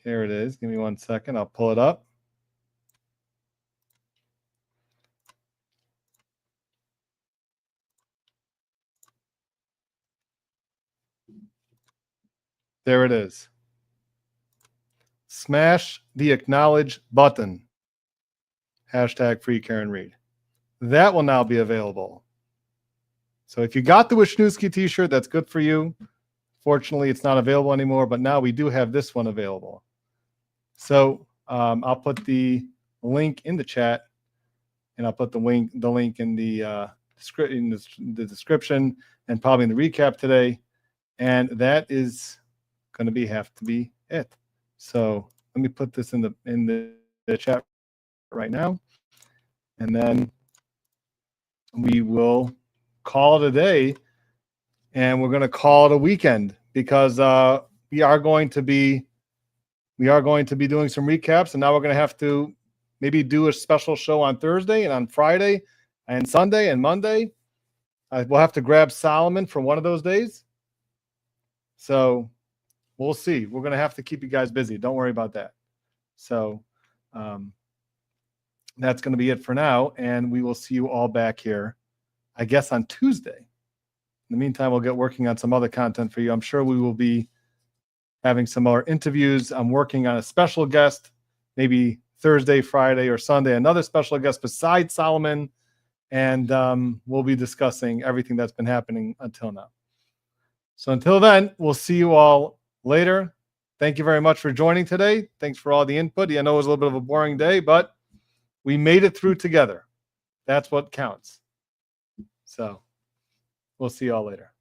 Here it is. Give me 1 second. I'll pull it up. There it is. Smash the acknowledge button. Hashtag free Karen Reed. That will now be available. So if you got the Wisniewski t-shirt, that's good for you. Fortunately, it's not available anymore, but now we do have this one available. So I'll put the link in the chat, and I'll put the link in the description and probably in the recap today. And that is going to have to be it. So let me put this in the chat right now, and then we will call it a day, and we're going to call it a weekend because we are going to be doing some recaps, and now we're going to have to maybe do a special show on Thursday and on Friday and Sunday and Monday. We'll have to grab Solomon for one of those days. So we'll see. We're going to have to keep you guys busy. Don't worry about that. So that's going to be it for now, and we will see you all back here, I guess, on Tuesday. In the meantime, we'll get working on some other content for you. I'm sure we will be having some more interviews. I'm working on a special guest, maybe Thursday, Friday, or Sunday, another special guest besides Solomon, and we'll be discussing everything that's been happening until now. So until then, we'll see you all later. thank you very much for joining today. Thanks for all the input. I know it was a little bit of a boring day, but we made it through together. That's what counts. So we'll see y'all later.